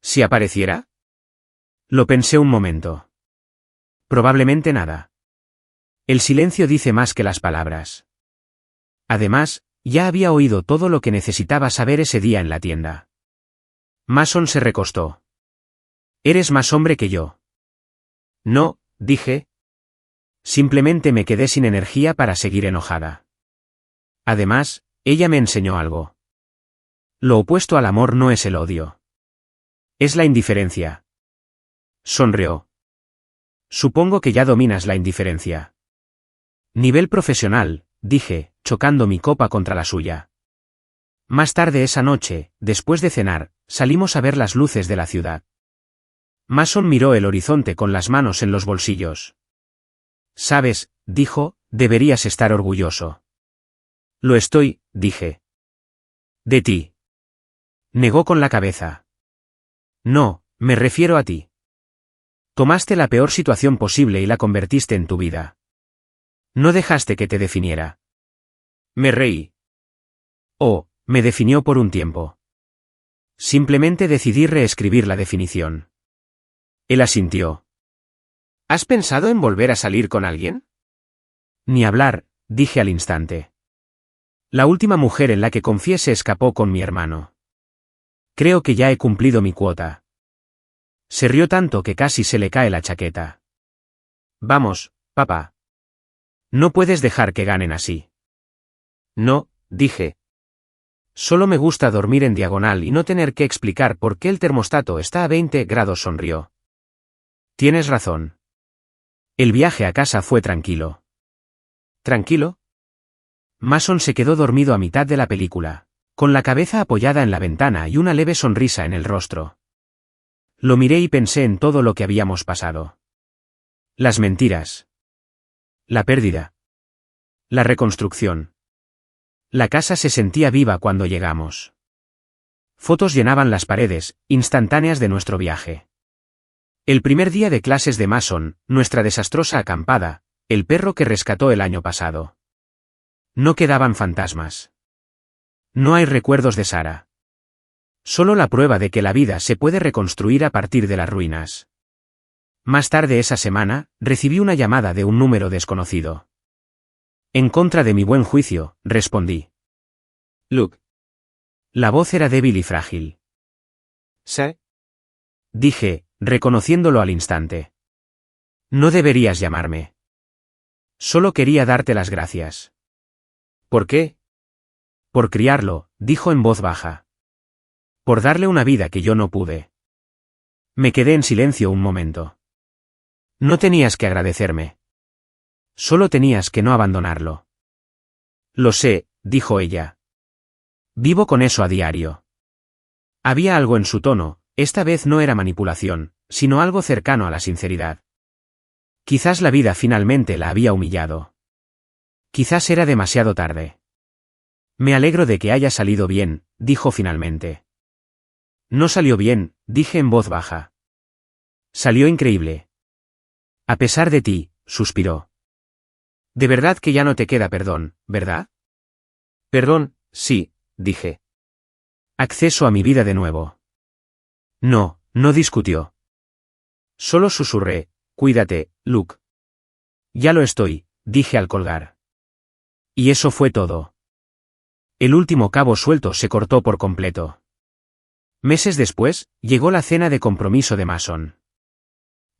¿Si apareciera? Lo pensé un momento. Probablemente nada. El silencio dice más que las palabras. Además, ya había oído todo lo que necesitaba saber ese día en la tienda. Mason se recostó. Eres más hombre que yo. No, dije. Simplemente me quedé sin energía para seguir enojada. Además, ella me enseñó algo. Lo opuesto al amor no es el odio. Es la indiferencia. Sonrió. Supongo que ya dominas la indiferencia. Nivel profesional, dije, chocando mi copa contra la suya. Más tarde esa noche, después de cenar, salimos a ver las luces de la ciudad. Mason miró el horizonte con las manos en los bolsillos. Sabes, dijo, deberías estar orgulloso. Lo estoy, dije. De ti. Negó con la cabeza. No, me refiero a ti. Tomaste la peor situación posible y la convertiste en tu vida. No dejaste que te definiera. Me reí. Oh, me definió por un tiempo. Simplemente decidí reescribir la definición. Él asintió. ¿Has pensado en volver a salir con alguien? Ni hablar, dije al instante. La última mujer en la que confié se escapó con mi hermano. Creo que ya he cumplido mi cuota. Se rió tanto que casi se le cae la chaqueta. Vamos, papá. No puedes dejar que ganen así. No, dije. Solo me gusta dormir en diagonal y no tener que explicar por qué el termostato está a 20 grados, sonrió. Tienes razón. El viaje a casa fue tranquilo. ¿Tranquilo? Mason se quedó dormido a mitad de la película, con la cabeza apoyada en la ventana y una leve sonrisa en el rostro. Lo miré y pensé en todo lo que habíamos pasado. Las mentiras. La pérdida. La reconstrucción. La casa se sentía viva cuando llegamos. Fotos llenaban las paredes, instantáneas de nuestro viaje. El primer día de clases de Mason, nuestra desastrosa acampada, el perro que rescató el año pasado. No quedaban fantasmas. No hay recuerdos de Sara. Solo la prueba de que la vida se puede reconstruir a partir de las ruinas. Más tarde esa semana, recibí una llamada de un número desconocido. En contra de mi buen juicio, respondí. Luke. La voz era débil y frágil. ¿Sí? Dije, reconociéndolo al instante. No deberías llamarme. Solo quería darte las gracias. ¿Por qué? Por criarlo, dijo en voz baja. Por darle una vida que yo no pude. Me quedé en silencio un momento. No tenías que agradecerme. Solo tenías que no abandonarlo. Lo sé, dijo ella. Vivo con eso a diario. Había algo en su tono, esta vez no era manipulación, sino algo cercano a la sinceridad. Quizás la vida finalmente la había humillado. Quizás era demasiado tarde. Me alegro de que haya salido bien, dijo finalmente. No salió bien, dije en voz baja. Salió increíble. A pesar de ti, suspiró. De verdad que ya no te queda perdón, ¿verdad? Perdón, sí, dije. Acceso a mi vida de nuevo. No, no discutió. Solo susurré, cuídate, Luke. Ya lo estoy, dije al colgar. Y eso fue todo. El último cabo suelto se cortó por completo. Meses después, llegó la cena de compromiso de Mason.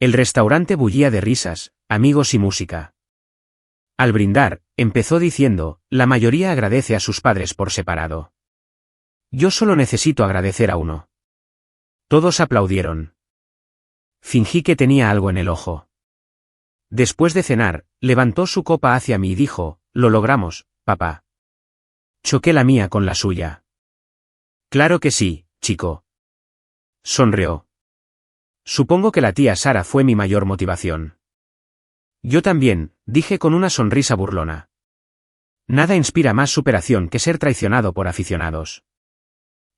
El restaurante bullía de risas, amigos y música. Al brindar, empezó diciendo, la mayoría agradece a sus padres por separado. Yo solo necesito agradecer a uno. Todos aplaudieron. Fingí que tenía algo en el ojo. Después de cenar, levantó su copa hacia mí y dijo, «Lo logramos, papá». Choqué la mía con la suya. «Claro que sí, chico». Sonrió. Supongo que la tía Sara fue mi mayor motivación. Yo también, dije con una sonrisa burlona. Nada inspira más superación que ser traicionado por aficionados.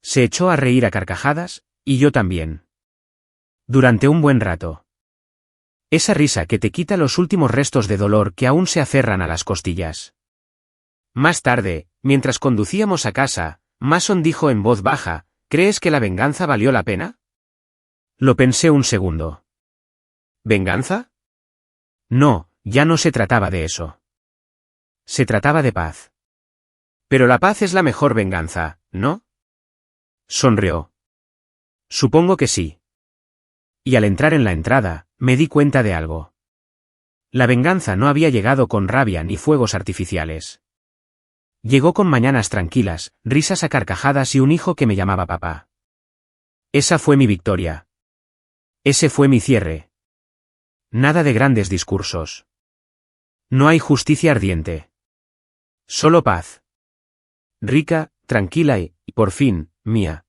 Se echó a reír a carcajadas, y yo también. Durante un buen rato. Esa risa que te quita los últimos restos de dolor que aún se aferran a las costillas. Más tarde, mientras conducíamos a casa, Mason dijo en voz baja, «¿Crees que la venganza valió la pena?» Lo pensé un segundo. ¿Venganza? No, ya no se trataba de eso. Se trataba de paz. Pero la paz es la mejor venganza, ¿no? Sonrió. Supongo que sí. Y al entrar en la entrada, me di cuenta de algo. La venganza no había llegado con rabia ni fuegos artificiales. Llegó con mañanas tranquilas, risas a carcajadas y un hijo que me llamaba papá. Esa fue mi victoria. Ese fue mi cierre. Nada de grandes discursos. No hay justicia ardiente. Solo paz. Rica, tranquila y, por fin, mía.